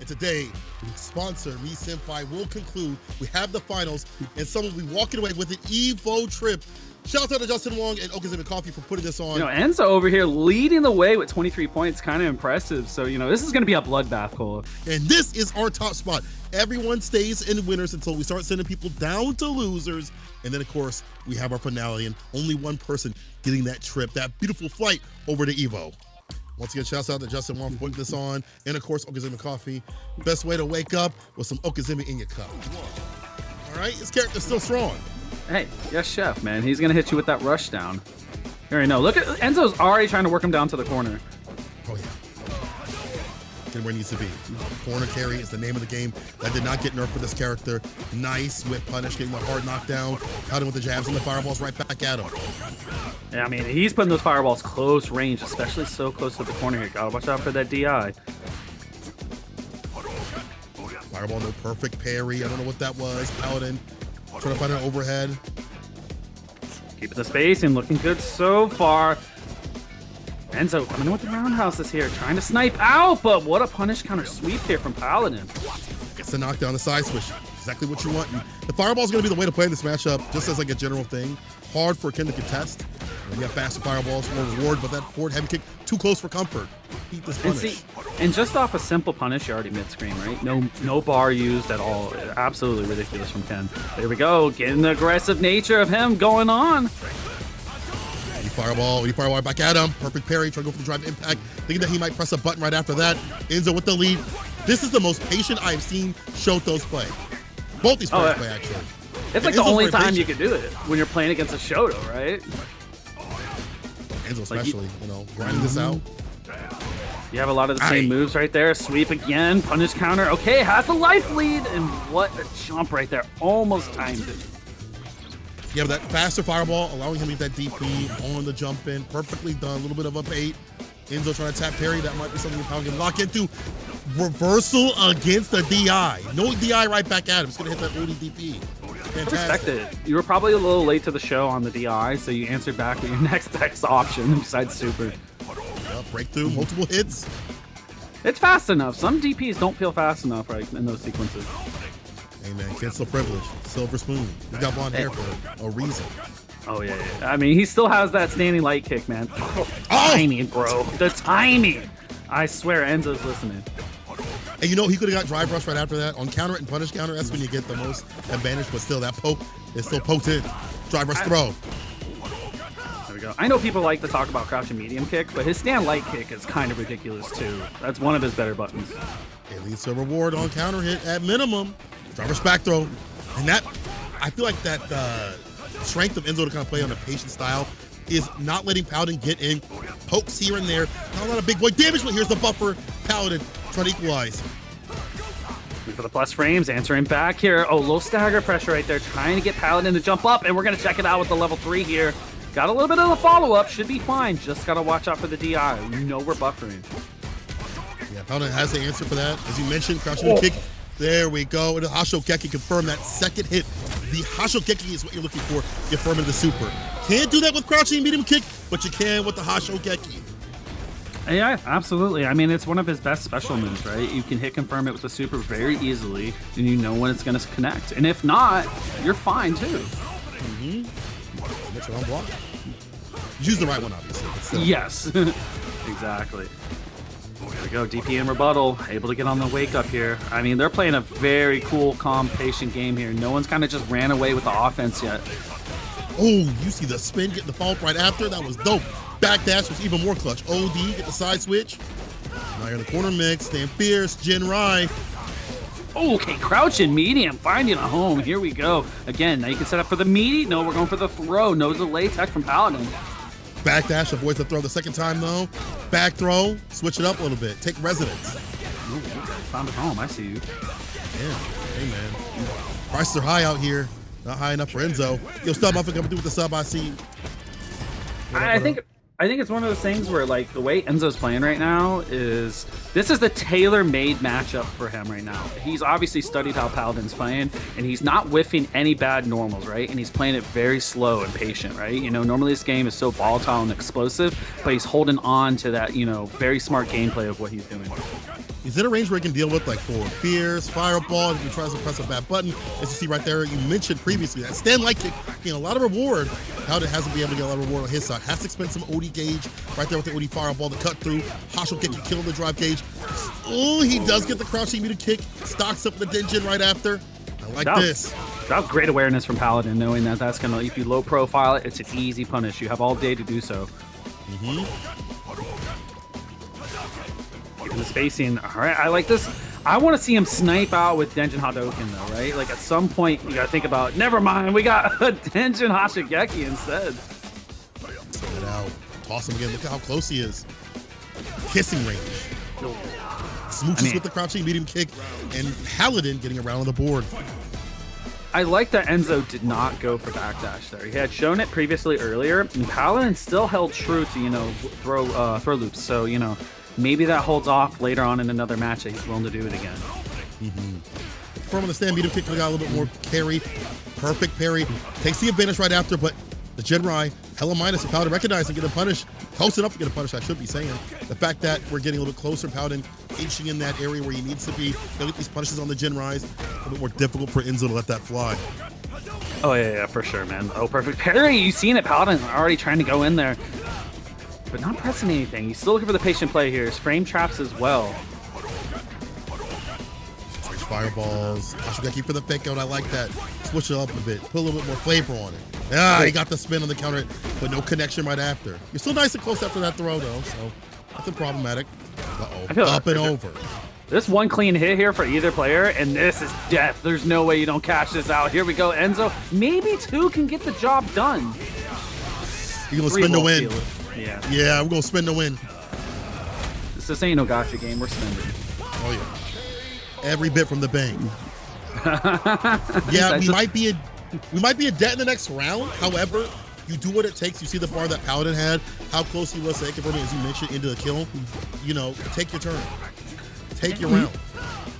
And today, sponsor me, Senpai, will conclude. We have the finals, and someone will be walking away with an Evo trip. Shout out to JWong and Okazumi Coffee for putting this on. Enzo over here leading the way with 23 points, kind of impressive. So, this is going to be a bloodbath, Cole. And this is our top spot. Everyone stays in winners until we start sending people down to losers. And then, of course, we have our finale, and only one person getting that trip, that beautiful flight over to Evo. Once again, shouts out to JWong for putting this on. And, of course, Okazumi Coffee. Best way to wake up with some Okazumi in your cup. All right? His character's still strong. Hey, yes, chef, man. He's going to hit you with that rush down. You already know. Look at Enzo's already trying to work him down to the corner. Oh, yeah. Get where he needs to be. Corner carry is the name of the game. That did not get nerfed for this character. Nice whip punish, getting the hard knockdown. Caught him with the jabs and the fireballs right back at him. Yeah, I mean, he's putting those fireballs close range, especially so close to the corner here. Gotta watch out for that DI. Fireball, no perfect parry. I don't know what that was. Paladin trying to find an overhead. Keeping the space and looking good so far. Enzo coming in with the roundhouses here, trying to snipe out, but what a punish counter sweep here from Paladin. Gets the knockdown, the side switch. Exactly what you want. And the fireball is going to be the way to play this matchup, just as like a general thing. Hard for Ken to contest. You have faster fireballs, more reward, but that forward heavy kick, too close for comfort. Eat this punish. And just off a simple punish, you're already mid-screen, right? No bar used at all. Absolutely ridiculous from Ken. There we go, getting the aggressive nature of him going on. Fireball back at him. Perfect parry, trying to go for the drive impact. Thinking that he might press a button right after that. Enzo with the lead. This is the most patient I've seen Shotos play. Both these players play, actually. It's like the only time you can do it, when you're playing against a Shoto, right? Enzo especially, grinding this out. You have a lot of the same moves right there. Sweep again, punish counter. Okay, has a life lead, and what a jump right there. Almost timed it. You have that faster fireball, allowing him to get that DP on the jump in. Perfectly done. A little bit of a bait. Enzo trying to tap parry. That might be something you probably can lock into. Reversal against the DI. No DI right back at him. It's going to hit that Rudy DP. Fantastic. I respect it. You were probably a little late to the show on the DI, so you answered back with your next best option besides super. Breakthrough, multiple hits. It's fast enough. Some DPs don't feel fast enough right in those sequences. Hey man, kid's still privileged. Silver spoon. He got blonde hair for a reason. Oh yeah. I mean, he still has that standing light kick, man. Timing, bro. The timing. I swear, Enzo's listening. And he could have got drive rush right after that. On counter and punish counter, that's when you get the most advantage, but still that poke is still poked in. Drive rush throw. There we go. I know people like to talk about crouch and medium kick, but his stand light kick is kind of ridiculous too. That's one of his better buttons. It leads to a reward on counter hit at minimum. Drive rush back throw. And that, I feel like that strength of Enzo to kind of play on a patient style is not letting Paladin get in. Pokes here and there. Not a lot of big boy damage, but here's the buffer. Paladin trying to equalize. For the plus frames, answering back here. Oh, low stagger pressure right there. Trying to get Paladin to jump up, and we're going to check it out with the level 3 here. Got a little bit of a follow-up. Should be fine. Just got to watch out for the DI. We're buffering. Yeah, Paladin has the answer for that. As you mentioned, crouching kick. There we go. The Hashokeki confirmed that second hit. The Hashokeki is what you're looking for. Confirming the super. Can't do that with crouching medium kick, but you can with the Hashokeki. Yeah, absolutely. I mean, it's one of his best special moves, right? You can hit confirm it with the super very easily, and you know when it's going to connect. And if not, you're fine too. Mm-hmm. Get your own block. Use the right one, obviously. Yes, exactly. There we go, DP and rebuttal, able to get on the wake up here. I mean, they're playing a very cool, calm, patient game here. No one's kind of just ran away with the offense yet. Oh, you see the spin, getting the fault right after. That was dope. Backdash was even more clutch. OD, get the side switch. Now you're in the corner mix, staying fierce. Jin Rai. Okay, crouch and medium, finding a home. Here we go. Again, now you can set up for the meaty. No, we're going for the throw. No delay tech from Paladin. Backdash avoids the throw the second time, though. Back throw, switch it up a little bit. Take residence. Ooh, found a home, I see you. Yeah, hey man. Prices are high out here. Not high enough for Enzo. Yo, Stub, I'm coming through with the sub, I see. I think it's one of those things where, like, the way Enzo's playing right now is this is the tailor-made matchup for him right now. He's obviously studied how Paladin's playing, and he's not whiffing any bad normals, right? And he's playing it very slow and patient, right? Normally this game is so volatile and explosive, but he's holding on to that, very smart gameplay of what he's doing. He's in a range where he can deal with like forward fears, fireball, if he tries to press a bad button. As you see right there, you mentioned previously that stand light kick getting a lot of reward. Paladin hasn't been able to get a lot of reward on his side. Has to spend some OD gauge right there with the OD fireball to cut through. Hashokeki killing the drive gauge. Oh, he does get the crouching muted kick. Stocks up the Denjin right after. I like this. That was great awareness from Paladin, knowing that that's going to, if you low profile it, it's an easy punish. You have all day to do so. The spacing, all right, I like this. I want to see him snipe out with Denjin Hadoken though, right? Like at some point you got to think about, never mind, we got a Denjin Hashigeki instead. Send it out, toss him again. Look at how close he is. Kissing range. Smooches with the crouching medium kick, and Paladin getting around on the board. I like that Enzo did not go for backdash there. He had shown it previously earlier, and Paladin still held true to, you know, throw loops. So, you know, maybe that holds off later on in another match that he's willing to do it again. From on the stand, medium kick got a little bit more carry. Perfect parry. Takes the advantage right after, but the Jinrai, hella minus, and Paladin recognized and get a punish. Close enough to get a punish, I should be saying. The fact that we're getting a little bit closer, Paladin inching in that area where he needs to be. They'll get these punishes on the Jinrais. A little bit more difficult for Enzo to let that fly. Oh, yeah, for sure, man. Oh, perfect parry. You've seen it. Paladin already trying to go in there, but not pressing anything. He's still looking for the patient play here. His frame traps as well. Switch fireballs. Hashigeki for the fake out. I like that. Switch it up a bit. Put a little bit more flavor on it. Ah, he got the spin on the counter, but no connection right after. You're still nice and close after that throw, though, so nothing problematic. Uh-oh. Up and over. This one clean hit here for either player, and this is death. There's no way you don't cash this out. Here we go, Enzo. Maybe two can get the job done. You're going to spin to win. Yeah, we're going to spin to win. This ain't no gotcha game. We're spending. Oh, yeah. Every bit from the bank. Yeah, we might be a debt in the next round. However, you do what it takes. You see the bar that Paladin had, how close he was to confirming, as you mentioned, into the kill. You know, take your turn. Take your round.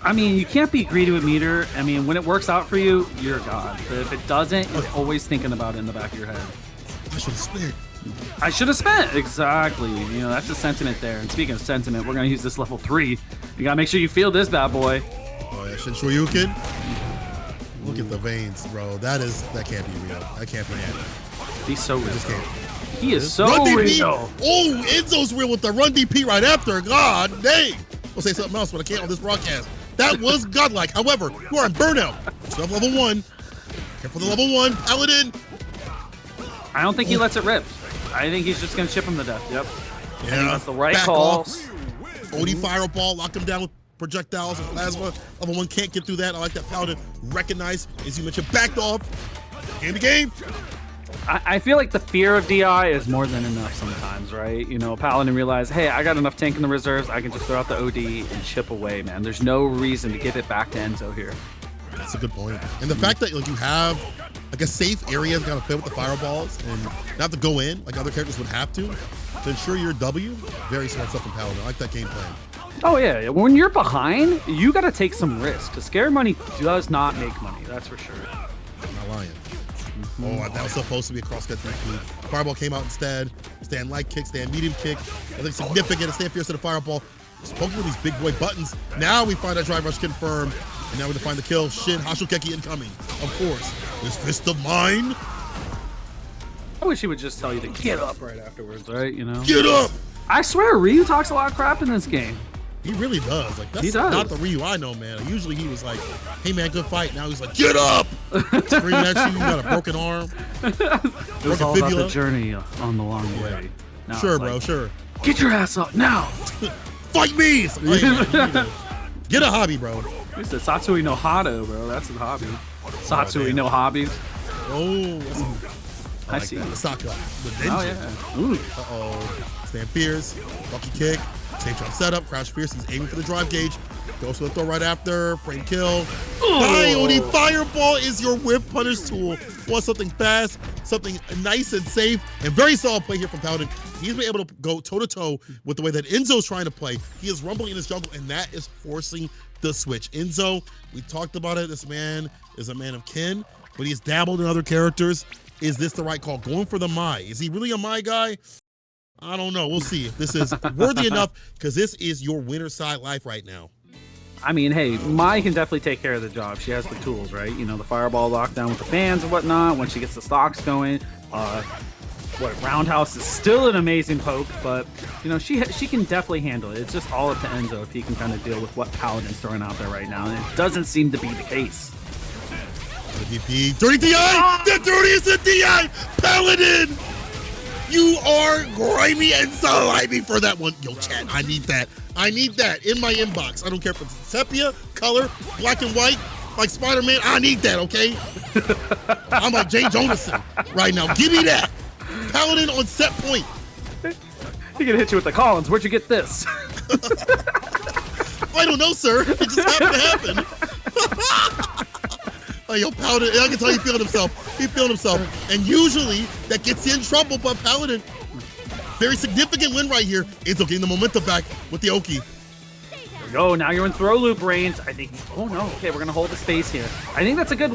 I mean, you can't be greedy with meter. I mean, when it works out for you, you're a god. But if it doesn't, you're always thinking about it in the back of your head. I should have spent. I should have spent. Exactly. You know, that's the sentiment there. And speaking of sentiment, we're going to use this level 3. You got to make sure you feel this bad boy. Oh, yeah, Shinshoryuken. Look at the veins, bro. That can't be real. That can't be real. He's so real. Just can't. He is so run DP. real. Oh, Enzo's real with the run DP right after. God dang. I'll say something else, but I can't on this broadcast. That was godlike. However, you are in burnout. Still have level 1. Care for the level 1. Paladin. I don't think he lets it rip. I think he's just going to chip him to death. Yep. Yeah. I think that's the right call. OD fireball. Lock him down with projectiles and plasma. Level 1 can't get through that. I like that Paladin recognized, as you mentioned, backed off. Game to game. I feel like the fear of DI is more than enough sometimes, right? You know, Paladin realized, hey, I got enough tank in the reserves. I can just throw out the OD and chip away, man. There's no reason to give it back to Enzo here. That's a good point. And the fact that like you have like a safe area to kind of play with the fireballs and not have to go in like other characters would have to ensure your W. Very smart stuff from Paladin. I like that game plan. Oh, yeah. When you're behind, you got to take some risks. Because scary money does not make money. That's for sure. I'm not lying. Oh, that was supposed to be a cross-cut 3P. Fireball came out instead. Stand light kick, stand medium kick. I think significant. Stand fierce to the fireball. Just poking with these big boy buttons. Now we find that drive rush confirmed. And now we find the kill. Shin, Hashokeki incoming. Of course. This fist of mine. I wish he would just tell you to get up right afterwards, right? You know? Get up! I swear, Ryu talks a lot of crap in this game. He really does. Like that's not the Ryu I know, man. Usually he was like, "Hey man, good fight." Now he's like, "Get up!" Screaming at you. You got a broken arm. It was all about the journey on the long way. Now sure, bro. Sure. Get your ass up now. Fight me. Like, man, get a hobby, bro. He said Satsui no Hado, bro. That's his hobby. Satsui no hobbies. Oh, I like see. That. The Saka. The ninja. Oh yeah. Ooh. Uh-oh. Stand fierce. Lucky kick. Same trap setup. Crouch fierce. He's aiming for the drive gauge. Goes for the throw right after. Frame kill. Coyote Fireball is your whip punish tool. Want something fast, something nice and safe, and very solid play here from Paladin. He's been able to go toe-to-toe with the way that Enzo's trying to play. He is rumbling in his jungle, and that is forcing the switch. Enzo, we talked about it. This man is a man of kin, but he's dabbled in other characters. Is this the right call? Going for the Mai. Is he really a Mai guy? I don't know. We'll see if this is worthy enough, because this is your winner side life right now. I mean, hey, Mai can definitely take care of the job. She has the tools, right? You know, the fireball lockdown with the fans and whatnot. When she gets the stocks going, roundhouse is still an amazing poke, but you know, she can definitely handle it. It's just all up to Enzo if he can kind of deal with what Paladin's throwing out there right now, and it doesn't seem to be the case. The DP, dirty DI, the dirtiest of DI, Paladin. You are grimy and slimy for that one. Yo, chat, I need that. I need that in my inbox. I don't care if it's sepia, color, black and white, like Spider-Man. I need that, okay? I'm like Jay Jonathan right now. Give me that. Paladin on set point. He can hit you with the Collins. Where'd you get this? I don't know, sir. It just happened to happen. Oh, yo, Paladin, I can tell he's feeling himself. He's feeling himself. And usually that gets you in trouble, but Paladin, very significant win right here. Enzo getting the momentum back with the Oki. There we go. Now you're in throw loop range. I think. Oh no. Okay, we're gonna hold the space here. I think that's a good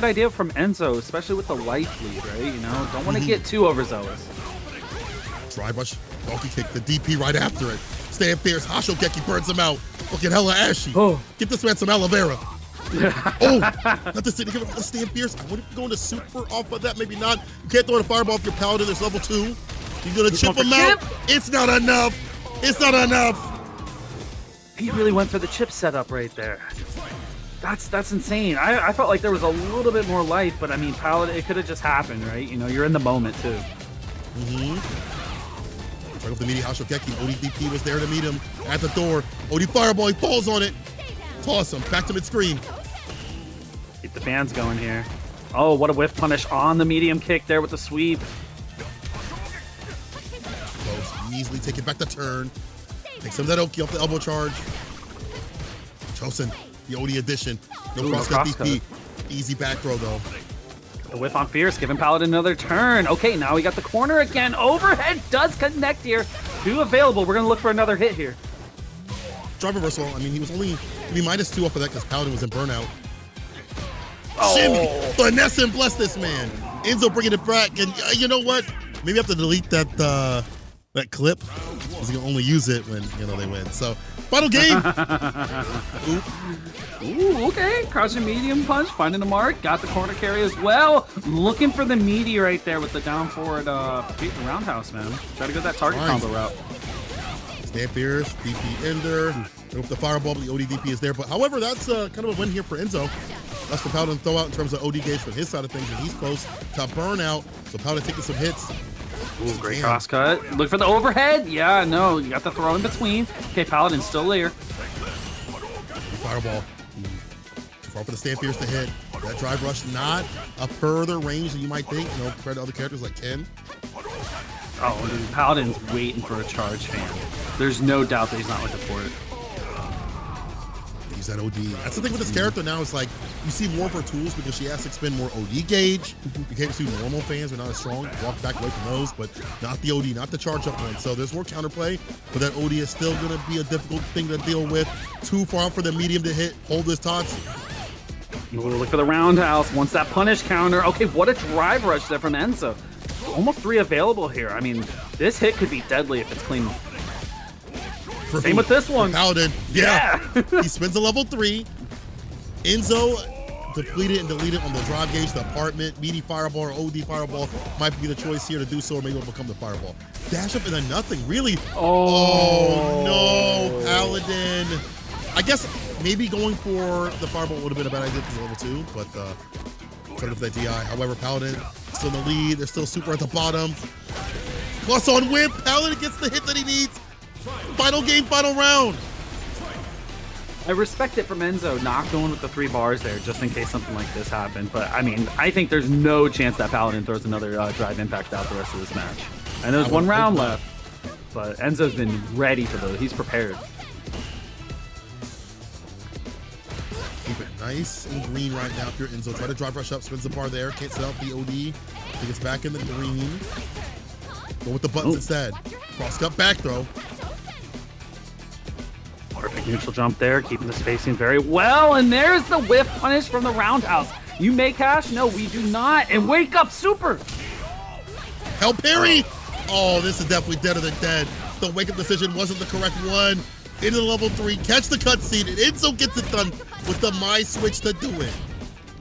idea from Enzo, especially with the life lead, right? You know, don't want to get too overzealous. Drive rush, donkey kick, the DP right after it. Stay up there. Hashogeki burns him out. Looking hella ashy. Oh. Get this man some aloe vera. Oh, not the city. Let's stay fierce. I wonder if you're going to super off of that. Maybe not. You can't throw a fireball if you're Paladin. There's level 2. You're going to chip him out. It's not enough. It's not enough. He really went for the chip setup right there. That's insane. I felt like there was a little bit more life, but I mean, Paladin, it could have just happened, right? You know, you're in the moment too. Try with the meaty Hashogeki. ODDP was there to meet him at the door. OD fireball. He falls on it. Toss him. Back to mid-screen. Keep the fans going here. Oh, what a whiff punish on the medium kick there with the sweep. Close. Easily take it back to turn. Take some of that Oki off the elbow charge. Chosen. The OD addition. No cross-cut DP. Easy back throw, though. The whiff on Fierce, giving Paladin another turn. Okay, now we got the corner again. Overhead does connect here. 2 available. We're going to look for another hit here. Drive reversal. I mean, he was only -2 off of that because Paladin was in burnout. Oh. Shimmy! Finesse and bless this man. Enzo bringing it back. And you know what? Maybe I have to delete that clip, because you can only use it when, you know, they win. So, final game. Ooh, okay. Crouching medium punch, finding the mark. Got the corner carry as well. Looking for the meaty right there with the down forward roundhouse, man. Try to go that target combo route. Stand fierce, DP ender. With the fireball, but the ODDP is there. But however, that's kind of a win here for Enzo. That's for Paladin to throw out in terms of OD gauge from his side of things, and he's close to burnout. So Paladin taking some hits. Ooh, great cross cut. Look for the overhead. Yeah, no, you got the throw in between. Okay, Paladin's still there. Fireball. Far for the stand fierce to hit. That drive rush, not a further range than you might think, you know, compared to other characters like Ken. Oh, dude, Paladin's waiting for a charge fan. There's no doubt that he's not looking for it. Use that OD. That's the thing with this character now, is like, you see more of her tools because she has to expend more OD gauge. You can't see normal fans are not as strong. Walk back away from those, but not the OD, not the charge up one. So there's more counterplay, but that OD is still going to be a difficult thing to deal with. Too far out for the medium to hit. Hold his taunts. Ooh, look for the roundhouse. Wants that punish counter. Okay, what a drive rush there from Enzo. Almost 3 available here. I mean, this hit could be deadly if it's clean. Same with this one. Paladin. Yeah. He spends a level 3. Enzo depleted and deleted on the drive gauge, the apartment. Meaty fireball or OD fireball might be the choice here to do so, or maybe it'll become the fireball. Dash up into nothing, really. Oh no, Paladin. I guess maybe going for the fireball would have been a bad idea because of level 2, but trying for that DI. However, Paladin still in the lead. They're still super at the bottom. Plus on whip, Paladin gets the hit that he needs. Final game, final round. I respect it from Enzo not going with the 3 bars there just in case something like this happened. But I mean, I think there's no chance that Paladin throws another drive impact out the rest of this match. And there's 1 round left, but Enzo's been ready for those. He's prepared. Keep it nice and green right now if you're Enzo. Try to drive rush up, spins the bar there. Can't set up the OD. He gets back in the green. Go with the buttons instead. Cross cut back throw. Perfect neutral jump there, keeping the spacing very well. And there's the whiff punish from the roundhouse. You may cash? No, we do not. And wake up super. Hell parry. Oh, this is definitely deader than dead. The wake-up decision wasn't the correct one. Into the level 3, catch the cutscene, and Enzo gets it done with the My Switch to do it.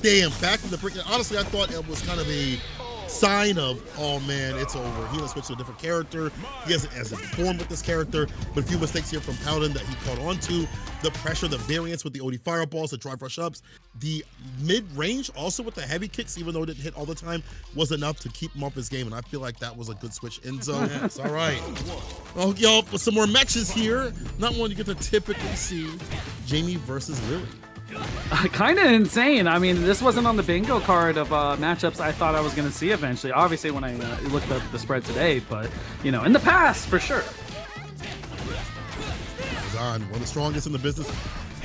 Damn, back to the brick. Honestly, I thought it was kind of a sign of, oh man, it's over. He was switched to a different character. He hasn't performed with this character, but a few mistakes here from Paladin that he caught on to. The pressure, the variance with the OD fireballs, the drive rush ups, the mid-range also with the heavy kicks, even though it didn't hit all the time, was enough to keep him off his game, and I feel like that was a good switch. Enzo, yes, all right. Oh, y'all, with some more matches here. Not one you get to typically see. Jamie versus Lily. Kind of insane. I mean, this wasn't on the bingo card of matchups I thought I was going to see eventually. Obviously, when I looked up the spread today, but, you know, in the past, for sure. Azan, one of the strongest in the business.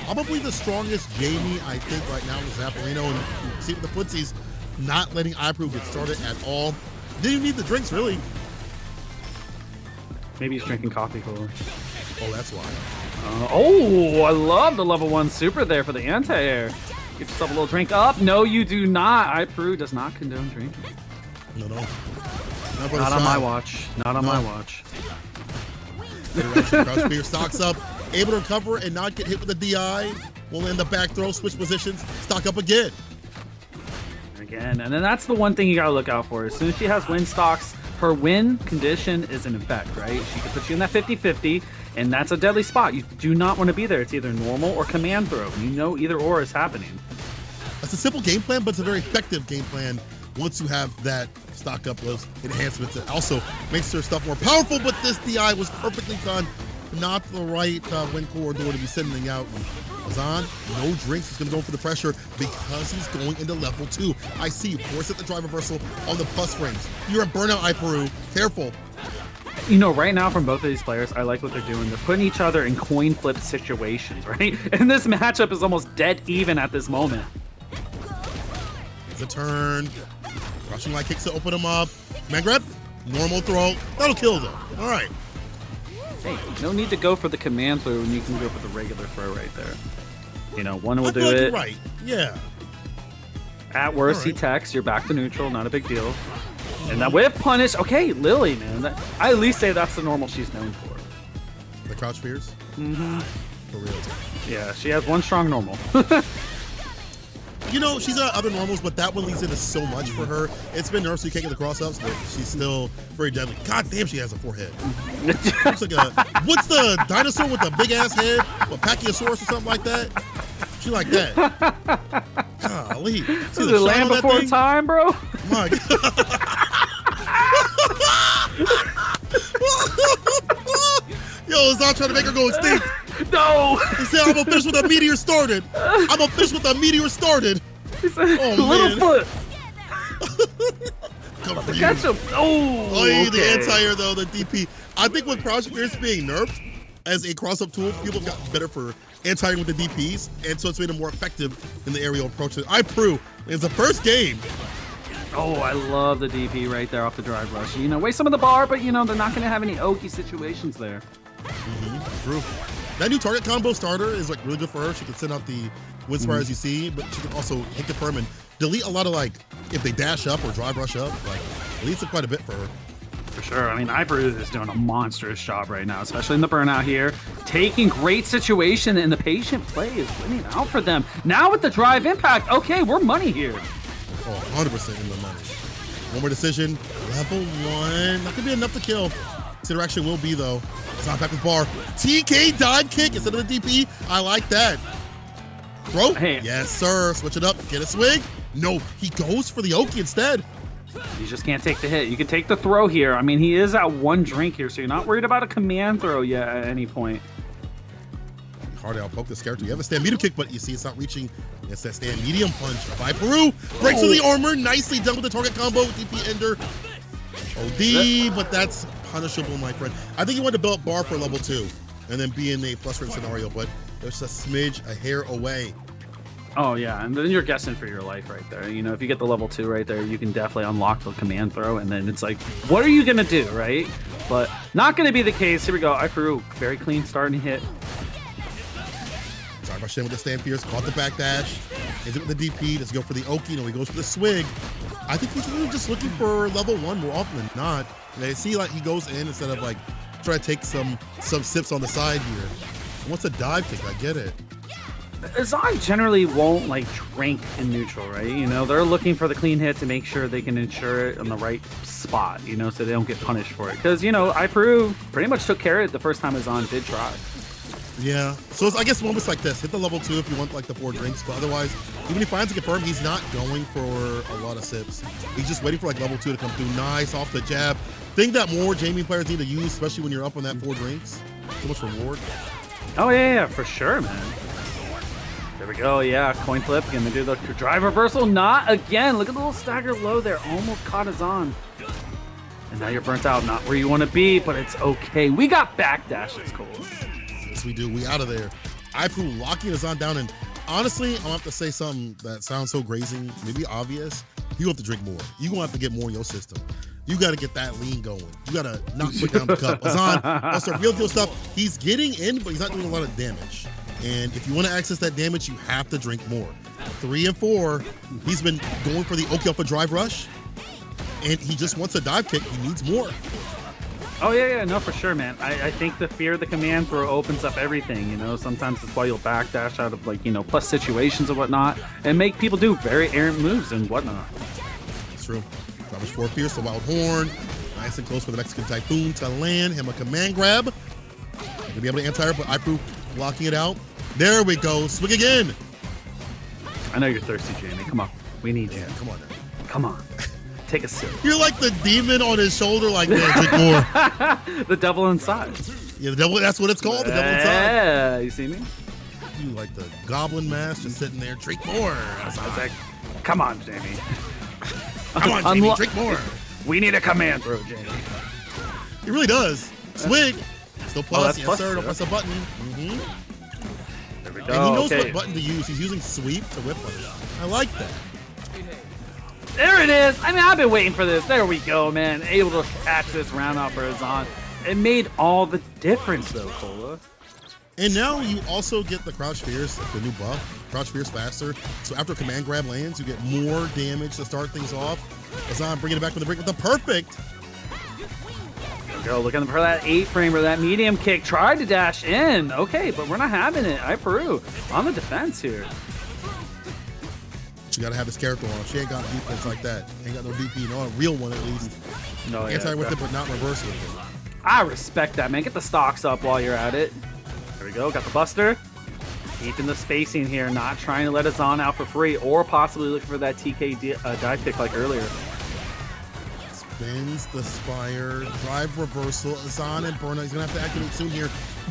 Probably the strongest Jamie, I think, right now is Zapparino. And you see with the footsies, not letting Iperu get started at all. Didn't even need the drinks, really. Maybe he's drinking coffee cooler. Oh, that's why. Oh, I love the level 1 super there for the anti-air. Get yourself a little drink up. No, you do not. Iperu does not condone drinking. No. Not on my watch. Not on my watch. Crouch spear, stocks up, able to recover and not get hit with the DI. Will land the back throw, switch positions, stock up again. And then that's the one thing you gotta look out for. As soon as she has win stocks, her win condition is in effect, right? She can put you in that 50-50, and that's a deadly spot. You do not want to be there. It's either normal or command throw. You know either or is happening. That's a simple game plan, but it's a very effective game plan once you have that stock up those enhancements. It also makes their stuff more powerful, but this DI was perfectly done. Not the right win corridor to be sending out. Azan, no drinks. He's going to go for the pressure because he's going into level 2. I see you force it the drive reversal on the plus frames. You're a burnout, Iperu. Careful. You know, right now from both of these players, I like what they're doing. They're putting each other in coin flip situations, right? And this matchup is almost dead even at this moment. It's a turn. Rushing light kicks to open him up. Man grab. Normal throw. That'll kill them. All right. Hey, no need to go for the command throw when you can go for the regular throw right there. You know, one will do like it. You're right. Yeah. At worst, he techs. You're back to neutral. Not a big deal. And that whip punish. Okay, Lily, man. I at least say that's the normal she's known for. The crouch fears? Mm-hmm. For real. Yeah, she has one strong normal. You know, she's got other normals, but that one leads into so much for her. It's been nerfed, so you can't get the cross-ups, but she's still very deadly. God damn, she has a forehead. Looks like what's the dinosaur with the big-ass head? What, Pachyosaurus or something like that? She like that. Golly. See the Land Before Time, bro? My God. Yo, Azan trying to make her go extinct. No! He said, I'm a fish with a meteor started. I'm a fish with a meteor started. He said, oh, man. Come for you. Catch him. Oh, okay. The anti-air, though, the DP. I think with Crouch Fierce being nerfed as a cross-up tool, people have gotten better for anti-airing with the DPs, and so it's made it more effective in the aerial approach. Iperu is the first game. Oh, I love the DP right there off the drive rush. You know, waste some of the bar, but, you know, they're not going to have any oaky situations there. True. That new target combo starter is like really good for her. She can send out the wind spire as you see, but she can also hit confirm and delete a lot of, like, if they dash up or drive rush up, like, deletes it quite a bit for her. For sure. I mean, Iperu is doing a monstrous job right now, especially in the burnout here. Taking great situation, and the patient play is winning out for them. Now with the drive impact, okay, we're money here. Oh, 100% in the money. One more decision. Level 1. Not going to be enough to kill. Interaction will be, though. It's not back with bar. TK dive kick instead of the DP. I like that. Bro. Hey. Yes, sir. Switch it up. Get a swing. No, he goes for the Oki instead. You just can't take the hit. You can take the throw here. I mean, he is at one drink here, so you're not worried about a command throw yet at any point. Hard to outpoke this character. You have a stand medium kick, but you see it's not reaching. It's that stand medium punch by Peru. Breaks through the armor. Nicely done with the target combo with DP Ender. OD, but that's punishable, my friend. I think you want to build up bar for level 2 and then be in a plus range scenario, but there's a smidge, a hair away. Oh, yeah, and then you're guessing for your life right there. You know, if you get the level 2 right there, you can definitely unlock the command throw, and then it's like, what are you going to do, right? But not going to be the case. Here we go. Iperu, very clean starting hit. Drive rush in with the stand fierce, caught the backdash. Is it with the DP? Does he go for the Oki? No, he goes for the swig. I think he's really just looking for level 1 more often than not. They see like he goes in instead of like try to take some sips on the side here. He wants a dive kick, I get it. Azan generally won't like drink in neutral, right? You know, they're looking for the clean hit to make sure they can ensure it on the right spot, you know, so they don't get punished for it. Because, you know, Iperu pretty much took care of it the first time Azan did try. Yeah, so it's, I guess moments like this, hit the level 2 if you want like the 4 drinks, but otherwise, even if he finds a confirm, he's not going for a lot of sips. He's just waiting for like level 2 to come through. Nice off the jab. Think that more Jamie players need to use, especially when you're up on that 4 drinks. So much reward. Oh yeah, for sure, man. There we go, yeah, coin flip, gonna do the drive reversal, not again. Look at the little stagger low there, almost caught Azan. And now you're burnt out, not where you want to be, but it's okay. We got backdashes, Cole. Yes, we do. We out of there. Iperu locking Azan down, and honestly, I'm gonna have to say something that sounds so grazing, maybe obvious. You have to drink more. You're gonna have to get more in your system. You got to get that lean going. You got to not put down the cup. Azan, also real deal stuff. He's getting in, but he's not doing a lot of damage. And if you want to access that damage, you have to drink more. 3 and 4, he's been going for the Oki Alpha drive rush, and he just wants a dive kick. He needs more. Oh, yeah, no, for sure, man. I think the fear of the command throw opens up everything, you know? Sometimes that's why you'll backdash out of, like, you know, plus situations and whatnot, and make people do very errant moves and whatnot. That's true. Drivers 4 fierce, the Wild Horn. Nice and close for the Mexican Typhoon to land him a command grab. Gonna be able to anti-air, but Iperu blocking it out. There we go. Swing again. I know you're thirsty, Jamie. Come on. We need you. Come on now. Come on. Take a sip. You're like the demon on his shoulder, like, man, drink more. The devil inside. Yeah, the devil, that's what it's called, the devil inside. Yeah, you see me? You like the goblin mask just sitting there, drink more. Like, come on, Jamie. Come on, Jamie, drink more. We need a command throw, Jamie. He really does. Swing. Still plus, yes plus, sir, don't yeah. press a button. There we go. And he knows okay. what button to use. He's using sweep to whip on it. I like that. There it is. I mean, I've been waiting for this. There we go, man. Able to catch this round off for Azan. It made all the difference, though, Cola. And now you also get the Crouch Fierce, the new buff. Crouch Fierce faster. So after command grab lands, you get more damage to start things off. Azan bringing it back from the break with the perfect. There we go. Looking for that 8-framer, that medium kick. Tried to dash in. Okay, but we're not having it. Iperu on the defense here. You gotta have this character on. She ain't got a defense like that. Ain't got no DP, no, a real one at least. No, Anti yeah, with it, but not reverse with it. I respect that, man. Get the stocks up while you're at it. There we go. Got the Buster. Keeping the spacing here, not trying to let Azan out for free, or possibly looking for that TK dive kick like earlier. Spins the Spire, drive reversal. Azan and Burnout. He's gonna have to activate soon here.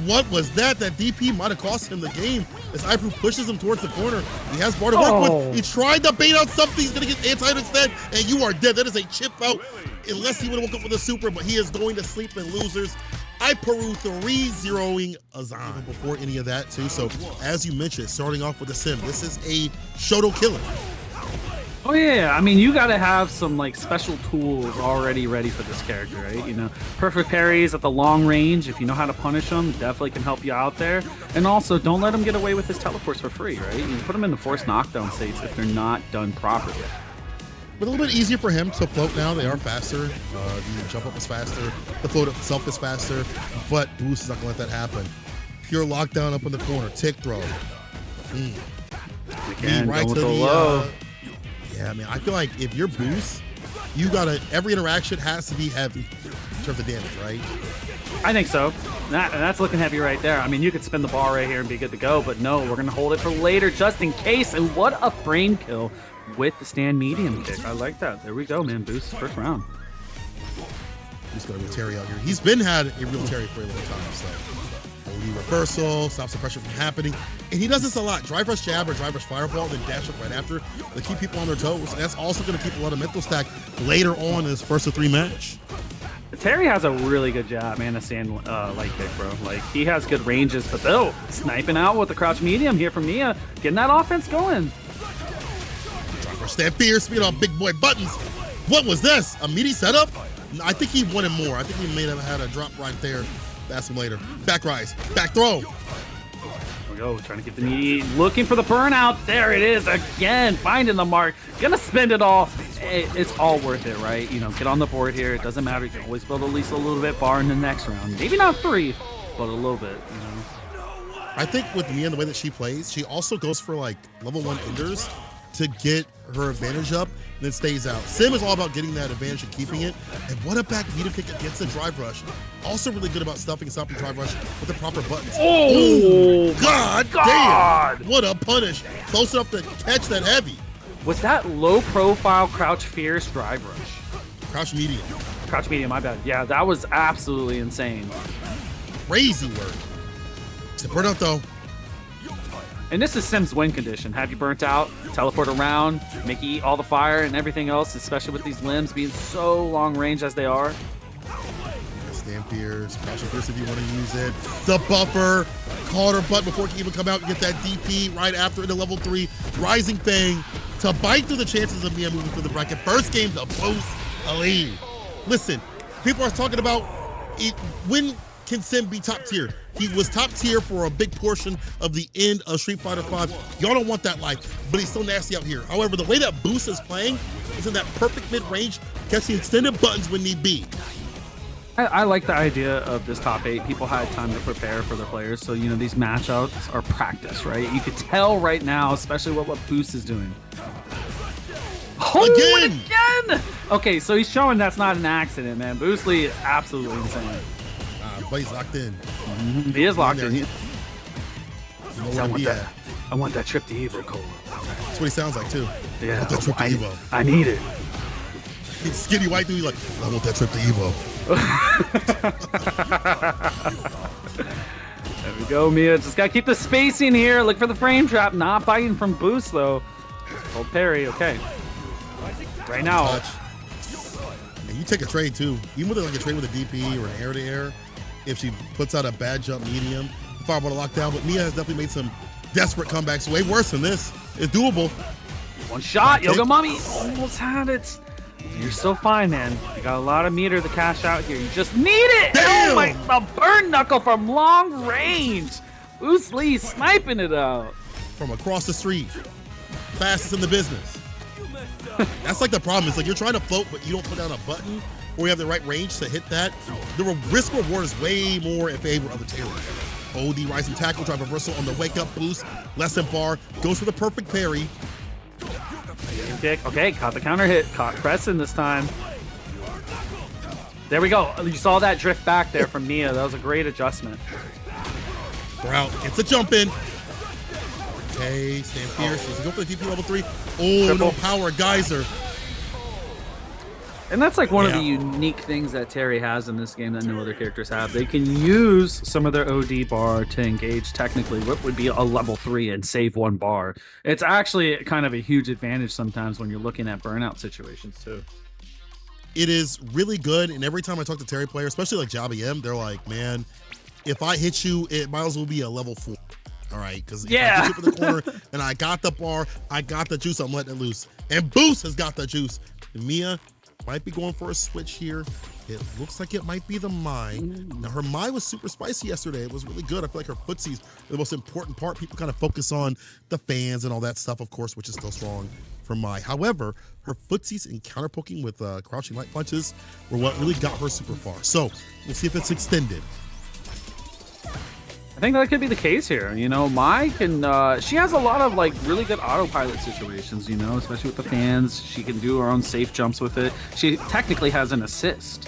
What was that? That DP might have cost him the game as Iperu pushes him towards the corner. He has bar to work with. He tried to bait out something. He's gonna get anti instead, and you are dead. That is a chip out, unless he would have woke up with a super, but he is going to sleep in losers. Iperu 3-0ing Azan before any of that too. So as you mentioned, starting off with the sim, this is a Shoto killer. Oh yeah, I mean, you got to have some like special tools already ready for this character, right? You know, perfect parries at the long range. If you know how to punish them, definitely can help you out there. And also, don't let him get away with his teleports for free, right? You put them in the forced knockdown states if they're not done properly. But a little bit easier for him to float now. They are faster. The jump up is faster. The float itself is faster. But Boost is not going to let that happen. Pure lockdown up in the corner. Tick throw. Again, right to the low. Yeah, man. I feel like if you're Boost, you gotta, every interaction has to be heavy in terms of damage, right? I think so. That's looking heavy right there. I mean, you could spin the ball right here and be good to go, but no, we're gonna hold it for later just in case. And what a frame kill with the stand medium kick. I like that. There we go, man. Boost first round. He's got a real Terry out here. He's been had a real Terry for a long time, so. OD reversal, stops the pressure from happening. And he does this a lot. Drive rush jab or drive rush fireball, then dash up right after to keep people on their toes. And that's also going to keep a lot of mental stack later on in his first of 3 match. Terry has a really good jab and a stand light kick, bro. Like, he has good ranges, but though, sniping out with the crouch medium here from Nia, getting that offense going. Drive rush stand fierce, speed on big boy buttons. What was this? A meaty setup? I think he wanted more. I think he may have had a drop right there. Ask him later. Back rise, back throw. There we go, trying to get the knee, looking for the burnout. There it is again, finding the mark. Gonna spend it all. it's all worth it, right? You know, get on the board here. It doesn't matter. You can always build at least a little bit bar in the next round. Maybe not 3, but a little bit, you know. I think with Mia and the way that she plays, she also goes for like level 1 enders to get her advantage up and then stays out. Sim is all about getting that advantage and keeping it. And what a back meter kick against the drive rush. Also really good about stuffing and stopping drive rush with the proper buttons. Oh, God damn. What a punish. Close enough to catch that heavy. Was that low profile crouch fierce drive rush? Crouch medium. Crouch medium, my bad. Yeah, that was absolutely insane. Crazy work. It's a burnout though. And this is Sim's win condition. Have you burnt out, teleport around, make you eat all the fire and everything else, especially with these limbs being so long range as they are. Stand fierce, crouching fierce if you want to use it. The buffer, caught her butt before it can even come out and get that DP right after into level 3. Rising Fang to bite through the chances of Mia moving through the bracket. First game to post a lead. Listen, people are talking about when can Sim be top tier? He was top tier for a big portion of the end of Street Fighter V. Y'all don't want that life, but he's still nasty out here. However, the way that Boost is playing is in that perfect mid-range, catching extended buttons when need be. I like the idea of this top 8. People had time to prepare for their players, so you know these matchups are practice, right? You could tell right now, especially what Boost is doing. Oh, again! Okay, so he's showing that's not an accident, man. Boost Lee is absolutely insane. But he's locked in. He is locked in. You know I want that trip to Evo, Cole. That's what he sounds like too. Yeah, I want that trip to Evo. I need it. He's skinny white dude. He's like, I want that trip to Evo. There we go, Mia. Just gotta keep the spacing here. Look for the frame trap. Not biting from Boost though. Old parry. Okay. Right now. Touch. And you take a trade too. Even with like a trade with a DP or an air to air. If she puts out a bad jump medium, fireball to lockdown. But Mia has definitely made some desperate comebacks. Way worse than this. It's doable. One shot. Yoga Mommy almost had it. You're still fine, man. You got a lot of meter to cash out here. You just need it. Damn! Oh my! The burn knuckle from long range. Boost Lee sniping it out from across the street. Fastest in the business. That's like the problem. It's like you're trying to float, but you don't put down a button. Or you have the right range to hit that. The risk reward is way more in favor of the Taylor. OD rising tackle, drive reversal on the wake up boost. Less than bar, goes for the perfect parry. Kick. Okay, caught the counter hit. Caught Crescent this time. There we go. You saw that drift back there from Mia. That was a great adjustment. Grout gets a jump in. Okay, stand fierce. Does he go for the DP level 3? Oh, triple. No power geyser. And that's like one of the unique things that Terry has in this game that no other characters have. They can use some of their OD bar to engage technically what would be a level 3 and save 1 bar. It's actually kind of a huge advantage sometimes when you're looking at burnout situations too. It is really good, and every time I talk to Terry players, especially like JWong, they're like, man, if I hit you, it might as well be a level 4. All right, because if I hit you in the corner and I got the bar, I got the juice, I'm letting it loose. And Boost has got the juice. And Mia might be going for a switch here. It looks like it might be the Mai. Now, her Mai was super spicy yesterday. It was really good. I feel like her footsies are the most important part. People kind of focus on the fans and all that stuff, of course, which is still strong for Mai. However, her footsies and counter poking with crouching light punches were what really got her super far. So we'll see if it's extended. I think that could be the case here. You know, Mai can, she has a lot of like really good autopilot situations, you know, especially with the fans. She can do her own safe jumps with it. She technically has an assist.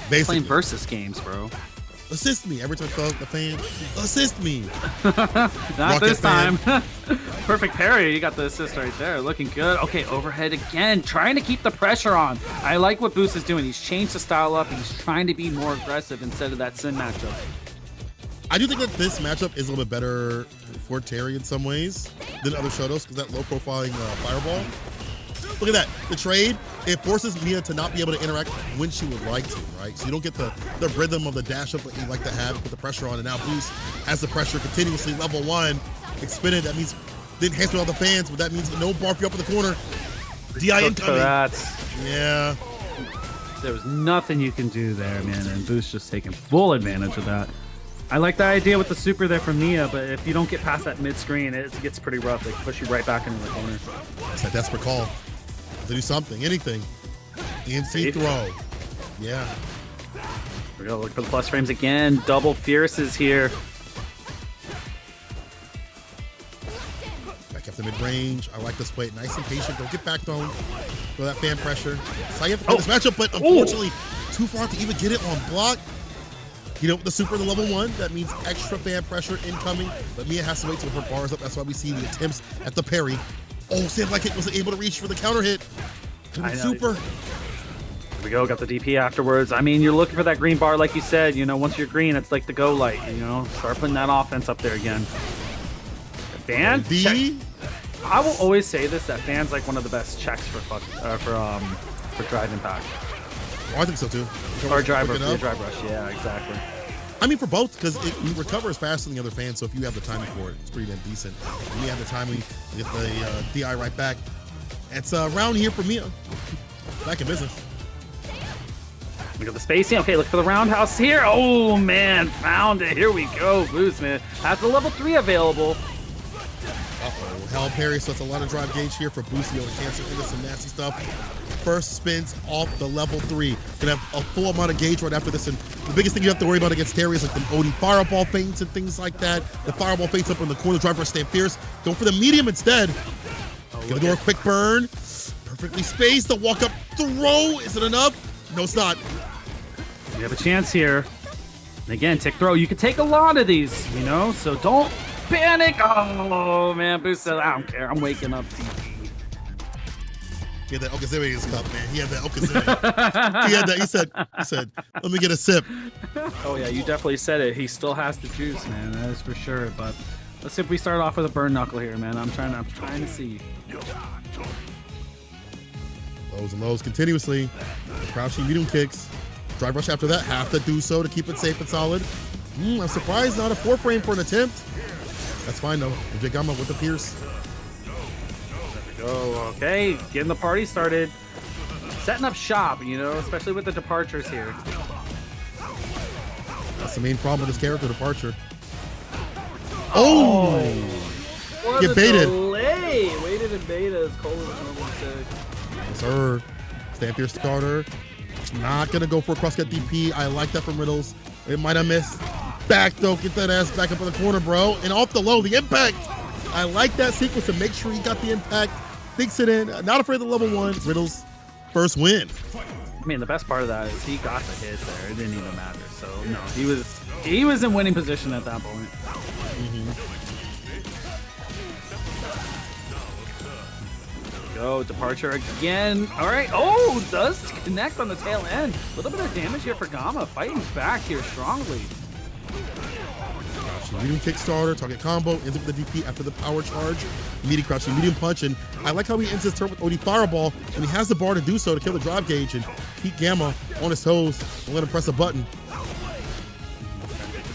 Basically. Playing versus games, bro. Assist me. Every time I throw the fan, assist me. Not this time. Perfect parry. You got the assist right there. Looking good. Okay, overhead again. Trying to keep the pressure on. I like what Boost is doing. He's changed the style up. He's trying to be more aggressive instead of that Sin matchup. I do think that this matchup is a little bit better for Terry in some ways than other Shotos because that low profiling fireball. Look at that. The trade, it forces Mia to not be able to interact when she would like to, right? So you don't get the rhythm of the dash up that you like to have, put the pressure on, and now Boost has the pressure continuously. Level 1, expended. That means didn't enhance with all the fans, but that means no bar for you up in the corner. DI incoming. Yeah. There was nothing you can do there, man, and Boost just taking full advantage of that. I like the idea with the super there from Mia, but if you don't get past that mid-screen, it gets pretty rough. They push you right back into the corner. It's a desperate call. to do something, anything. DMC throw. Yeah. We're going to look for the plus frames again. Double fierces here. Back up the mid-range. I like this play. Nice and patient. Don't get back thrown. Throw that fan pressure. So you have to play this matchup, but unfortunately, too far to even get it on block. You know, with the super, the level 1, that means extra fan pressure incoming. But Mia has to wait till her bars up. That's why we see the attempts at the parry. Oh, Senpai kick wasn't able to reach for the counter hit. Super. Here we go, got the DP afterwards. I mean, you're looking for that green bar, like you said. You know, once you're green, it's like the go light. You know, start putting that offense up there again. Fan check. I will always say this: that fan's like one of the best checks for drive impact. Oh, I think so too. Or drive rush. Yeah, exactly. I mean, for both, because it recovers faster than the other fan. So if you have the timing for it, it's pretty damn decent. And you have the timing, you get the DI right back. It's a round here for Mia. Back in business. Look at the spacing. Okay, look for the roundhouse here. Oh, man. Found it. Here we go. Boost, man. Has the level 3 available. Uh-oh. Hell parry, so it's a lot of drive gauge here for Boost to be able to cancel into some nasty stuff. First spins off the level 3. Gonna have a full amount of gauge right after this. And the biggest thing you have to worry about against Terry is like the OD fireball feints and things like that. The fireball feints up in the corner, drive rush, stand fierce. Go for the medium instead. Gonna do a quick burn. Perfectly spaced. The walk up throw. Is it enough? No, it's not. We have a chance here. And again, tick throw. You can take a lot of these, you know, so don't panic. Oh, man. Boost said, I don't care. I'm waking up. He had that Okazeme in his cup, man. He had that Okazeme. He had that. He said, let me get a sip. Oh, yeah. You definitely said it. He still has the juice, man. That is for sure. But let's see if we start off with a burn knuckle here, man. I'm trying to see. Lows and lows continuously. Crouching medium kicks. Drive rush after that. Have to do so to keep it safe and solid. I'm surprised not a 4-frame for an attempt. That's fine, though. Jagama with the pierce. There we go. Okay. Getting the party started. Setting up shop, you know, especially with the departures here. That's the main problem with this character, departure. Oh! What Get a baited. delay. Waited and beta as Cole would say. Yes, sir. Stand fierce starter. Not gonna go for a crosscut DP. I like that from Riddles. It might have missed. Back though, get that ass back up in the corner, bro. And off the low, the impact. I like that sequence to make sure he got the impact. Thinks it in. Not afraid of the level 1. Riddles first win. I mean, the best part of that is he got the hit there. It didn't even matter. So no, he was in winning position at that point. Go, departure again. All right. Oh, does connect on the tail end. A little bit of damage here for Gamma. Fighting back here strongly. Crouching medium kickstarter, target combo, ends up with the DP after the power charge. Immediate crouching medium punch. And I like how he ends his turn with OD fireball. And he has the bar to do so to kill the drive gauge and keep Gamma on his toes and let him press a button.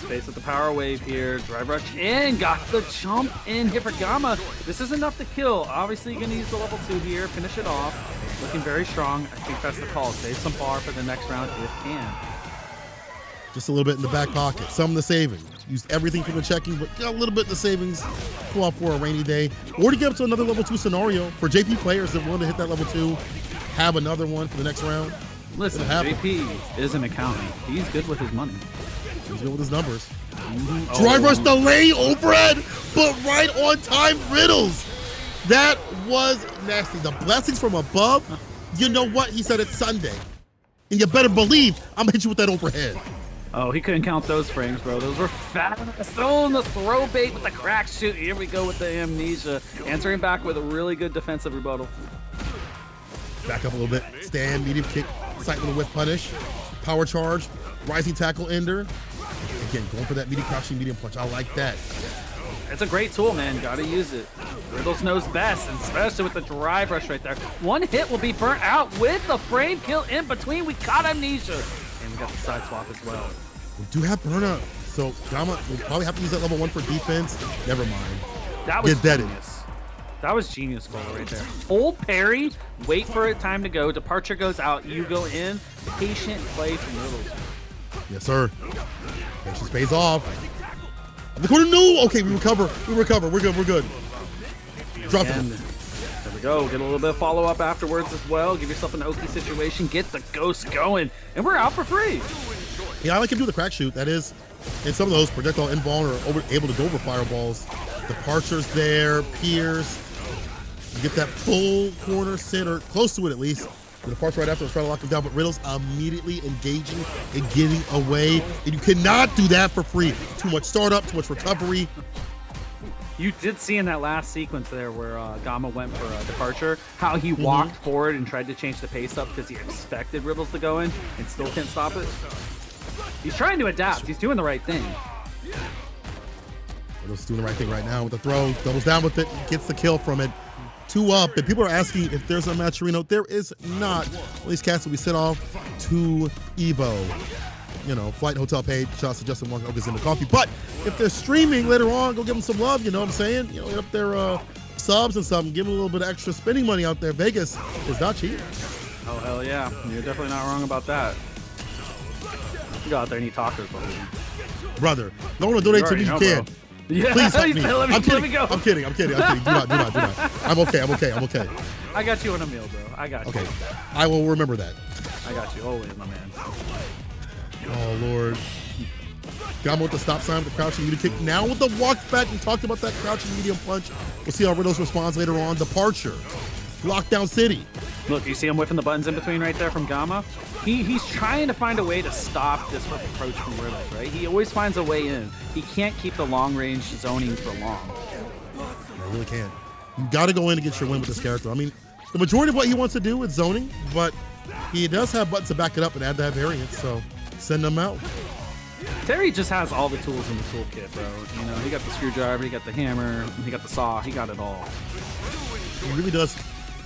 Space with the power wave here. Drive rush in. Got the jump in here for Gamma. This is enough to kill. Obviously, you're going to use the level 2 here. Finish it off. Looking very strong. I think that's the call. Save some bar for the next round if can. Just a little bit in the back pocket. Some in the savings. Used everything from the checking, but got a little bit in the savings. Pull out for a rainy day. Or to get up to another level 2 scenario. For JP players that want to hit that level 2, have another one for the next round. Listen, JP is an accountant. He's good with his money. He's good with his numbers. Drive rush delay overhead, but right on time Riddles. That was nasty. The blessings from above. You know what? He said it's Sunday. And you better believe I'm going to hit you with that overhead. Oh, he couldn't count those frames, bro. Those were fast. Throwing the throw bait with the crack shoot. Here we go with the amnesia. Answering back with a really good defensive rebuttal. Back up a little bit. Stand, medium kick, sight with a whip punish. Power charge, rising tackle ender. Again, going for that medium crouching medium punch. I like that. It's a great tool, man. Gotta use it. Riddles knows best, and especially with the drive rush right there. One hit will be burnt out with the frame kill in between. We got amnesia. And we got the side swap as well. We do have burnout. So Gamma will probably have to use that level 1 for defense. Never mind. That was genius. That was genius goal right there. Hold parry, wait for it time to go. Departure goes out, you go in. Patient play from Riddles. Yes, sir. Patience pays off. The corner, no! Okay, we recover. We're good. Drop it. we go. Get a little bit of follow-up afterwards as well. Give yourself an Oki situation. Get the ghost going. And we're out for free. Yeah, I like him do the crack shoot. That is, and some of those projectile invuln are able to go over fireballs. Departure's there. Pierce. You get that full corner sit, or close to it at least. The departure right after was trying to lock him down, but Riddles immediately engaging and getting away. And you cannot do that for free. Too much startup, too much recovery. You did see in that last sequence there where Gamma went for a departure, how he walked forward and tried to change the pace up because he expected Riddles to go in and still can't stop it. He's trying to adapt. He's doing the right thing. Riddles doing the right thing right now with the throw. Doubles down with it, gets the kill from it. 2 up, and people are asking if there's a matcherino. There is not. All these cats will be sent off to Evo. You know, flight hotel paid. Shouts to JWong, Oga's in the coffee. But if they're streaming later on, go give them some love. You know what I'm saying? You know, hit up their subs and something. Give them a little bit of extra spending money out there. Vegas is not cheap. Oh, hell yeah. You're definitely not wrong about that. You go out there and eat tacos, brother. Don't want to donate to me. You can. Yeah, please help me. Let me go. I'm kidding. Do not. I'm okay. I got you on a meal, bro. I got you. Okay. I will remember that. I got you always, my man. Oh, Lord. Gamma with the stop sign with the crouching medium kick. Now with the walk back. We talked about that crouching medium punch. We'll see how Riddles responds later on. Departure. Lockdown City. Look, you see him whiffing the buttons in between right there from Gamma? He's trying to find a way to stop this approach from Riddles, right? He always finds a way in. He can't keep the long-range zoning for long. I really can't. You got to go in to get your win with this character. I mean, the majority of what he wants to do is zoning, but he does have buttons to back it up and add that variance, so send them out. Terry just has all the tools in the toolkit, bro. You know, he got the screwdriver, he got the hammer, he got the saw, he got it all. He really does.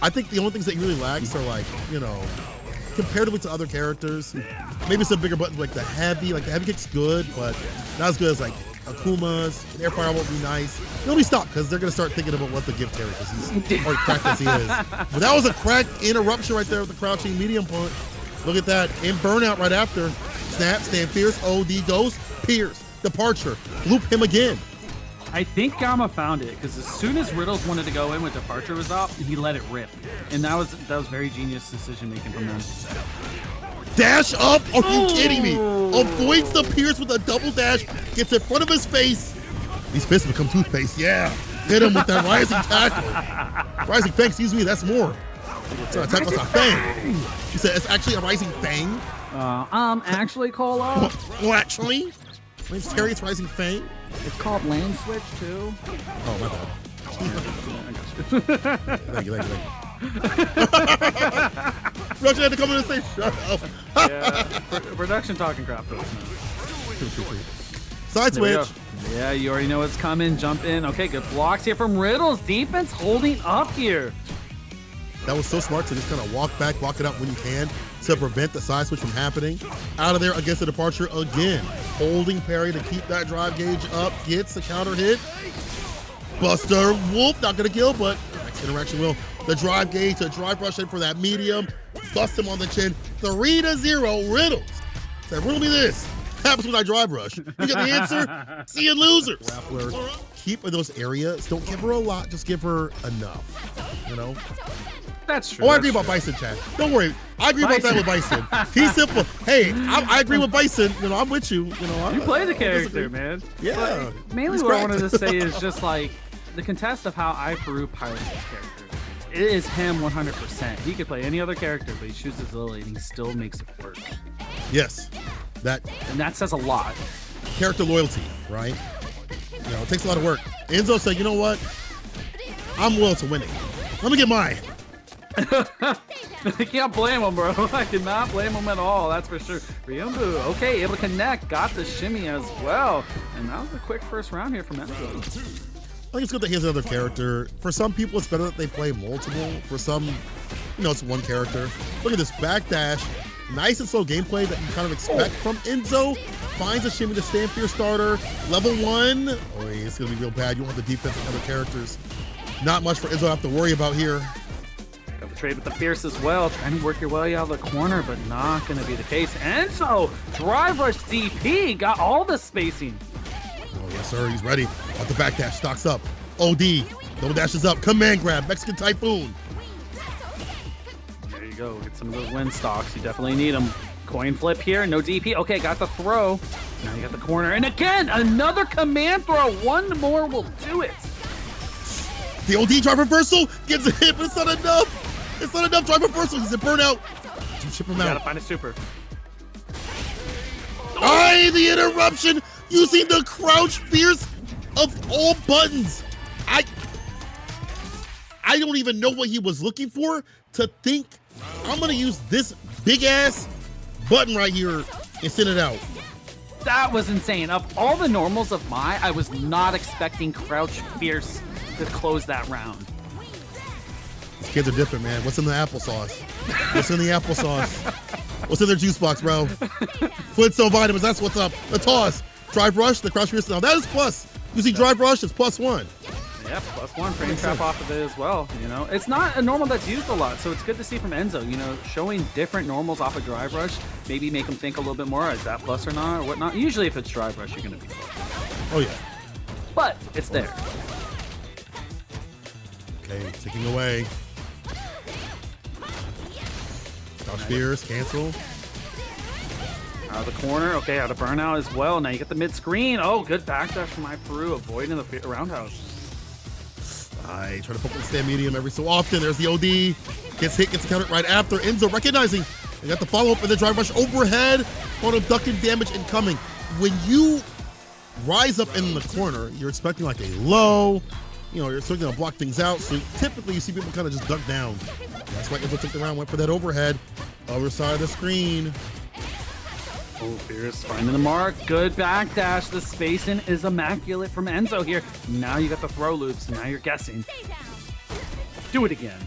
I think the only things that he really lacks are, like, you know, comparatively to other characters, maybe some bigger buttons like the heavy kick's good, but not as good as like Akuma's. An air fire won't be nice. He'll be stopped because they're gonna start thinking about what to give Terry because he's already cracked as he is. But that was a crack interruption right there with the crouching medium punch. Look at that. In burnout right after. Snap, stand fierce, OD goes, Pierce, departure, loop him again. I think Gamma found it because as soon as Riddles wanted to go in with departure was up, he let it rip, and that was very genius decision making from them. Dash up? Are you kidding me? Avoids the Pierce with a double dash, gets in front of his face. These fists become toothpaste. Yeah, hit him with that rising tackle. Rising fang, excuse me, that's more. Sorry, tackle's a fang. She said it's actually a rising fang. Actually, Cola. Well, actually, my name's Terry. It's rising fang. It's called lane switch too. Oh, my bad. Thank you. Roger had to come in and say, shut up. Yeah, production talking crap. Side switch. Yeah, you already know what's coming. Jump in. Okay, good blocks here from Riddles. Defense holding up here. That was so smart to just kind of walk back, walk it up when you can to prevent the side switch from happening. Out of there against the departure again. Holding parry to keep that drive gauge up. Gets the counter hit. Buster Wolf, not going to kill, but next interaction will. The drive gauge, the drive rush in for that medium. Bust him on the chin. 3-0 Riddles. Say, riddle me this. Happens when I drive rush. You get the answer? See you losers. Grappler, keep in those areas. Don't give her a lot, just give her enough. You know? That's true. Oh, I agree about Bison, Chad. Don't worry. I agree about that with Bison. He's simple. Hey, I agree with Bison. You know, I'm with you. You know, you play the character, man. Yeah. But mainly what I wanted to say is just like the contest of how Iperu pilots his character. It is him 100%. He could play any other character, but he chooses Lily and he still makes it work. Yes. And that says a lot. Character loyalty, right? You know, it takes a lot of work. Enzo said, you know what? I'm loyal to winning. Let me get mine. I can't blame him, bro. I cannot blame him at all. That's for sure. Ryumbu, okay, able to connect. Got the shimmy as well. And that was a quick first round here from Enzo. I think it's good that he has another character. For some people, it's better that they play multiple. For some, you know, it's one character. Look at this backdash. Nice and slow gameplay that you kind of expect from Enzo. Finds a shimmy to stand for your starter. Level 1. Oh, it's going to be real bad. You want the defense of other characters. Not much for Enzo to have to worry about here. Got the trade with the Fierce as well. Trying to work your way out of the corner, but not going to be the case. Enzo, drive rush DP. Got all the spacing. Oh, yes, sir. He's ready. Off the backdash. Stocks up. OD. Double dashes up. Command grab. Mexican Typhoon. There you go. Get some of those wind stocks. You definitely need them. Coin flip here. No DP. Okay, got the throw. Now you got the corner. And again, another command throw. One more will do it. The OD drive reversal gets a hit, but it's not enough. It's not enough. Drive reversal. He's a burnout. Dude, chip him You out. gotta find a super. Aye, the interruption using the crouch fierce of all buttons. I don't even know what he was looking for to think I'm gonna use this big ass button right here and send it out. That was insane. Of all the normals of I was not expecting Crouch Fierce to close that round. These kids are different, man. What's in the applesauce? What's in the applesauce? What's in their juice box, bro? Flintstone vitamins, that's what's up. The toss. Drive rush, the crouch fierce. Now that is plus. You see drive rush, it's +1. Yep, +1 frame trap off of it as well. You know, it's not a normal that's used a lot, so it's good to see from Enzo. You know, showing different normals off of drive rush, maybe make them think a little bit more. Is that plus or not, or whatnot? Usually, if it's drive rush, you're gonna be close. Oh yeah. But it's there. Okay, ticking away. Crouch fierce, cancel. Out of the corner. Okay, out of burnout as well. Now you get the mid screen. Oh, good backdash from Iperu, avoiding the roundhouse. I try to poke the stand medium every so often. There's the OD. Gets hit, gets countered right after. Enzo recognizing. They got the follow-up and the drive rush overhead. On abducting damage incoming. When you rise up in the corner, you're expecting like a low. You know, you're expecting to block things out. So typically you see people kind of just duck down. That's why Enzo took the round, went for that overhead. Other side of the screen. Oh, Fierce finding the mark. Good backdash. The spacing is immaculate from Enzo here. Now you got the throw loops. Now you're guessing. Do it again.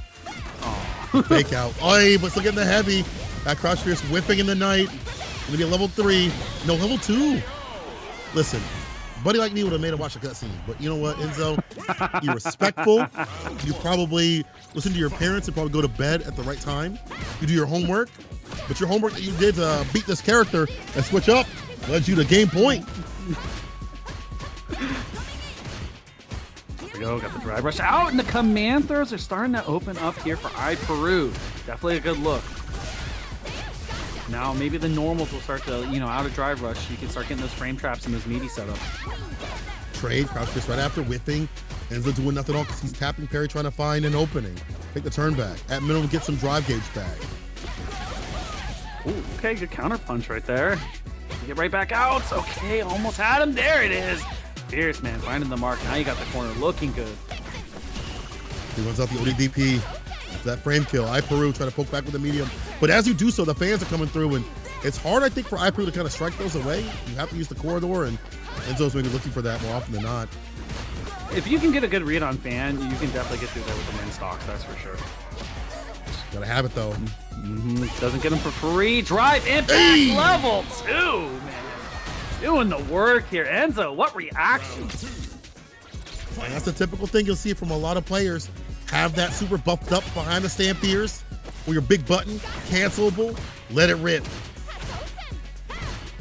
Oh. Fake out. Oi, but still getting the heavy. That crouch fierce whipping in the night. Gonna be a level 3. No, level 2. Listen, buddy like me would have made a watch a cutscene. But you know what, Enzo? You're respectful. You probably listen to your parents and probably go to bed at the right time. You do your homework. But your homework that you did to beat this character and switch up led you to game point. There we go, got the drive rush out, and the command throws are starting to open up here for Iperu. Definitely a good look. Now maybe the normals will start to, you know, out of drive rush, you can start getting those frame traps and those meaty setups. Trade, crouch fierce right after, whipping. Enzo doing nothing at all because he's tapping parry, trying to find an opening. Take the turn back. At minimum, get some drive gauge back. Ooh, okay, good counter punch right there. Get right back out. Okay, almost had him. There it is. Fierce, man, finding the mark. Now you got the corner looking good. He runs out the ODDP. That frame kill. Iperu trying to poke back with the medium. But as you do so, the fans are coming through, and it's hard, I think, for Iperu to kind of strike those away. You have to use the corridor, and Enzo's maybe looking for that more often than not. If you can get a good read on fan, you can definitely get through there with the main stocks, that's for sure. Gotta have it, though. Doesn't get him for free. Drive impact level 2, man. Doing the work here. Enzo, what reaction? And that's a typical thing you'll see from a lot of players. Have that super buffed up behind the stand fierce, or your big button, cancelable, let it rip.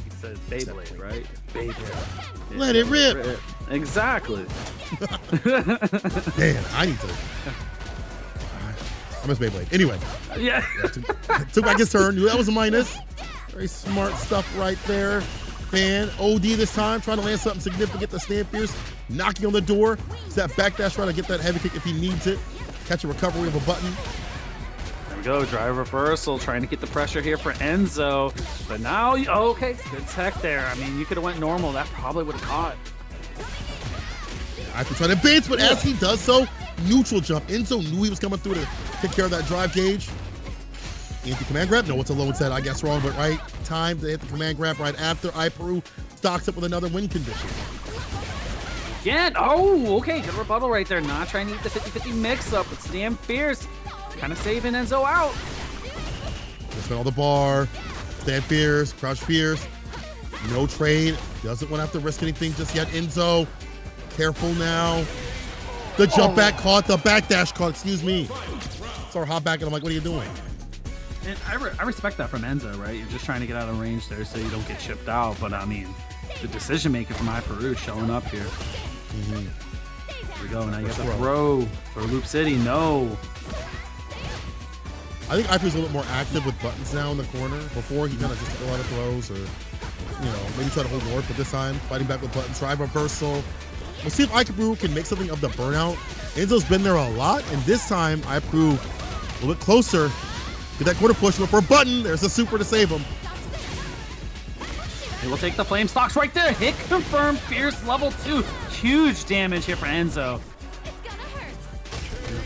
He says Beyblade, right? Beyblade. Let it rip. Exactly. Damn, I need to. I miss Beyblade. Anyway. Yeah. Took back his turn. Knew that was a minus. Very smart stuff right there. Fan, OD this time, trying to land something significant. The stand fierce, knocking on the door. It's that backdash, trying to get that heavy kick if he needs it. Catch a recovery of a button. There we go, drive reversal, trying to get the pressure here for Enzo. But now, okay, good tech there. I mean, you could have went normal. That probably would have caught. I have to try to base, but as he does so, neutral jump. Enzo knew he was coming through to take care of that drive gauge. Anti-command grab? No, it's a low instead. I guess wrong, but right time to hit the command grab right after. Iperu stocks up with another win condition. Again, oh, okay, good rebuttal right there. Not trying to eat the 50-50 mix-up, but Stam Fierce kind of saving Enzo out. Just went on the bar. Stand fierce, crouch fierce. No trade. Doesn't want to have to risk anything just yet. Enzo, careful now. The jump back caught, the backdash caught, excuse me. Saw her hop back and I'm like, what are you doing? And I respect that from Enzo, right? You're just trying to get out of range there so you don't get chipped out. But I mean, the decision maker from Iperu showing up here. Here we go. Now you got the throw for Loop City. No. I think Iperu's a little bit more active with buttons now in the corner. Before, he kind of just took a lot of throws or, maybe try to hold north, but this time, fighting back with buttons. Drive reversal. We'll see if Iperu can make something of the burnout. Enzo's been there a lot, and this time, Iperu a little bit closer. Get that quarter push, but for a button, there's a super to save him. He will take the flame stocks right there. Hit confirmed, Fierce level 2. Huge damage here for Enzo.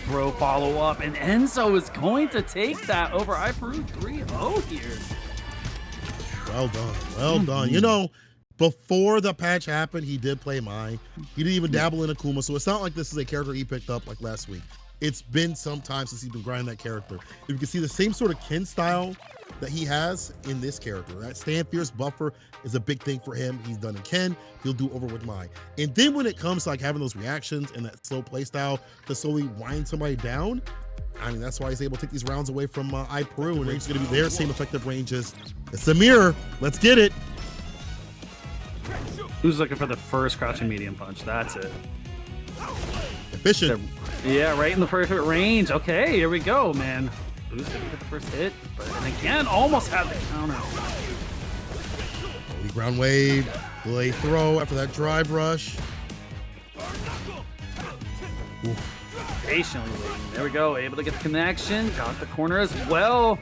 Throw follow up, and Enzo is going to take that over Iperu 3-0 here. Well done, well done. Before the patch happened, he did play Mai. He didn't even dabble in Akuma, so it's not like this is a character he picked up like last week. It's been some time since he's been grinding that character. If you can see the same sort of Ken style that he has in this character. That stand fierce buffer is a big thing for him. He's done in Ken, he'll do over with Mai. And then when it comes to like having those reactions and that slow play style to slowly wind somebody down, I mean, that's why he's able to take these rounds away from Iperu, and range is gonna be their same effective ranges. It's a mirror, let's get it. Who's looking for the first crouching medium punch? That's it. Efficient. Yeah, right in the perfect range. Okay, here we go, man. Who's gonna get the first hit? But and again, almost had the counter. Holy ground wave, delay throw after that drive rush. Ooh. Patiently waiting. There we go. Able to get the connection. Got the corner as well.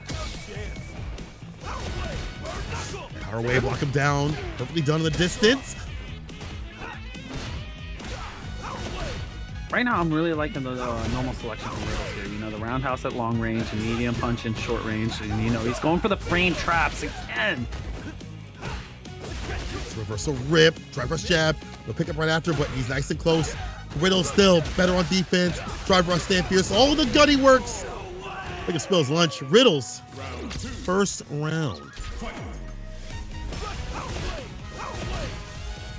Power wave, lock him down. Perfectly done in the distance. Right now, I'm really liking the normal selection from Riddles here. The roundhouse at long range, and medium punch in short range. And, he's going for the frame traps again. It's reversal rip, drive rush jab. He'll pick up right after, but he's nice and close. Riddles still better on defense. Drive rush stand fierce. Oh, the gutty works. Look at spill his lunch. Riddles, first round.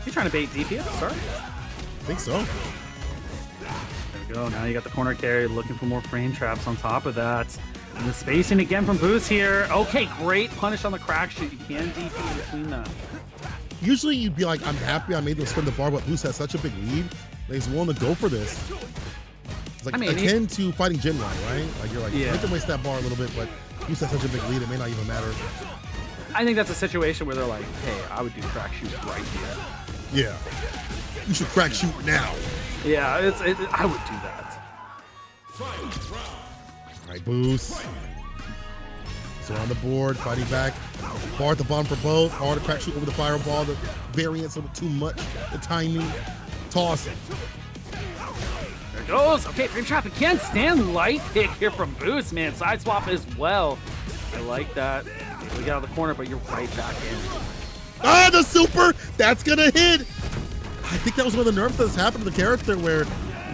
You trying to bait DP at the start? I think so. Go. Now you got the corner carry, looking for more frame traps on top of that. And the spacing again from Boost here. Okay, great punish on the crack shoot. You can DP in between that. Usually you'd be like, I'm happy I made them spin the bar, but Boost has such a big lead that he's willing to go for this. It's like akin to fighting Jinrai, right? Like you're like, make them waste that bar a little bit, but Boost has such a big lead, it may not even matter. I think that's a situation where they're like, hey, I would do crack shoot right here. Yeah. You should crack shoot now. Yeah, I would do that. All right, Boost. It's around the board, fighting back. Bar at the bottom for both. Hard to crack shoot over the fireball. The variance a little too much. The timing. Toss it. There it goes. Okay, frame trap again. Stand light pick here from Boost, man. Side swap as well. I like that. We got out of the corner, but you're right back in. Ah, the super! That's gonna hit! I think that was one of the nerfs that's happened to the character where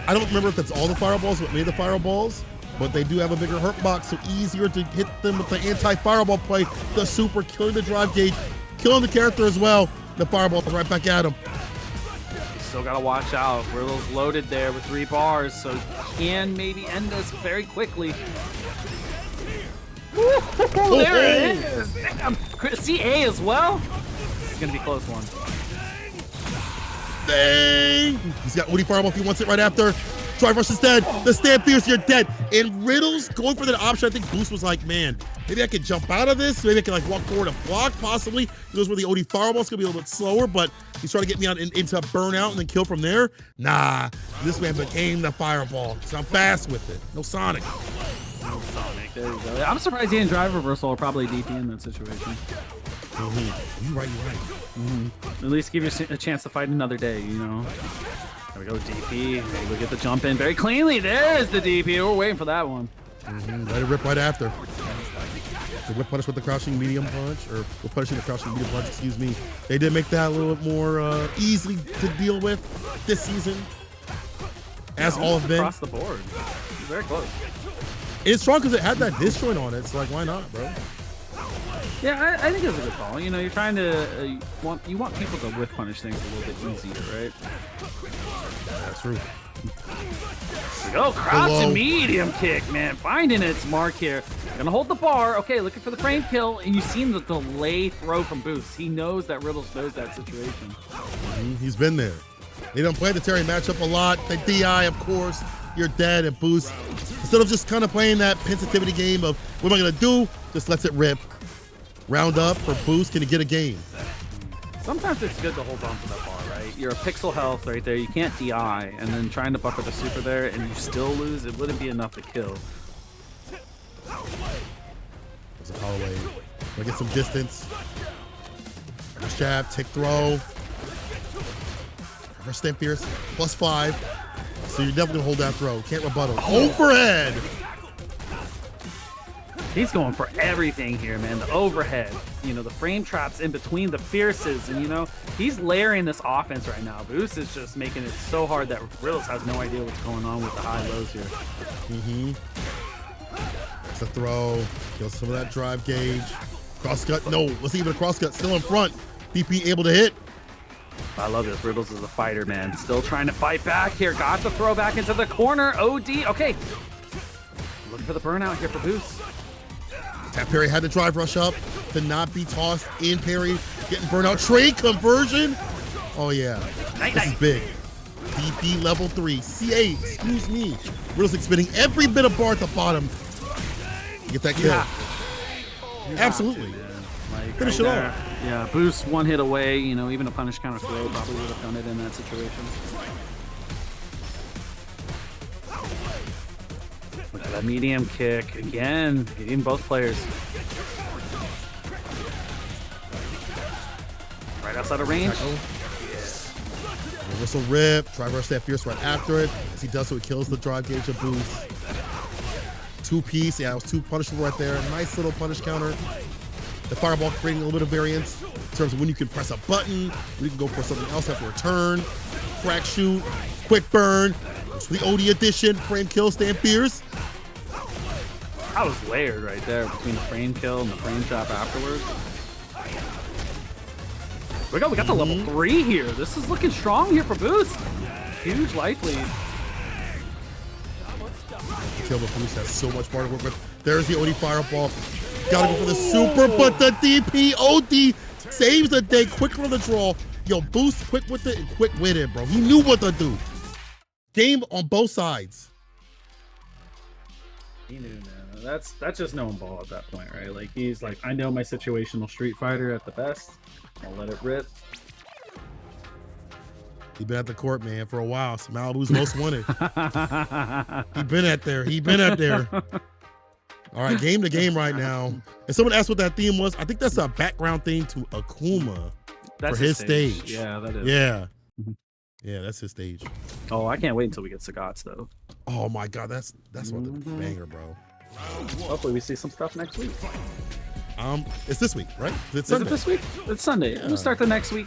I don't remember if that's all the fireballs, what made the fireballs, but they do have a bigger hurt box, so easier to hit them with the anti-fireball play. The super killing the drive gauge, killing the character as well. The fireball right back at him. Still gotta watch out. Riddles loaded there with 3 bars, so can maybe end this very quickly. Ooh, there it is. Damn. CA as well. It's gonna be a close one. Dang! He's got Woody Fireball if he wants it right after. Drive rush is dead. The stand fierce, you're dead. And Riddles going for that option. I think Boost was like, man, maybe I can jump out of this. Maybe I can like walk forward and block possibly. He goes where the OD Fireball's gonna be a little bit slower, but he's trying to get me out into burnout and then kill from there. Nah, this man became the Fireball. So I'm fast with it. No Sonic. No Sonic, there you go. I'm surprised he didn't drive reversal or probably DP in that situation. You're right. At least give you a chance to fight another day, There we go, DP. Able to get the jump in very cleanly. There's the DP. We're waiting for that one. Let it rip right after. The whip punish with the crouching medium punch, or we're punishing the crouching medium punch, excuse me. They did make that a little bit more easy to deal with this season, as all have been. Across the board. Very close. It's strong because it had that disjoint on it, so like, why not, bro? Yeah, I think it's a good call. You're trying to you want people to whiff punish things a little bit easier, right? That's true. Here we go, crouch and medium kick, man. Finding its mark here. Gonna hold the bar. Okay, looking for the frame kill, and you've seen the delay throw from Boost. He knows that Riddles knows that situation. He's been there. They don't play the Terry matchup a lot. The DI, of course, you're dead and boost. Instead of just kind of playing that pensitivity game of what am I gonna do, just lets it rip. Round up for boost, can he get a game? Sometimes it's good to hold on to that bar, right? You're a pixel health right there. You can't DI, and then trying to buffer the super there, and you still lose. It wouldn't be enough to kill. There's a Holloway. Gonna get some distance. Reverse jab, tick throw. Reverse stand fierce, +5. So you're definitely gonna hold that throw. Can't rebuttal. Overhead! He's going for everything here, man. The overhead, you know, the frame traps in between the fierces, and you know, he's layering this offense right now. Boost is just making it so hard that Riddles has no idea what's going on with the high lows here. It's a throw. Kills some of that drive gauge. Cross cut. No, let's even a cross cut. Still in front. DP able to hit. I love this. Riddles is a fighter, man. Still trying to fight back here. Got the throw back into the corner. OD. Okay. Looking for the burnout here for Boost. Tap parry had to drive rush up to not be tossed in parry. Getting burnout. Trade conversion. Oh, yeah. This is big. DP level 3. C8. Excuse me. Riddles expending every bit of bar at the bottom. Get that kill. Yeah. Absolutely. Like, Finish it off. Yeah, Boost one hit away. You know, even a punish counter throw probably would have done it in that situation. Look at that medium kick. Again, hitting both players. Right outside of range. Reversal rip. Try rush that fierce right after it. As he does so, it kills the drive gauge of Boost. 2-piece. Yeah, it was 2 punishable right there. Nice little punish counter. The fireball creating a little bit of variance in terms of when you can press a button, when you can go for something else after a turn. Crack shoot, quick burn. For the OD edition, frame kill, stand fierce. That was layered right there between the frame kill and the frame trap afterwards. We got the level 3 here. This is looking strong here for Boost. Huge life lead. Kill the Boost has so much more to work with. There's the OD fireball. Gotta go for the super, but the DP OD saves the day. Quick on the draw. Yo, Boost quick with it and quick with it, bro. He knew what to do. Game on both sides. He knew, man. That's just knowing ball at that point, right? Like, he's like, I know my situational Street Fighter at the best. I'll let it rip. He been at the court, man, for a while. So Malibu's most wanted. He been at there. He been at there. All right, game to game right now. And someone asked what that theme was. I think that's a background theme to Akuma for his stage. Yeah, that is. Yeah. Yeah, that's his stage. Oh, I can't wait until we get Sagat's, though. Oh, my God. That's what the banger, bro. Hopefully we see some stuff next week. It's this week, right? It's Sunday. Is it this week? It's Sunday. Yeah. We'll start the next week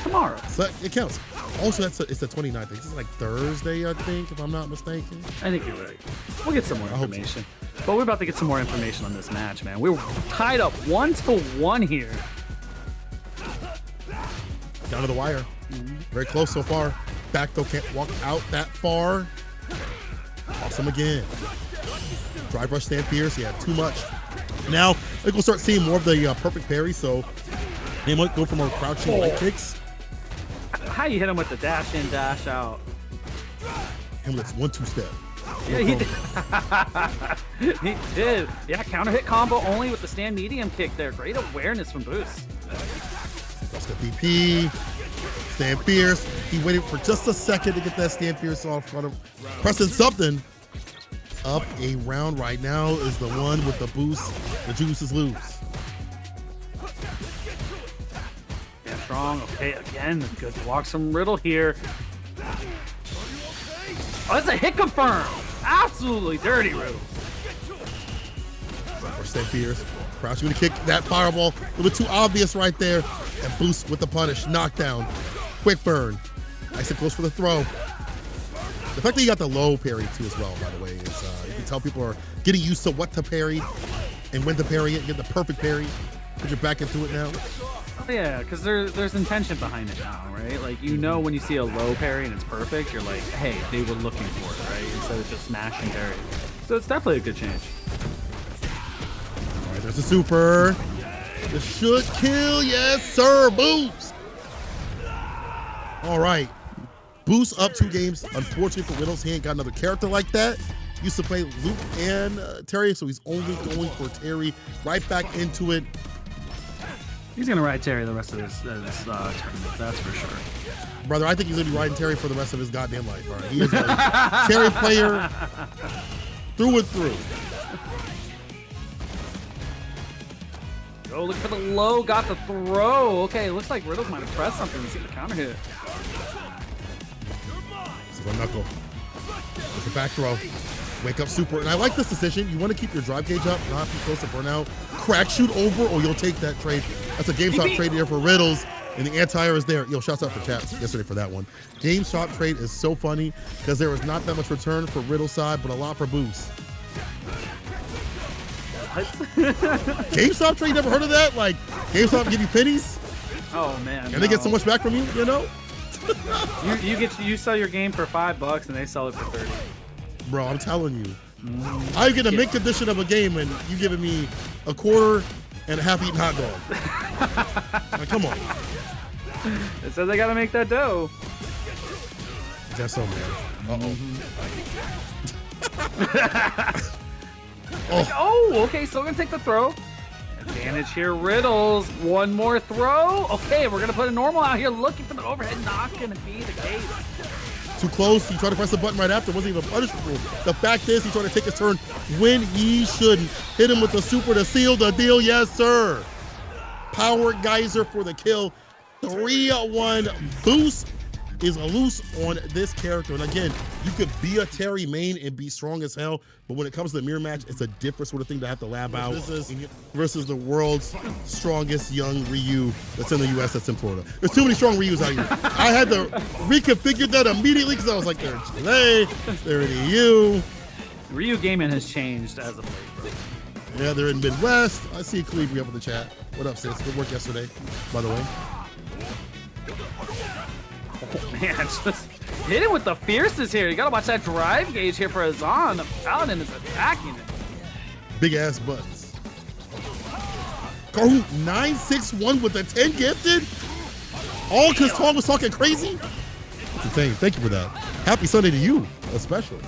tomorrow. So it counts. Also, it's the 29th. It's like Thursday, I think, if I'm not mistaken. I think you're right. We'll get some more information. So. But we're about to get some more information on this match, man. We're tied up 1-1 here. Down to the wire. Very close so far. Back though, can't walk out that far. Awesome again. Drive rush stand fierce. Yeah, too much. Now, I think we'll start seeing more of the perfect parry, so they might go for more crouching light kicks. How you hit him with the dash in, dash out? Him with 1-2 step. Yeah, he did. He did. Yeah, counter hit combo only with the stand medium kick there. Great awareness from Boost. That's the DP. Stand fierce. He waited for just a second to get that stand fierce off front of pressing something. Up a round right now is the one with the Boost. The juice is loose. Yeah, strong. Okay, again, good blocks from Riddle here. Oh, that's a hit confirm. Absolutely dirty Riddle. For stand fierce. Crouch gonna kick that fireball. A little bit too obvious right there. And Boost with the punish. Knockdown. Quick burn. Nice and close for the throw. The fact that you got the low parry too as well, by the way, is you can tell people are getting used to what to parry and when to parry it and get the perfect parry. Put your back into it now. Oh, yeah, because there's intention behind it now, right? Like, you know, when you see a low parry and it's perfect, you're like, hey, they were looking for it, right? Instead of just smashing parry. So it's definitely a good change. All right, there's a super. This should kill, yes, sir. Boost. All right. Boost up 2 games. Unfortunately for Riddles, he ain't got another character like that. Used to play Luke and Terry, so he's only going for Terry. Right back into it. He's going to ride Terry the rest of this tournament, that's for sure. Brother, I think he's going to be riding Terry for the rest of his goddamn life. All right? He is a Terry player through and through. Oh, look for the low, got the throw. Okay, looks like Riddles might have pressed something to see the counter hit. This is a knuckle. It's a back throw. Wake up super. And I like this decision. You want to keep your drive gauge up, not be close to burnout. Crack shoot over, or you'll take that trade. That's a GameStop trade here for Riddles, and the anti-air is there. Yo, shouts out for chat yesterday for that one. GameStop trade is so funny because there was not that much return for Riddle's side, but a lot for Boost. GameStop trade, never heard of that? Like, GameStop give you pennies? Oh, man. And they get so much back from you, you know? you sell your game for $5 and they sell it for 30. Bro, I'm telling you. I get a mint condition of a game and you giving me a quarter and a half-eaten hot dog. Like, come on. It says they gotta make that dough. That's so man. Oh, okay, still gonna take the throw. Advantage here, Riddles. One more throw. Okay, we're gonna put a normal out here looking for the overhead. Not gonna be the case. Too close. He tried to press the button right after. Wasn't even punishable. The fact is, he tried to take his turn when he shouldn't. Hit him with the super to seal the deal. Yes, sir. Power geyser for the kill. 3-1 Boost is loose on this character. And again, you could be a Terry main and be strong as hell, but when it comes to the mirror match, it's a different sort of thing to have to lab out. Versus the world's strongest young Ryu that's in the US, that's in Florida. There's too many strong Ryus out here. I had to reconfigure that immediately because I was like, they're in Chile, they're in EU. Ryu gaming has changed as of late, bro. Yeah, they're in Midwest. I see Cleveland up in the chat. What up, sis? Good work yesterday, by the way. Oh, man, just hit it with the fierceness here. You gotta watch that drive gauge here for Azan. The Paladin is attacking it. Big ass butts. Kahoot 961 with the 10 gifted. All because Tom was talking crazy. That's insane. Thank you for that. Happy Sunday to you, especially.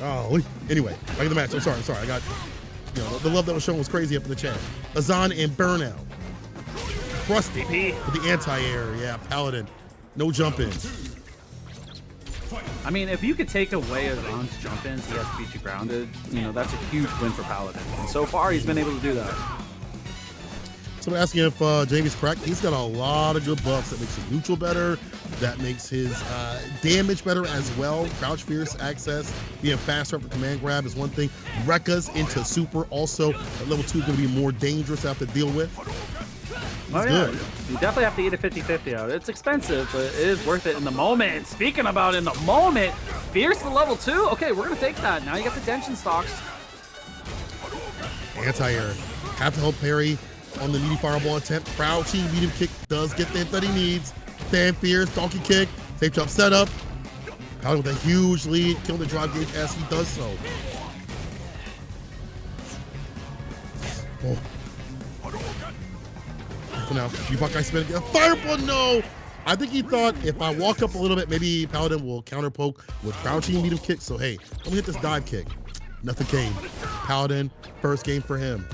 Oh, anyway, back in the match. I'm sorry. I got, the love that was shown was crazy up in the chat. Azan and Burnout. Crusty with the anti-air. Yeah, Paladin. No jump-in. I mean, if you could take away Azan's jump-ins, he has to beat you grounded. That's a huge win for Paladin. And so far, he's been able to do that. Someone asking if Jamie's correct. He's got a lot of good buffs that makes his neutral better, that makes his damage better as well. Crouch Fierce access, being faster after command grab is one thing. Rekka's into super also. At level 2 is going to be more dangerous to have to deal with. Oh, yeah. Good. You definitely have to eat a 50-50 out. It's expensive, but it is worth it in the moment. Speaking about in the moment, Fierce to level 2. Okay, we're going to take that. Now you got the tension stocks. Anti-air. Have to help parry on the meaty fireball attempt. Crouching medium kick does get the hit that he needs. Stand Fierce, donkey kick, safe jump setup. Paladin with a huge lead, kill the drive gauge as he does so. Oh. For now, Buckeye spin again. Fireball, no! I think he thought if I walk up a little bit, maybe Paladin will counter poke with crouching medium kick. So hey, let me hit this dive kick. Nothing came. Paladin, first game for him.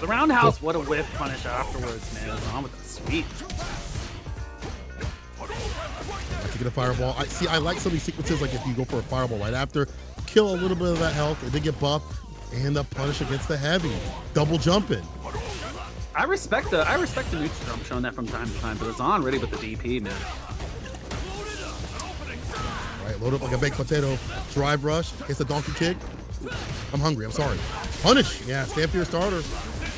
The roundhouse, what a whip punish afterwards, man. On with the sweep. I can get a fireball. I like some of these sequences, like if you go for a fireball right after, kill a little bit of that health, and then get buffed, and the punish against the heavy. Double jumping. I respect the neutral jump, showing that from time to time, but it's on ready with the DP, man. All right, load up like a baked potato. Drive rush, hits the donkey kick. I'm hungry, I'm sorry. Punish, yeah, stand for your starter.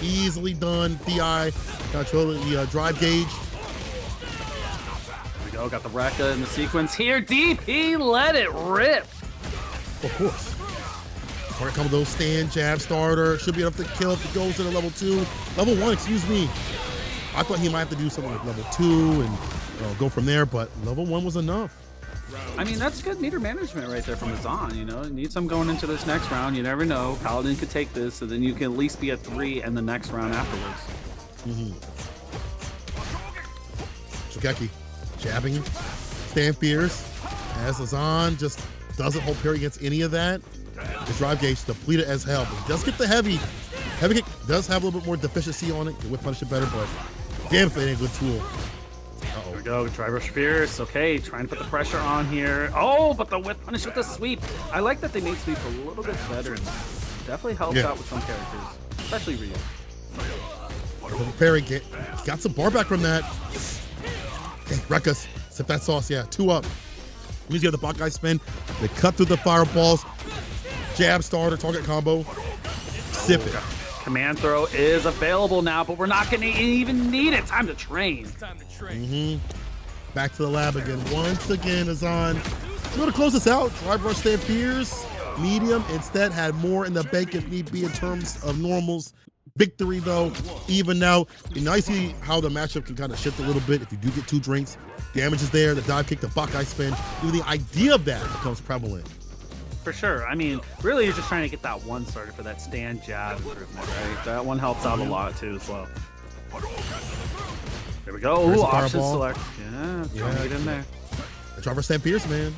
Easily done, PI, control the drive gauge. There we go, got the Rekka in the sequence here. DP, let it rip. Of course. Here come those stand, jab starter. Should be enough to kill if it goes to the level 2. Level 1, excuse me. I thought he might have to do something like level 2 and go from there, but level 1 was enough. I mean, that's good meter management right there from Azan, you know? Need some going into this next round. You never know. Paladin could take this, so then you can at least be at 3 and the next round afterwards. Shogeki jabbing, stand fierce, as Azan just doesn't hold parry against any of that. The drive gauge depleted as hell, but he does get the heavy kick, does have a little bit more deficiency on it, can whip punish it better, but damn if it ain't a good tool. There we go, drive rush fierce. Okay, trying to put the pressure on here. Oh, but the whip punish with the sweep. I like that they made sweep a little bit better. Definitely helps out with some characters, especially Ryu. Parry, got some bar back from that. Okay, Ruckus, sip that sauce, 2 up. Means you have the Buckeye spin. They cut through the fireballs. Jab starter, target combo. Sip it. Command throw is available now, but we're not going to even need it. Time to train. Back to the lab again. Once again, Azan. You want to close this out? Drive rush stand fierce. Medium. Instead, had more in the bank if need be in terms of normals. Victory, though, even now. And now you see how the matchup can kind of shift a little bit if you do get 2 drinks. Damage is there, the dive kick, the Buckeye spin. Even the idea of that becomes prevalent. For sure. I mean, really, you're just trying to get that one started for that stand jab improvement, right? That one helps out a lot, too, as well. There we go. Ooh, option select. Yeah, trying to get in there. The driver stand fierce, man.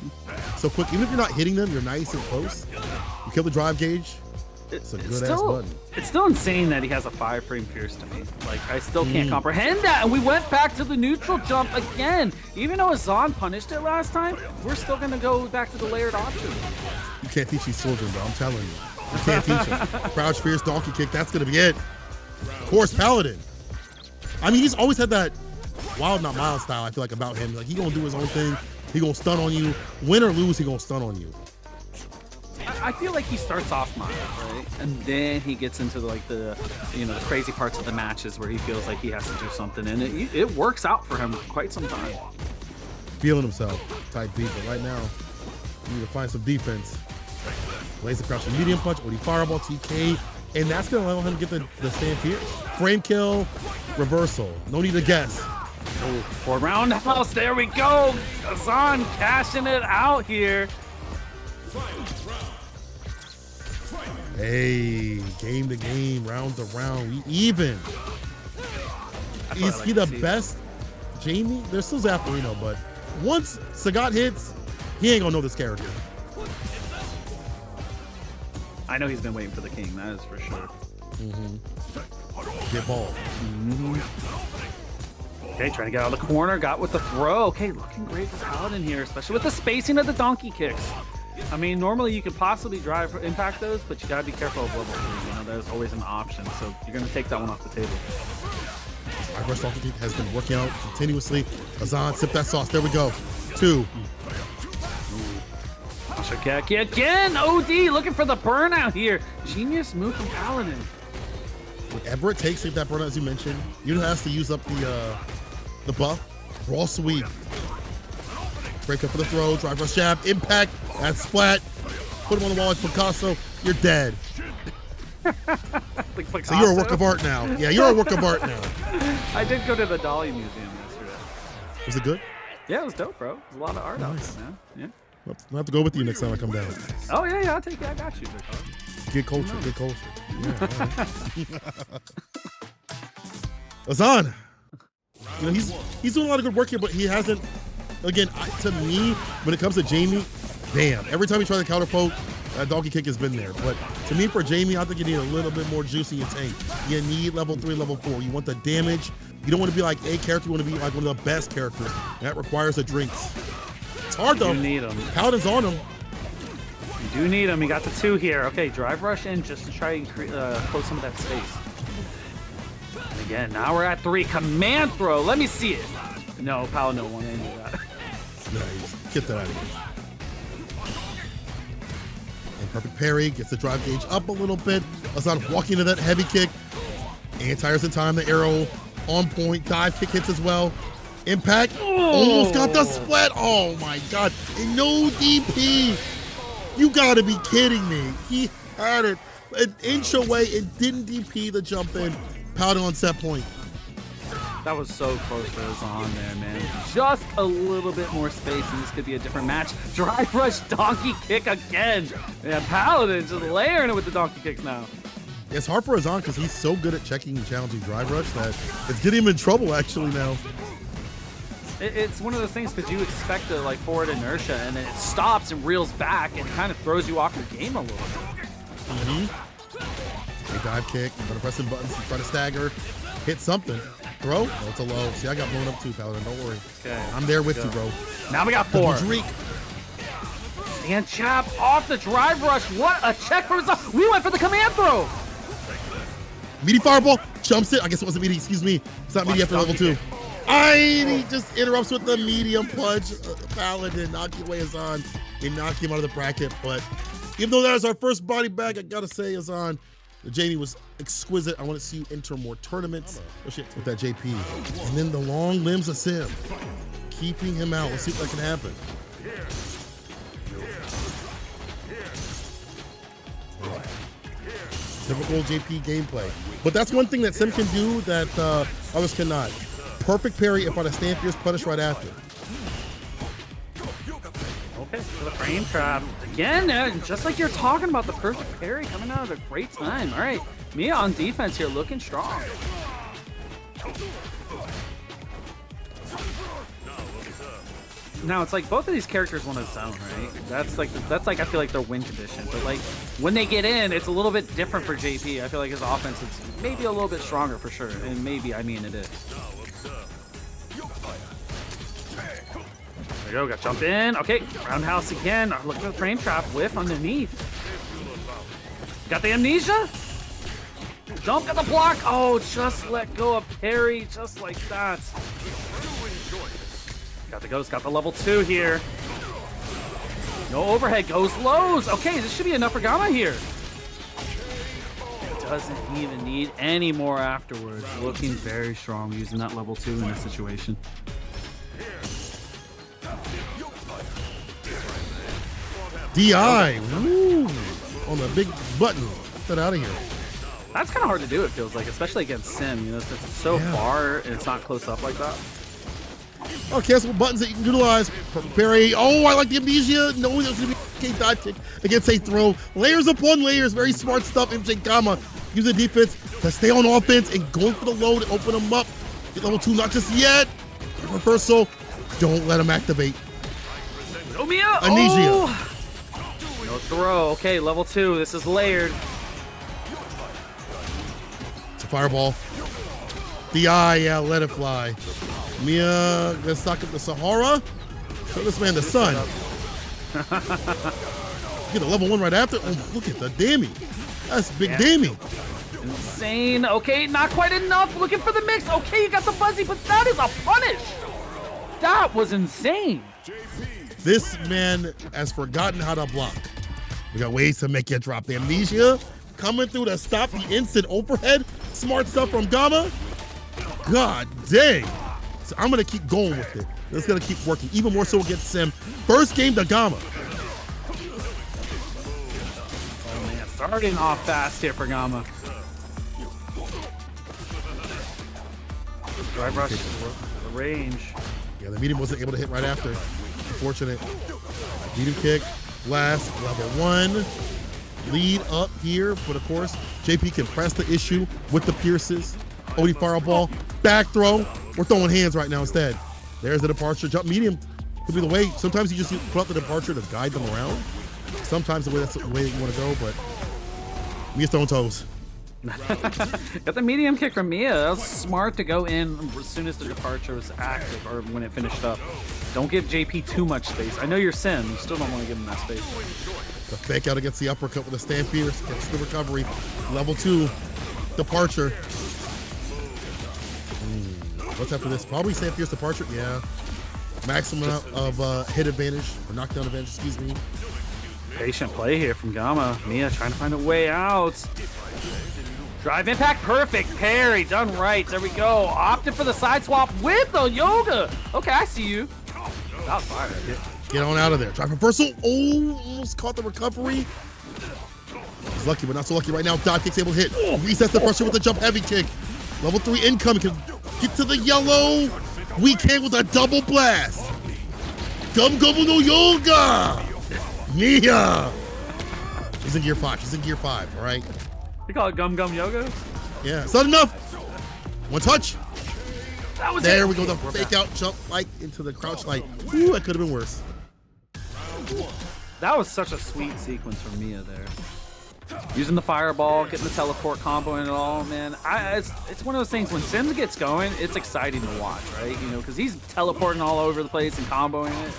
So quick. Even if you're not hitting them, you're nice and close. You kill the drive gauge. It's a good ass button. It's still insane that he has a 5-frame fierce to me. Like, I still can't comprehend that. And we went back to the neutral jump again. Even though Azan punished it last time, we're still going to go back to the layered option. You can't teach these children, bro. I'm telling you. You can't teach them. Crouch fierce, donkey kick. That's going to be it. Of course, Paladin. I mean, he's always had that wild, not mild style, I feel like, about him. Like, he going to do his own thing. He going to stun on you. Win or lose, he going to stun on you. I feel like he starts off mild, right? And then he gets into like the crazy parts of the matches where he feels like he has to do something, and it works out for him for quite some time. Feeling himself, type beat, but right now, you need to find some defense. Laser crouch, medium punch, OD fireball, TK, and that's gonna allow him to get the stand fierce. Frame kill, reversal. No need to guess. Oh, 4 roundhouse, there we go. Azan cashing it out here. Hey, game to game, round to round, we even. Is he the best? Jamie? There's still Zaffarino, but once Sagat hits, he ain't gonna know this character. I know he's been waiting for the king, that is for sure. Get ball. Okay, trying to get out of the corner, got with the throw. Okay, looking great for Paladin here, especially with the spacing of the donkey kicks. I mean, normally you could possibly impact those, but you gotta be careful of level 3. You know, there's always an option, so you're gonna take that one off the table. Our first donkey kick has been working out continuously. Azan, sip that sauce. There we go. 2. Shogeki again. OD looking for the burnout here. Genius move from Paladin. Whatever it takes to get that burnout, as you mentioned. You don't have to use up the buff. Raw sweep. Break up for the throw, drive rush jab, impact, that splat. Put him on the wall like Picasso, you're dead. Like Picasso? So you're a work of art now. Yeah, you're a work of art now. I did go to the Dali Museum yesterday. Was it good? Yeah, it was dope, bro. There's a lot of art out there, man. Yeah. I'll have to go with you next time I come down. Oh, yeah, I'll take you. I got you. Good culture, good culture. Yeah, Azan. You know, he's doing a lot of good work here, but he hasn't. Again, to me, when it comes to Jamie, damn, every time you try to counter poke, that donkey kick has been there. But to me, for Jamie, I think you need a little bit more juice in your tank. You need level 3, level 4. You want the damage. You don't want to be like a character. You want to be like one of the best characters. That requires the drinks. It's hard, though. You need him. Paladin's on him. You do need him. You got the 2 here. Okay, drive rush in just to try and close some of that space. And again, now we're at 3. Command throw. Let me see it. No, Paladin don't want any of that. Nice. Get that out of here. And perfect parry. Gets the drive gauge up a little bit. Azan walking into that heavy kick. Anti-airs in time. The arrow on point. Dive kick hits as well. Impact. Almost got the split. Oh my god. And no DP. You gotta be kidding me. He had it an inch away and didn't DP the jump in. Paladin on set point. That was so close for Azan there, man. Just a little bit more space, and this could be a different match. Drive rush, donkey kick again. Yeah, Paladin just layering it with the donkey kicks now. It's hard for Azan because he's so good at checking and challenging drive rush that it's getting him in trouble actually now. It's one of those things because you expect the like forward inertia, and then it stops and reels back and kind of throws you off your game a little bit. A dive kick, I'm gonna press some buttons and try to stagger, hit something. Throw? No, it's a low. See, I got blown up too, Paladin. Don't worry. Okay. I'm there with you, bro. Now we got 4. Drake. And chop off the drive rush. What a check for Azan. We went for the command throw. Meaty fireball. Jumps it. I guess it wasn't meaty. Excuse me. It's not meaty after level 2. He just interrupts with the medium punch. Paladin knocking away Azan and knock him out of the bracket. But even though that is our first body bag, I gotta say, Azan, Jamie was exquisite. I want to see you enter more tournaments with that JP. And then the long limbs of Sim. Keeping him out. Let's see if that can happen. Typical JP gameplay. But that's one thing that Sim can do that others cannot. Perfect parry if on a stand fierce punish right after. Okay, for the frame trap. Again, just like you're talking about, the perfect parry coming out at a great time. All right, Mia on defense here looking strong. Now it's like both of these characters want to zone, right? That's like I feel like their win condition. But like when they get in, it's a little bit different for JP. I feel like his offense is maybe a little bit stronger for sure, and maybe I mean it is. There you go, got jump in. Okay, roundhouse again. Look at the frame trap whiff underneath. Got the amnesia. Jump at the block. Oh, just let go of parry, just like that. Got the ghost, got the level 2 here. No overhead, goes lows. Okay, this should be enough for Gamma here. Doesn't even need any more afterwards. Looking very strong using that level 2 in this situation. DI, woo, on the big button. Get that out of here. That's kind of hard to do, it feels like, especially against Sim. You know, since it's so far and it's not close up like that. Oh, cancelable buttons that you can utilize. Perfect parry. Oh, I like the amnesia. Knowing there's going to be a dive kick against a throw. Layers upon layers. Very smart stuff. MJ Gamma using defense to stay on offense and going for the load and open them up. Get level 2, not just yet. Reversal. Don't let him activate. No, Mia. Amnesia. Oh. No throw. Okay, level 2. This is layered. It's a fireball. DI, yeah, let it fly. Mia, gonna sock up the Sahara. Show this man the sun. Get a level 1 right after. Oh, look at the Dammy. That's big Dammy. Insane. Okay, not quite enough. Looking for the mix. Okay, you got the fuzzy, but that is a punish. That was insane. This man has forgotten how to block. We got ways to make you drop the amnesia. Coming through to stop the instant overhead. Smart stuff from Gamma. God dang. So I'm going to keep going with it. It's going to keep working, even more so against Sim. First game to Gamma. Oh, man. Starting off fast here for Gamma. Drive rush, the range. Yeah, the medium wasn't able to hit right after. Unfortunate. Medium kick, blast, level 1. Lead up here, but of course, JP can press the issue with the pierces. OD fireball, back throw. We're throwing hands right now instead. There's the departure. Jump medium could be the way. Sometimes you just put out the departure to guide them around. Sometimes that's the way you want to go, but Mia's throwing toes. Got the medium kick from Mia. That was smart to go in as soon as the departure was active or when it finished up. Don't give JP too much space. I know you're Sim. You still don't want to give him that space. The fake out against the uppercut with a stand fierce. Gets the recovery. Level 2 departure. What's after this? Probably stand fierce departure. Yeah. Maximum of hit advantage or knockdown advantage. Excuse me. Patient play here from Gamma. Mia trying to find a way out. Drive impact, perfect parry, done right. There we go. Opted for the side swap with the yoga. Okay, I see you. That was fire. Get on out of there. Drive reversal. Oh, almost caught the recovery. He's lucky, but not so lucky right now. Dive kick's able to hit. Resets the pressure with the jump heavy kick. Level 3 incoming. Can Get to the yellow. We came with a double blast. Gum Gum no Yoga. Mia. He's in gear 5. She's in gear 5, all right? You call it Gum Gum Yoga? Yeah, it's not enough. One touch. That was there it. we go, the fake out jump like into the crouch like, ooh, that could have been worse. That was such a sweet sequence from Mia there. Using the fireball, getting the teleport combo and it all, man. It's one of those things when Sims gets going, it's exciting to watch, right? You know, because he's teleporting all over the place and comboing it.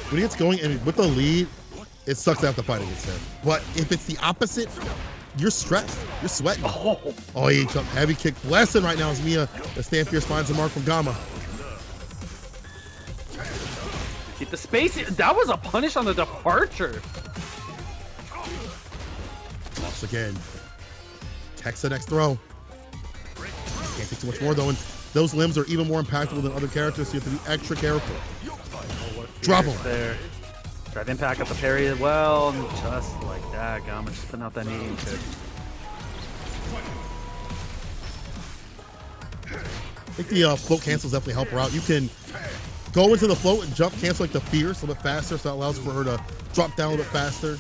When he gets going and with the lead, it sucks to have to fight against him. But if it's the opposite, you're stressed. You're sweating. Oh, he jumped heavy kick. Blessing right now is Mia. The Stand Fierce finds a mark from Gamma. Get the space. That was a punish on the departure. Once again. Text the next throw. Can't take too much more though. And those limbs are even more impactful than other characters, so you have to be extra careful. Drop him. There. Drive impact up the parry as well. And just like that, Gamma just putting out that medium kick. I think the float cancels definitely help her out. You can go into the float and jump cancel like the fierce a little bit faster, so that allows for her to drop down a little bit faster,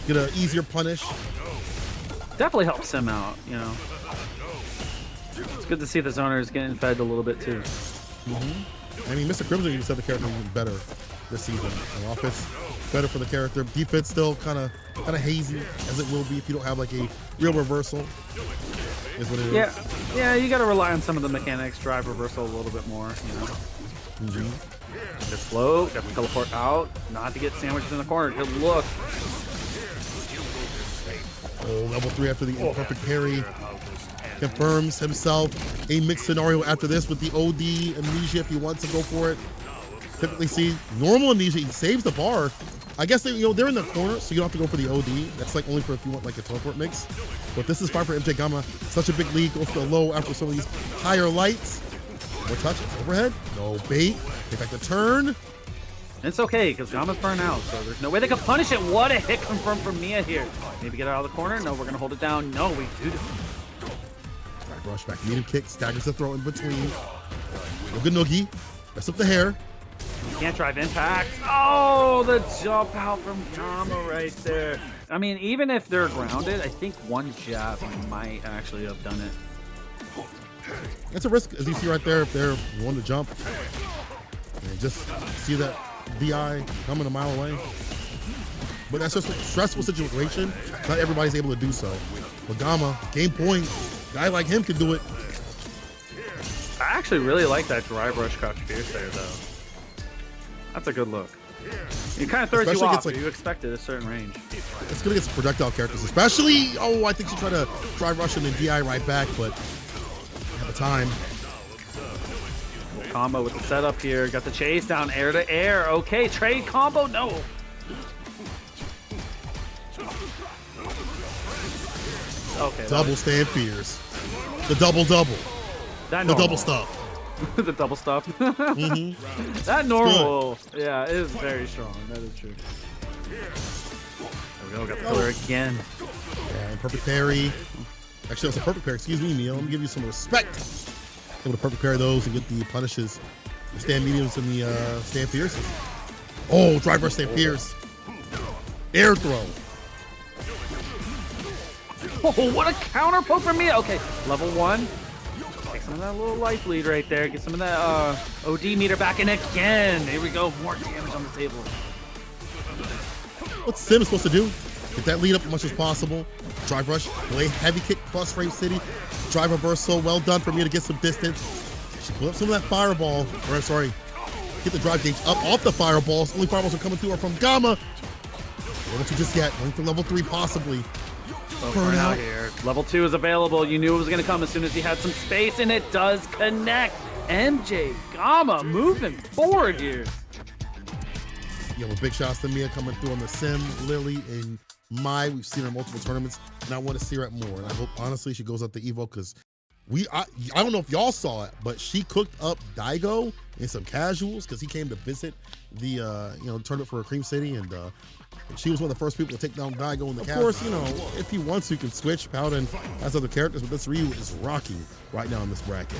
get an easier punish. Definitely helps him out, you know. It's good to see the zoners getting fed a little bit too. I mean, Mr. Crimson even said the character even better this season. Offense better for the character. Defense still kind of hazy as it will be if you don't have like a real reversal. Is what it is. Yeah, you got to rely on some of the mechanics, drive reversal a little bit more, you know. Just float, got to teleport out, not to get sandwiched in the corner. Good look. Oh, level 3 after the imperfect parry. Confirms himself a mixed scenario after this with the OD amnesia if he wants to go for it. Typically see normal amnesia, he saves the bar. I guess they're in the corner, so you don't have to go for the OD. That's like only for if you want like a teleport mix. But this is fine for MJ Gamma. Such a big lead, goes to the low after some of these higher lights. More touches, overhead, no bait. Take back the turn. It's okay, because Gamma's burnt out, so there's no way they can punish it. What a hit confirmed from Mia here. Maybe get out of the corner. No, we're going to hold it down. No, we do. Drive rush back, medium kick, staggers the throw in between. Good noogie. Mess up the hair. Can't drive impact. Oh, the jump out from Gamma right there. I mean, even if they're grounded, I think one jab might actually have done it. It's a risk, as you see right there, if they're one to jump. And just see that DI coming a mile away. But that's just a stressful situation. Not everybody's able to do so. But Gamma, game point. Guy like him can do it. I actually really like that drive rush crouch fierce there, though. That's a good look. It kind of throws you off. Like, you expected a certain range. It's good against projectile characters, especially. Oh, I think she tried to drive rush and then DI right back, but at the time. Combo with the setup here. Got the chase down air to air. Okay, trade combo. No. Okay. Double stand fears. The double. The double stuff. The double stuff. That normal, yeah, it is very strong. That is true. There we go. Got the killer again. Yeah, perfect parry. Actually, that's a perfect parry. Excuse me, Neil. Let me give you some respect. Able to perfect parry those and get the punishes, the stand mediums and the stand fierces. Oh, drive rush stand fierce. Air throw. Oh, what a counter poke from me. Okay, level 1. Take some of that little life lead right there. Get some of that OD meter back in again. Here we go. More damage on the table. What's Sim supposed to do? Get that lead up as much as possible. Drive rush, play heavy kick plus frame city. Drive reversal, well done for me to get some distance. She put up some of that fireball. Or sorry, get the drive gauge up off the fireballs. Only fireballs are coming through are from Gamma. Level 2 just yet. Going for level 3 possibly. Burn out here. Level 2 is available. You knew it was going to come as soon as he had some space, and it does connect. MJ Gamma moving forward here. Yeah, with big shots to Mia coming through on the Sim, Lily, and Mai. We've seen her in multiple tournaments, and I want to see her at more. And I hope, honestly, she goes up to Evo because I don't know if y'all saw it, but she cooked up Daigo in some casuals because he came to visit the tournament for Cream City, and She was one of the first people to take down Daigo in the Of course, you know, if he wants to, he can switch. Paladin has other characters, but this Ryu is rocking right now in this bracket.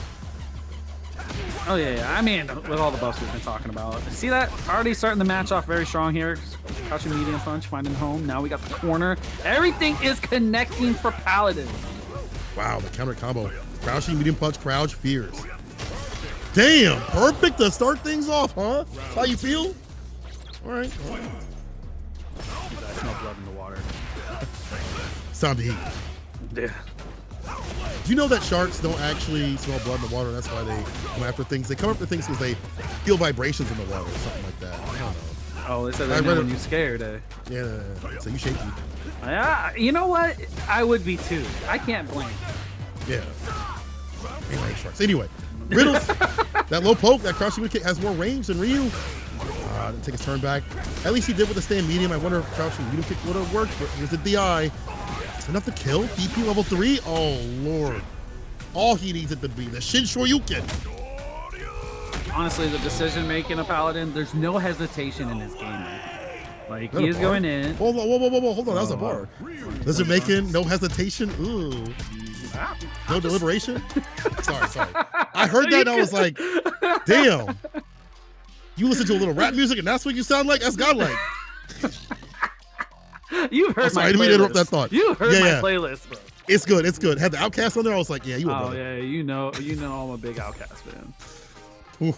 Oh, yeah. I mean, with all the buffs we've been talking about. See that? Already starting the match off very strong here. Crouching medium punch, finding home. Now we got the corner. Everything is connecting for Paladin. Wow, the counter combo. Crouching medium punch, crouch, fears. Damn, perfect to start things off, huh? That's how you feel? All right. I smell blood in the water. It's time to eat. Yeah. Do you know that sharks don't actually smell blood in the water? That's why they come after things. They come after things because they feel vibrations in the water or something like that. I don't know. Oh, they said they know when you're scared, eh? Yeah, so you shaky. Yeah, you know what? I would be too. I can't blame. Yeah. Anyway, sharks. Anyway, Riddles, that low poke, that crouching kick has more range than Ryu. Didn't take his turn back. At least he did with the stand medium. I wonder if crouching medium kick would have worked, but here's the DI. It's enough to kill. DP level 3. Oh, Lord. All he needs it to be. The Shin Shoryuken. Honestly, the decision making of Paladin, there's no hesitation in his game. Like, he is going in. Hold on, whoa. Hold on, that was a bar. Decision making, no hesitation. Ooh. No deliberation? Sorry. I heard that and I was like, damn. You listen to a little rap music and that's what you sound like? That's godlike. You've heard my playlist. I didn't mean to interrupt that thought. You heard my playlist, bro. It's good. Had the Outcast on there. I was like, yeah, you. Oh yeah, you know, I'm a big Outcast fan. Oof.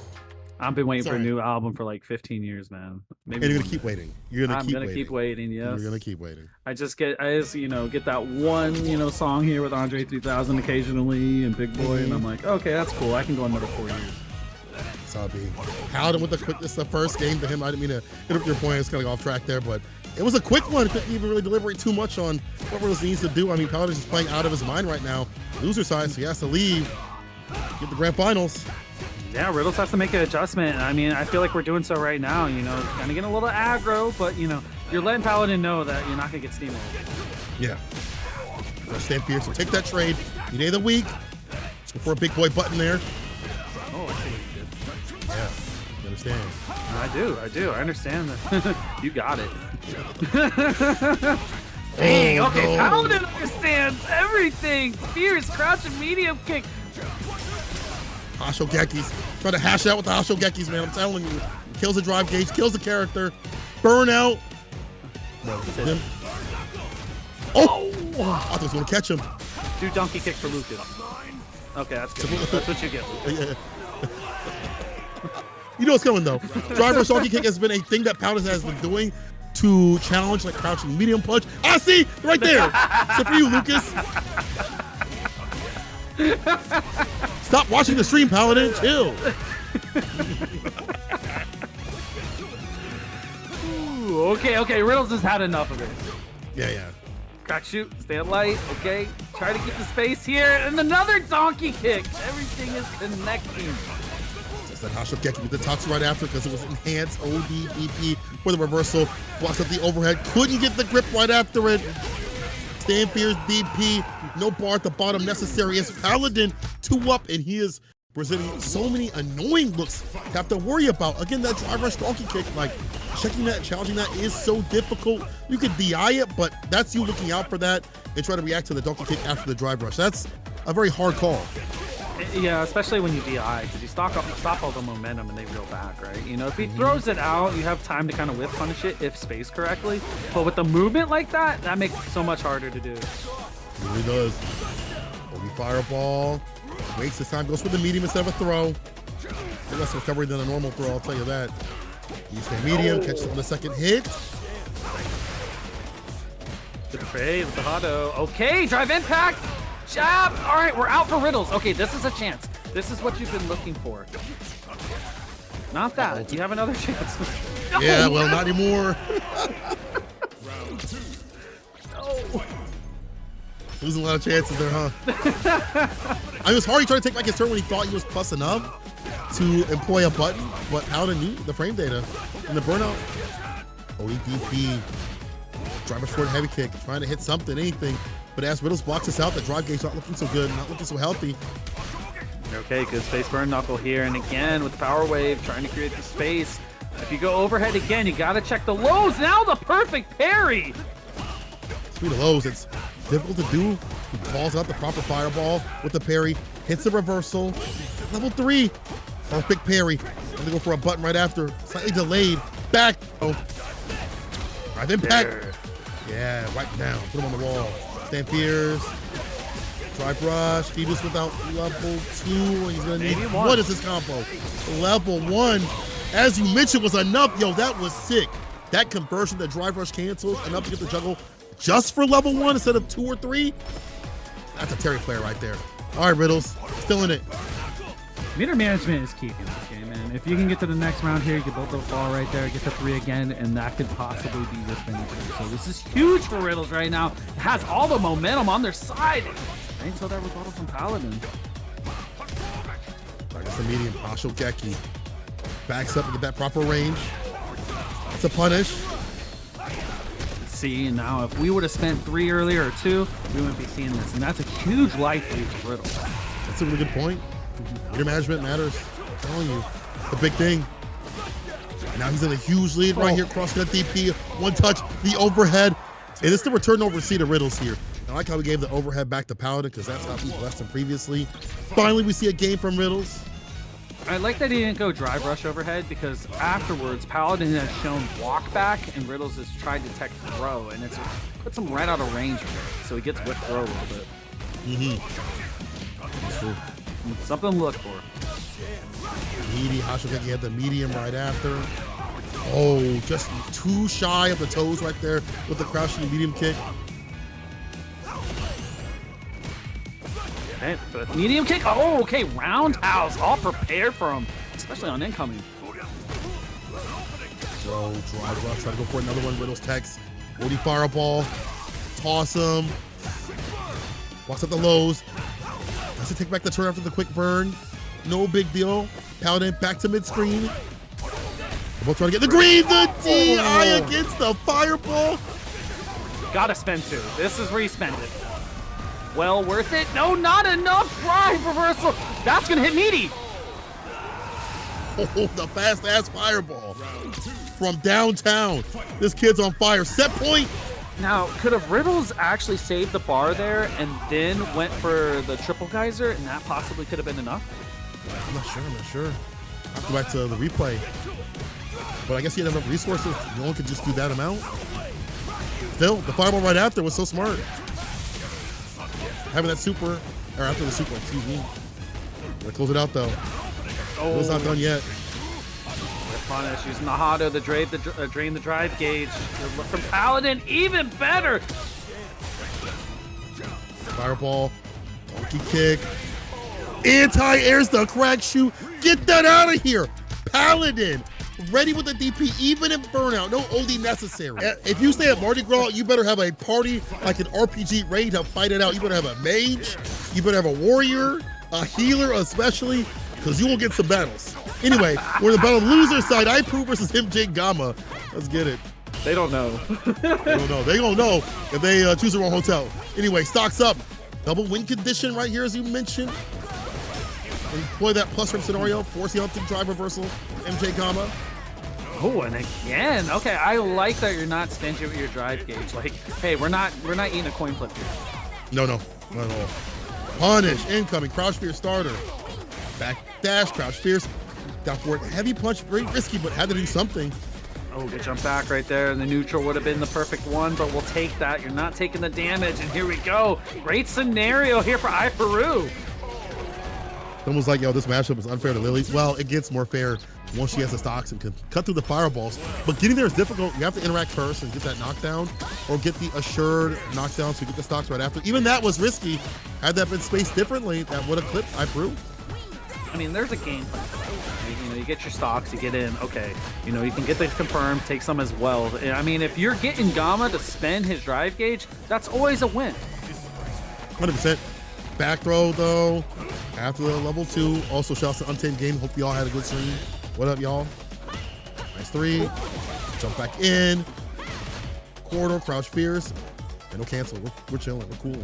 I've been waiting for a new album for like 15 years, man. Maybe you're gonna keep waiting. I'm gonna keep waiting. Yes. You're gonna keep waiting. I just get that one, song here with Andre 3000 occasionally and Big Boy, and I'm like, okay, that's cool. I can go another 4 years. Sabi. Paladin with the quickness the first game to him. I didn't mean to interrupt your point. It's kind of off track there, but it was a quick one. Couldn't even really deliberate too much on what Riddles needs to do. I mean, Paladin's just playing out of his mind right now. Loser side, so he has to leave. Get the grand finals. Yeah, Riddles has to make an adjustment. I mean, I feel like we're doing so right now, kind of getting a little aggro, but, you're letting Paladin know that you're not going to get steamrolled. Yeah. First stand fierce, so take that trade. You day of the week. Before a big boy button there. Oh, I see what you did. Yeah, you understand. I do. I understand that. You got it. Dang, okay, no. Paladin understands everything. Fierce, crouch, and medium kick. Hashogekis. Trying to hash out with the Hashogekis, man. I'm telling you. Kills the drive gauge, kills the character. Burnout. Oh! I thought he was going to catch him. Do donkey kick for Lucas. Okay, that's good. That's what you get. Yeah. You know what's coming, though. Driver donkey kick has been a thing that Paladin has been doing to challenge, like, crouching medium punch. I see! Right there! Except for you, Lucas. Stop watching the stream, Paladin. Chill. Ooh, okay. Riddles has had enough of it. Yeah. Crack shoot, stand light, okay. Try to keep the space here, and another donkey kick. Everything is connecting. Just that Hashogeki with the Tatsu right after because it was enhanced ODPP for the reversal. Blocks up the overhead. Couldn't get the grip right after it. Stand fierce DP. No bar at the bottom necessary. It's Paladin 2-up, and he is presenting so many annoying looks to have to worry about. Again, that driver donkey kick, like checking that, challenging that is so difficult. You could DI it, but that's you looking out for that and try to react to the donkey kick after the drive rush. That's a very hard call. Yeah, especially when you DI, because you stop all the momentum and they reel back, right? If he throws it out, you have time to kind of whip punish it if spaced correctly. But with the movement like that, that makes it so much harder to do. It really does. Holy fireball. Waits his time, goes for the medium instead of a throw. Less recovery than a normal throw, I'll tell you that. You stay medium, catches on the second hit. Good trade with the Hado. Okay, drive impact. Jab. All right, we're out for Riddles. Okay, this is a chance. This is what you've been looking for. Not that. You have another chance. No, yeah, well, not anymore. No. Losing a lot of chances there, huh? I mean, it was hard. He tried to take back his turn when he thought he was plus enough to employ a button, but Paladin knew the frame data and the burnout. OEDP. Driver forward heavy kick, trying to hit something, anything. But as Riddles blocks us out, the drive gauge not looking so good, not looking so healthy. Okay, good space burn knuckle here. And again, with the power wave, trying to create the space. If you go overhead again, you got to check the lows. Now the perfect parry. Through the lows, it's difficult to do. He calls out the proper fireball with the parry, hits the reversal. Level 3, perfect parry. I'm gonna go for a button right after. Slightly delayed. Back. Oh. Right impact. Yeah, right down. Put him on the wall. Stand fierce. Drive rush. Phoebus without level 2. He's gonna need. What is his combo? Level 1. As you mentioned, was enough. Yo, that was sick. That conversion, the drive rush cancels enough to get the juggle just for level 1 instead of 2 or 3. That's a Terry player right there. All right, Riddles, still in it. Meter management is key in this game, and if you can get to the next round here, you can build the ball right there, get to 3 again, and that could possibly be your finisher. So this is huge for Riddles right now. It has all the momentum on their side. Right until that rebuttal from Paladin. That's the medium. Ashogeki backs up to get that proper range. That's a punish. See, now if we would have spent 3 earlier or 2, we wouldn't be seeing this, and that's a huge life lead for Riddles. That's a really good point. Meter management matters. I'm telling you, the big thing. Now he's in a huge lead right here, crossing the DP. One touch, the overhead. And it's the return over C to Riddles here. I like how we gave the overhead back to Paladin because that's how we blessed him previously. Finally, we see a game from Riddles. I like that he didn't go drive rush overhead because afterwards, Paladin has shown walk back and Riddles has tried to tech throw, and it's puts him right out of range here. So he gets whip throw a little bit. That's true. Something to look for. Meaty, Ashogeki had the medium right after. Oh, just too shy of the toes right there with the crouching medium kick. Okay, but medium kick. Oh, okay, roundhouse, all prepared for him, especially on incoming. Throw, drive rush, try to go for another one. Riddles techs, 40 fireball, toss him. Walks up the lows. Has to take back the turn after the quick burn. No big deal. Paladin back to mid-screen. They're both trying to get the green. The DI against the fireball. Gotta spend 2. This is where you spend it. Well worth it. No, not enough. Drive reversal. That's gonna hit Meaty. Oh, the fast-ass fireball from downtown. This kid's on fire. Set point. Now, could have Riddles actually saved the bar there and then went for the triple geyser, and that possibly could have been enough? I'm not sure. I'll have to go back to the replay. But I guess he had enough resources. No one could just do that amount. Still, the fireball right after was so smart. Having that super, or after the super, excuse me. Gonna close it out though. Oh, it's not done yet. Punish using the Hado to drain the drive gauge. Good look from Paladin, even better. Fireball, donkey kick. Anti-airs the crack shoe. Get that out of here. Paladin, ready with the DP, even in burnout. No OD necessary. If you stay at Mardi Gras, you better have a party like an RPG ready to fight it out. You better have a mage. You better have a warrior, a healer especially, because you will get some battles. Anyway, we're in the battle loser side. Iperu versus MJ Gamma. Let's get it. They don't know. They don't know. They gonna know if they choose the wrong hotel. Anyway, stocks up. Double win condition right here, as you mentioned. Employ that plus from scenario. Force the up to drive reversal. MJ Gamma. Oh, and again. Okay, I like that you're not stingy with your drive gauge. Like, hey, we're not eating a coin flip here. No, not at all. Punish incoming. Crouch Fierce starter. Back dash. Crouch Fierce. Down for it. Heavy punch. Very risky, but had to do something. Oh, good jump back right there. And the neutral would have been the perfect one, but we'll take that. You're not taking the damage, and here we go. Great scenario here for Iperu. Someone's like, yo, this matchup is unfair to Lily. Well, it gets more fair once she has the stocks and can cut through the fireballs. But getting there is difficult. You have to interact first and get that knockdown, or get the assured knockdown so you get the stocks right after. Even that was risky. Had that been spaced differently, that would have clipped Iperu. I mean, there's a game plan. You know, you get your stocks, you get in. Okay, you know, you can get the confirm, take some as well. I mean, if you're getting Gamma to spend his drive gauge, that's always a win. 100%. Back throw though. After the level 2. Also, shouts to Untamed Game. Hope y'all had a good stream. What up, y'all? Nice 3. Jump back in. Corridor, crouch fierce. And no cancel. We're chilling. We're cool.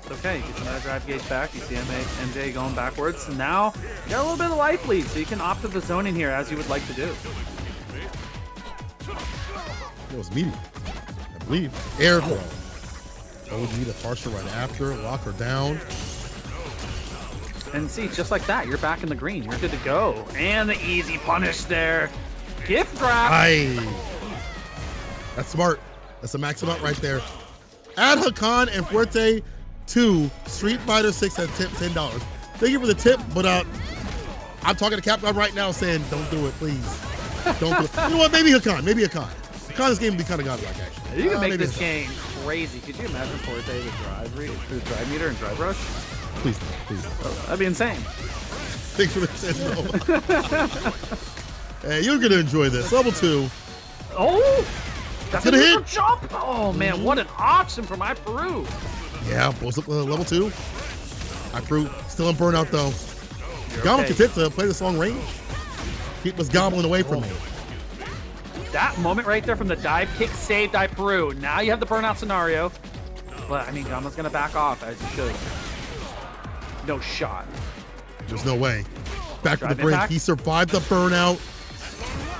It's okay. Get another drive gauge back. You see MJ going backwards. Now, you got a little bit of life lead, so you can opt for the zoning here as you would like to do. It was medium, I believe. Air throw. OG the partial right after. Lock her down. And see, just like that, you're back in the green. You're good to go. And the easy punish there. Gift wrap. Aye. That's smart. That's a maximum out right there. Add Hakan and Fuerte to Street Fighter 6 has tipped $10. Thank you for the tip, but I'm talking to Capcom right now saying, don't do it, please. Don't do it. You know what? Maybe Hakan. Maybe Hakan. Hakan, this game would be kind of godlike, actually. You can make this game crazy. Could you imagine Forte with drive meter and drive rush? Please don't. Please don't. Oh, that'd be insane. Thanks for the tip, no. Hey, you're going to enjoy this. Level 2. Oh! That's a hit. jump! Oh, man, what an option from Iperu. Yeah, pulls up level 2. Iperu still in burnout, though. Gama can fit to play this long range. Keep us gobbling away from me. That moment right there from the dive kick saved Iperu. Now you have the burnout scenario. But, I mean, Gama's going to back off, as he should. No shot. There's no way. Back to the Drive brink. impact. He survived the burnout.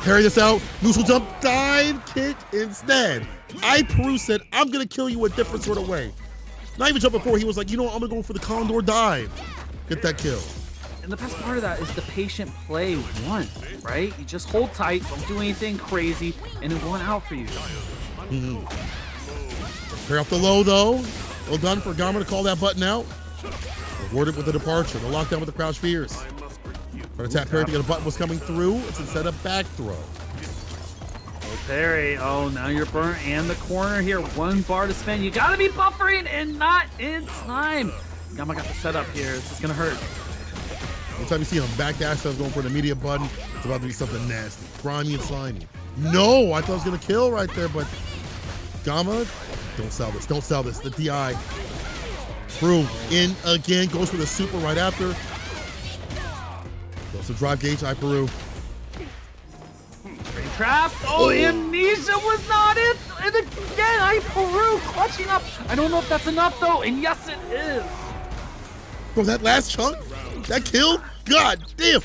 Parry this out. Neutral jump, dive kick instead. Iperu said, I'm going to kill you a different sort of way. Not even jumping forward. He was like, you know what? I'm going to go for the Condor dive. Get that kill. And the best part of that is the patient play won, right? You just hold tight, don't do anything crazy, and it won out for you. Parry off the low, though. Well done for Gama to call that button out. Rewarded with the departure. The lockdown with the crouch fears. Trying to tap parry to get a button was coming through. It's instead of back throw. Parry. Oh, now you're burnt and the corner here. 1 bar to spend. You gotta be buffering and not in time. Gama got the setup here. This is gonna hurt. Anytime you see him backdash instead of going for the immediate button, it's about to be something nasty. Grimy and slimy. No, I thought I was gonna kill right there, but Gama, don't sell this. Don't sell this. The DI. Through in again, goes for the super right after. Goes to drive gauge, Iperu. Trapped. Oh, Amnesia was not it. And again, Iperu clutching up. I don't know if that's enough though, and yes it is. Bro, that last chunk, that kill, god damn.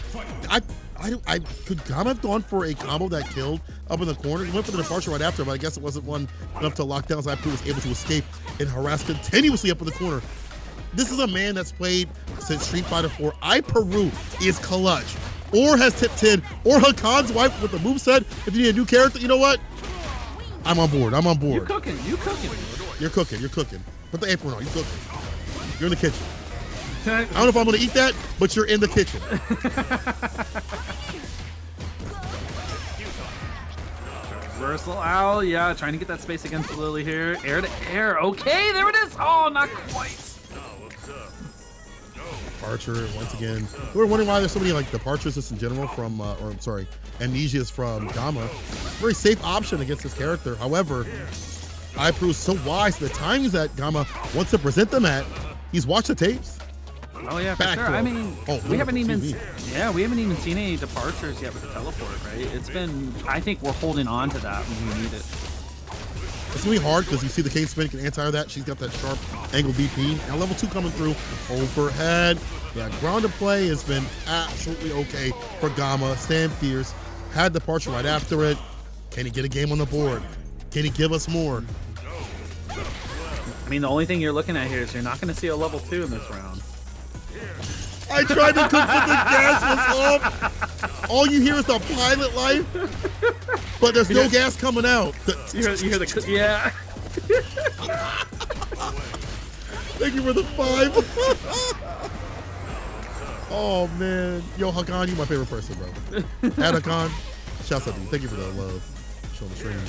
I could Gama have gone for a combo that killed up in the corner. He went for the departure right after, but I guess it wasn't one enough to lock down, so Iperu was able to escape and harass continuously up in the corner. This is a man that's played since Street Fighter 4. Iperu is clutch, or has tip 10, or Hakan's wife with the moveset. If you need a new character, you know what? I'm on board. I'm on board. You cooking. You cooking. You're cooking. You're cooking. Put the apron on. You're cooking. You're in the kitchen. I don't know if I'm going to eat that, but you're in the kitchen. Reversal out. Yeah, trying to get that space against Lily here. Air to air. Okay, there it is. Oh, not quite. Departure once again. We were wondering why there's so many like departures just in general from, amnesias from Gama. Very safe option against this character. However, Iperu is so wise to the timings that Gama wants to present them at. He's watched the tapes. Oh yeah, for sure. I mean, we haven't even seen any departures yet with the teleport, right? It's been. I think we're holding on to that when we need it. It's gonna be hard because you see the Kate Spin can anti that. She's got that sharp angle DP. Now level 2 coming through. Overhead. Yeah, ground to play has been absolutely okay for Gama. Stand fierce. Had departure right after it. Can he get a game on the board? Can he give us more? I mean, the only thing you're looking at here is you're not going to see a level 2 in this round. I tried to cook, but the gas was off. All you hear is the pilot life, but there's no gas coming out. You hear the yeah. Thank you for the 5. Oh man, yo Hakan, you my favorite person, bro. Add Hakan, shouts out to you. Thank you for the love. Show the stream.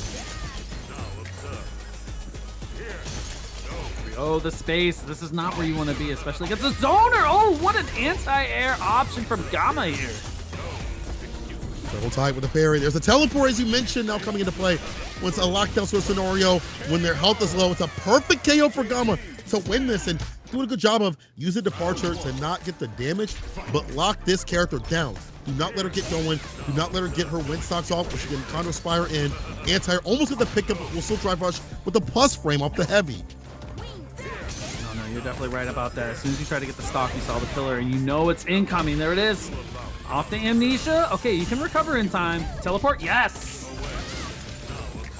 Oh, the space. This is not where you want to be, especially against the zoner. Oh, what an anti-air option from Gama here. Double tight with the parry. There's a teleport, as you mentioned, now coming into play. When it's a lockdown sort of scenario, when their health is low, it's a perfect KO for Gama to win this and doing a good job of using departure to not get the damage, but lock this character down. Do not let her get going. Do not let her get her wind stocks off, or she can counter spire in. Anti-air almost get the pickup, but will still drive rush with the plus frame off the heavy. No, you're definitely right about that. As soon as you try to get the stock, you saw the pillar, and you know it's incoming. There it is. Off the amnesia. Okay, you can recover in time. Teleport, yes.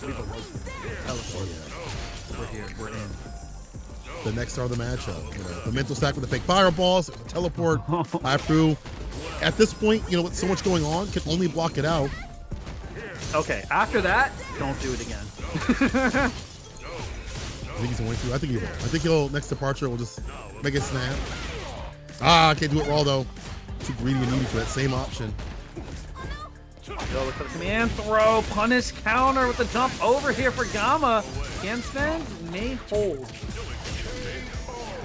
Teleport. We're here. We're in. The next star of the matchup. You know, the mental stack with the fake fireballs, the teleport, Iperu. At this point, you know, with so much going on, can only block it out. Okay, after that, don't do it again. I think he's going to. I think he will. I think he'll, next departure, will just make it snap. Ah, can't do it raw though. Too greedy and needy for that same option. Go look for the command throw, punish counter with the jump over here for Gamma. Can spend, may hold.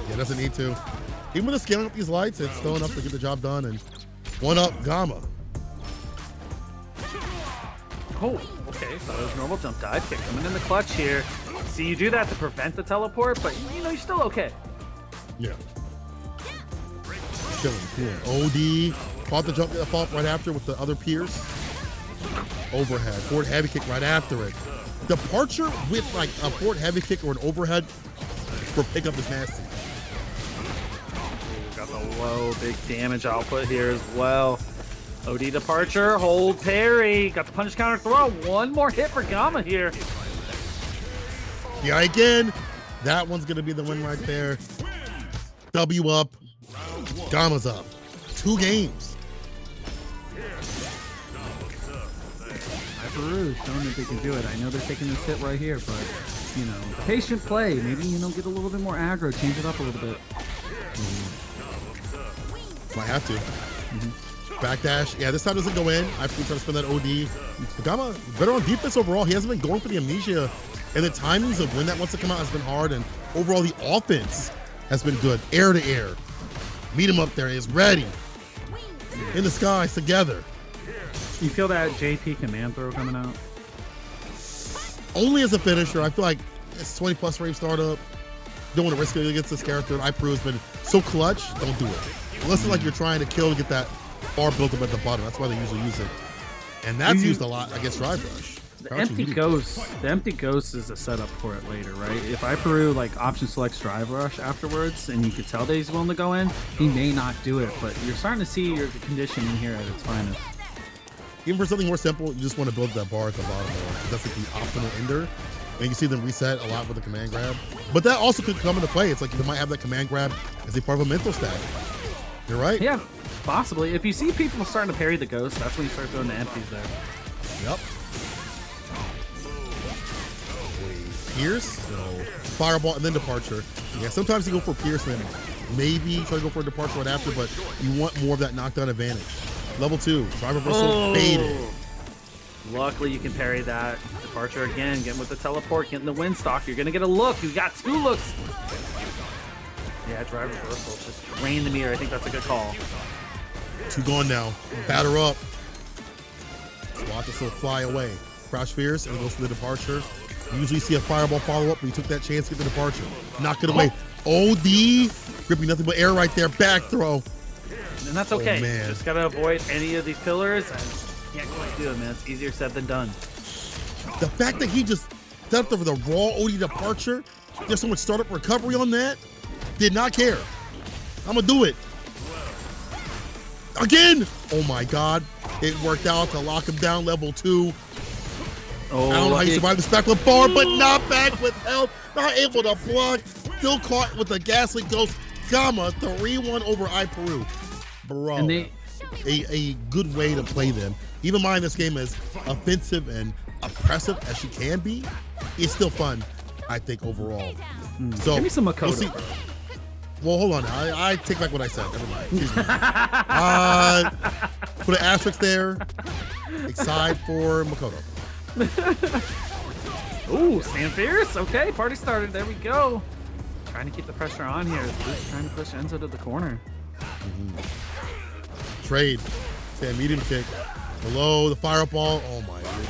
Yeah, doesn't need to. Even with the scaling up these lights, it's still enough to get the job done and one up Gamma. Oh, okay, so there's normal jump dive kick coming in the clutch here. See, you do that to prevent the teleport, but you know, you're still okay. Yeah. Chilling, cool. OD, caught the jump fault right after with the other Pierce. Overhead, forward heavy kick right after it. Departure with like a forward heavy kick or an overhead for pickup is nasty. Got the low, big damage output here as well. OD departure, hold parry. Got the punish counter throw. One more hit for Gamma here. Yeah, again, that one's gonna be the win right there. W up, Gamma's up. 2 games. Iperu showing that they can do it. I know they're taking this hit right here, but you know, patient play. Maybe, you know, get a little bit more aggro, change it up a little bit. Might have to. Backdash. Yeah, this time doesn't go in. Iperu trying to spin that OD. But Gamma better on defense overall. He hasn't been going for the amnesia, and the timings of when that wants to come out has been hard, and overall the offense has been good. Air to air. Meet him up there. He's ready. In the skies together. You feel that JP command throw coming out? Only as a finisher. I feel like it's 20 plus frame startup. Don't want to risk it against this character. Iperu has been so clutch. Don't do it. Unless it's like you're trying to kill to get that bar built up at the bottom. That's why they usually use it. And that's used a lot against Drive Rush. The empty ghost is a setup for it later, right? If Iperu like option selects Drive Rush afterwards, and you could tell that he's willing to go in, he may not do it. But you're starting to see your conditioning here at its finest. Even for something more simple, you just want to build that bar at the bottom there, because that's like the optimal ender. And you see them reset a lot with the command grab. But that also could come into play. It's like they might have that command grab as a part of a mental stack. You're right. Yeah, possibly. If you see people starting to parry the ghost, that's when you start throwing the empties there. Yep. Pierce, so fireball, and then departure. Yeah, sometimes you go for Pierce, and then maybe try to go for a departure right after, but you want more of that knockdown advantage. Level 2, drive reversal, baited. Luckily, you can parry that departure again. Getting with the teleport, getting the wind stock. You're gonna get a look. You got 2 looks. Yeah, drive reversal. Just drain the meter. I think that's a good call. 2 gone now. Batter up. Swat this will fly away. Crouch fierce and goes for the departure. You usually see a fireball follow up, but he took that chance to get the departure. Knock it away. OD. Gripping nothing but air right there. Back throw. And that's okay. Oh, man. Just gotta avoid any of these pillars. And can't quite do it, man. It's easier said than done. The fact that he just stepped over the raw OD departure, there's so much startup recovery on that, did not care. I'm gonna do it. Again! Oh my God. It worked out to lock him down, level 2. Oh, I don't know how you survived the stack with bar, but not back with health. Not able to block. Still caught with the ghastly ghost. Gamma 3-1 over Iperu. Bro. And they, a good way to play them. Even mine this game as offensive and oppressive as she can be, it's still fun, I think, overall. So give me some Makoto. We'll see. Well, hold on. I take back what I said. Never mind. Excuse me. Put an asterisk there. Excited for Makoto. Ooh, stand fierce. Okay, party started. There we go. Trying to keep the pressure on here. Just trying to push Enzo to the corner. Trade. Stand medium kick. Below the fireball. Oh my goodness.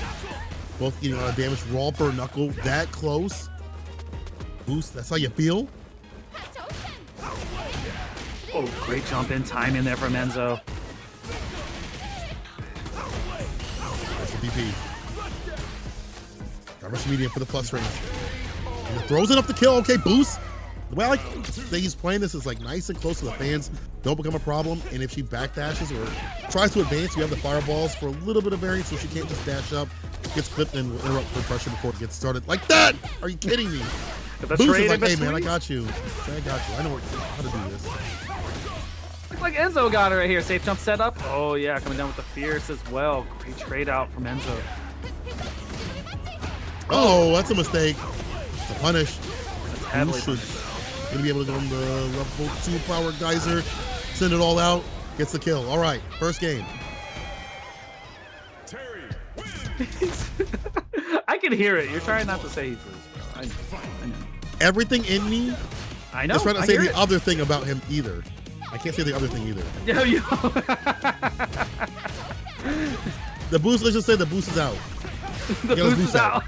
Both eating a lot of damage. Raw per knuckle. That close. Boost. That's how you feel? Oh, great jump in time in there from Enzo. That's the DP. Got rush medium for the plus range. And it throws enough to kill. Okay, boost. The way I like that he's playing this is like nice and close to the fans. Don't become a problem. And if she backdashes or tries to advance, you have the fireballs for a little bit of variance so she can't just dash up gets clipped and will interrupt for pressure before it gets started. Like that! Are you kidding me? The Boost is trade like, in hey man, I between. got you. I got you. I know how to do this. Looks like Enzo got it right here. Safe jump set up. Oh yeah, coming down with the fierce as well. Great trade out from Enzo. Oh, that's a mistake. It's a punish. That's heavily punished. Gonna be able to go on the level 2 power geyser, send it all out, gets the kill. All right, first game. I can hear it. You're trying not to say he's losing. I know. Everything in me I know. is trying to I say hear the it. other thing about him either. I can't say the other thing either. Yeah, you. The boost, let's just say the boost is out. The boost is out.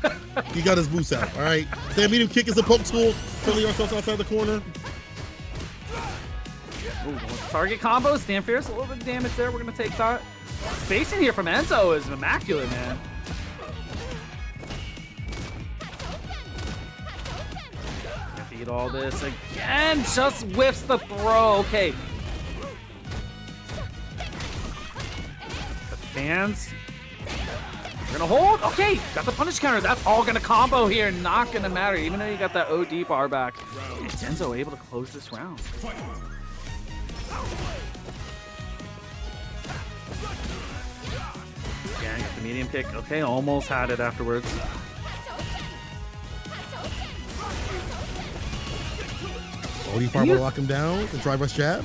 He got his boost out. All right. Stand medium kick is a poke tool. Currently ourselves outside the corner. Ooh, target combo. Stand fierce. A little bit of damage there. We're gonna take that. Spacing here from Enzo is immaculate, man. Beat all this again. Just whiffs the throw. Okay. The fans. We're gonna hold. Okay, got the punish counter. That's all gonna combo here. Not gonna matter, even though you got that OD bar back. And Enzo able to close this round. Again, got the medium kick. Okay, almost had it afterwards. OD Fireball to lock him down. The drive rush jab.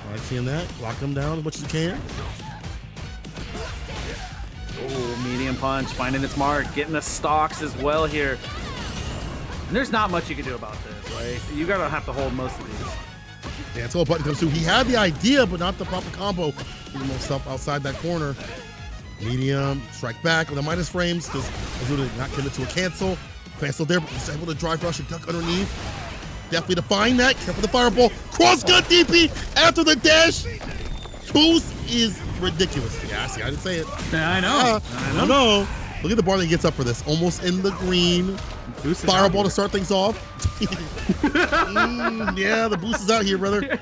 I like seeing that. Lock him down as much as you can. Oh, medium punch, finding its mark, getting the stocks as well here. And there's not much you can do about this, right? You gotta have to hold most of these. Yeah, until a button comes through. He had the idea, but not the proper combo. Getting himself outside that corner. Medium, strike back with the minus frames because Azan not getting it to a cancel. Fan still there, but he's able to drive rush and duck underneath. Definitely to find that. Careful the fireball. Cross cut DP after the dash. Boost is ridiculous. Yeah, see, I didn't say it. Yeah, I know. I know. Look at the bar that he gets up for this. Almost in the green. Fireball to start things off. Yeah, the boost is out here, brother.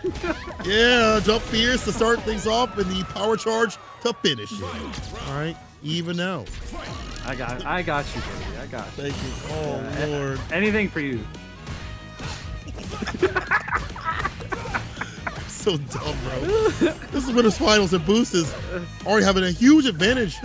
Yeah, jump fierce to start things off and the power charge to finish it. All right, even now. I got you, baby. I got you. Thank you. Oh, Lord. Anything for you. So dumb, bro. This is winners finals and Boost is already having a huge advantage.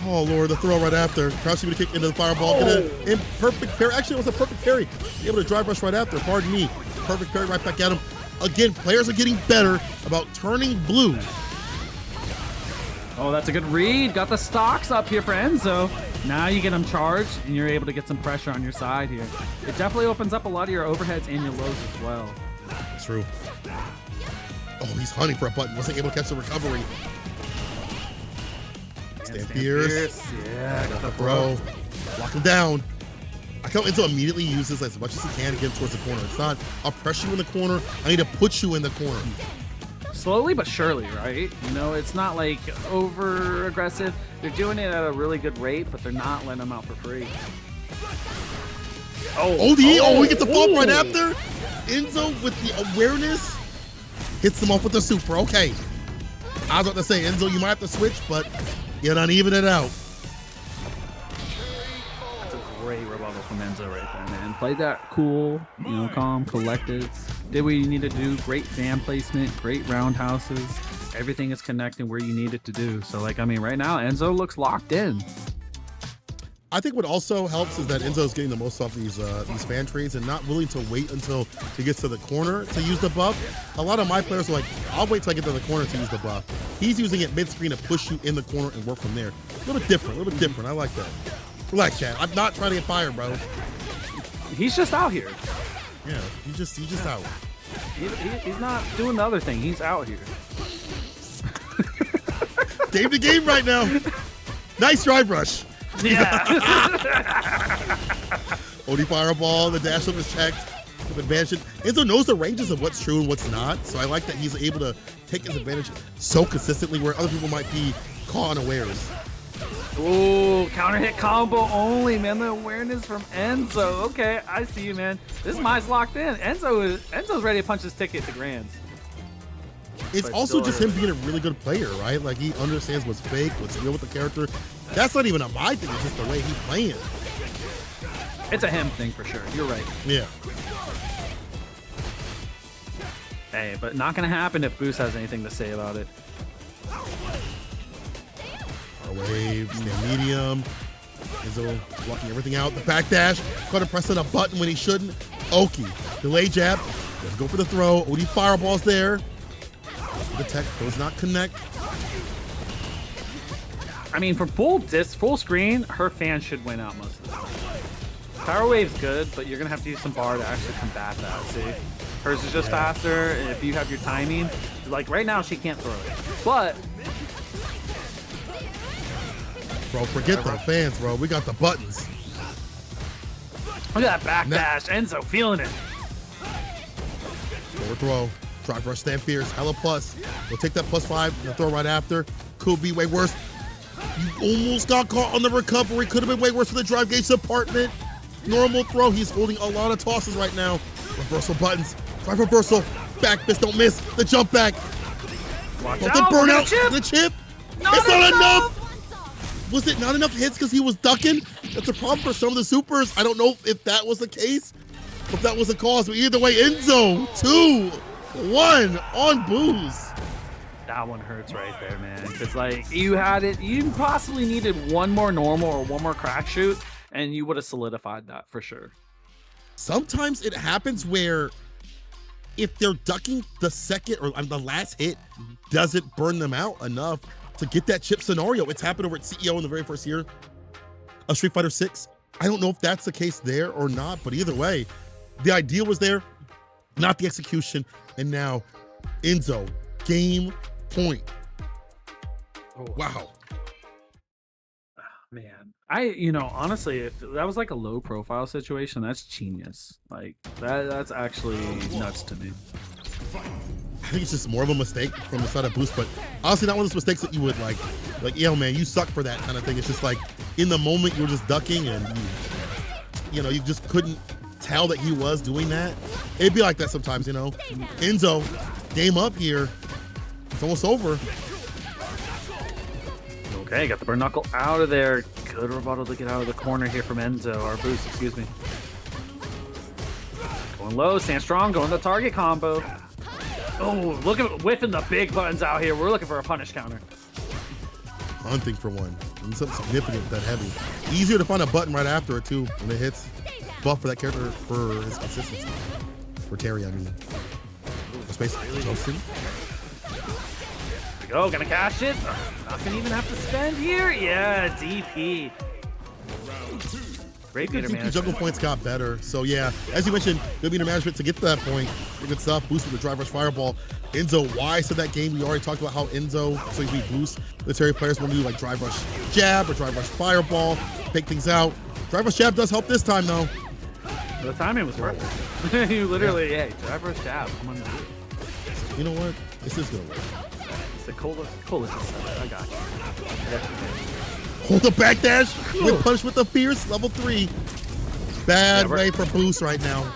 Oh, Lord, the throw right after. Crouching to kick into the fireball. Get an imperfect parry. Actually, it was a perfect parry. Able to drive rush right after. Pardon me. Perfect parry right back at him. Again, players are getting better about turning blue. Oh, that's a good read. Got the stocks up here for Enzo. Now you get him charged, and you're able to get some pressure on your side here. It definitely opens up a lot of your overheads and your lows as well. That's true. Oh, he's hunting for a button. Wasn't able to catch the recovery. Stand fierce. Yeah, got the bro. Lock him down. I feel Enzo immediately uses as much as he can to get him towards the corner. It's not, I'll press you in the corner. I need to put you in the corner. Slowly but surely, right? You know, it's not like over aggressive. They're doing it at a really good rate, but they're not letting them out for free. Oh, he gets a fall right after. Enzo with the awareness hits him off with the super. Okay. I was about to say, Enzo, you might have to switch, but you're not even it out. That's a great rebuttal from Enzo right there, man. Played that cool, you know, calm, collected. Did what you need to do. Great fan placement, great roundhouses. Everything is connecting where you need it to do. So, like, I mean, right now, Enzo looks locked in. I think what also helps is that Enzo's getting the most off these fan trades and not willing to wait until he gets to the corner to use the buff. A lot of my players are like, I'll wait till I get to the corner to use the buff. He's using it mid-screen to push you in the corner and work from there. A little bit different. I like that. Relax, chat. I'm not trying to get fired, bro. He's just out here. Yeah, he's just out. He's not doing the other thing. He's out here. Game to game right now. Nice drive rush. Yeah. OD fireball, the dash up is checked with advantage. Enzo knows the ranges of what's true and what's not, so I like that he's able to take his advantage so consistently where other people might be caught unawares. Ooh, counter hit combo only, man. The awareness from Enzo. Okay, I see you, man. This mine's locked in. Enzo's ready to punch his ticket to Grands. It's also just him being a really good player, right? Like, he understands what's fake, what's real with the character. That's not even a my thing, it's just the way he's playing. It's a him thing for sure. You're right. Yeah. Hey, but not gonna happen if Boost has anything to say about it. Our wave, stand medium. Enzo blocking everything out. The backdash. Caught him pressing a button when he shouldn't. Oki. Delay jab. Let's go for the throw. OD fireballs there. The tech does not connect. I mean, for full screen, her fan should win out most of the time. Power Wave's good, but you're gonna have to use some bar to actually combat that. See, hers is just faster. If you have your timing, like right now, she can't throw it. But bro, forget the fans, bro. We got the buttons. Look at that backdash. Enzo feeling it. Forward throw. Drive rush, stand fierce. Hella plus. We'll take that +5. The throw right after. Could be way worse. You almost got caught on the recovery. Could have been way worse for the drive gauge department. Normal throw. He's holding a lot of tosses right now. Reversal buttons. Drive reversal. Back fist. Don't miss. The jump back. Watch The out. burnout. The chip. It's not enough. Was it not enough hits because he was ducking? That's a problem for some of the supers. I don't know if that was the case, if that was the cause. But either way, Enzo 2-1 on Boost. That one hurts right there, man. Because like you possibly needed one more normal or one more crack shoot, and you would have solidified that for sure. Sometimes it happens where if they're ducking the second or the last hit doesn't burn them out enough to get that chip scenario. It's happened over at CEO in the very first year of Street Fighter 6. I don't know if that's the case there or not, but either way, the idea was there, not the execution. And now Enzo, game point. Oh. Wow. Man, honestly, if that was like a low profile situation, that's genius. Like that's actually nuts to me. I think it's just more of a mistake from the side of Boost, but honestly, not one of those mistakes that you would like, yo, man, you suck for that kind of thing. It's just like in the moment you're just ducking and you just couldn't tell that he was doing that. It'd be like that sometimes, Enzo, game up here. It's almost over. Okay, got the burn knuckle out of there. Good rebuttal to get out of the corner here from Enzo, or Boost, excuse me. Going low, stand strong, going the target combo. Oh, look at whiffing the big buttons out here. We're looking for a punish counter. Hunting for one. And something significant that heavy. Easier to find a button right after it too when it hits. Buff for that character for his consistency. For Terry, I mean. Space Dhalsim. Go, gonna cash it. Not gonna even have to spend here. Yeah, DP. Great meter management. Juggle points got better. So yeah, as you mentioned, good meter management to get to that point. Good stuff. Boost with the drive rush fireball. Enzo, wise to that game. We already talked about how Enzo, so if we boost, military players want to do like drive rush jab or drive rush fireball, take things out. Drive rush jab does help this time though. The timing was perfect. You literally, drive rush jab. Come on, do it. You know what? This is gonna work. It's the Cola just said it. I got you. Hold the backdash with punch with the fierce level 3. Bad way for Boost right now.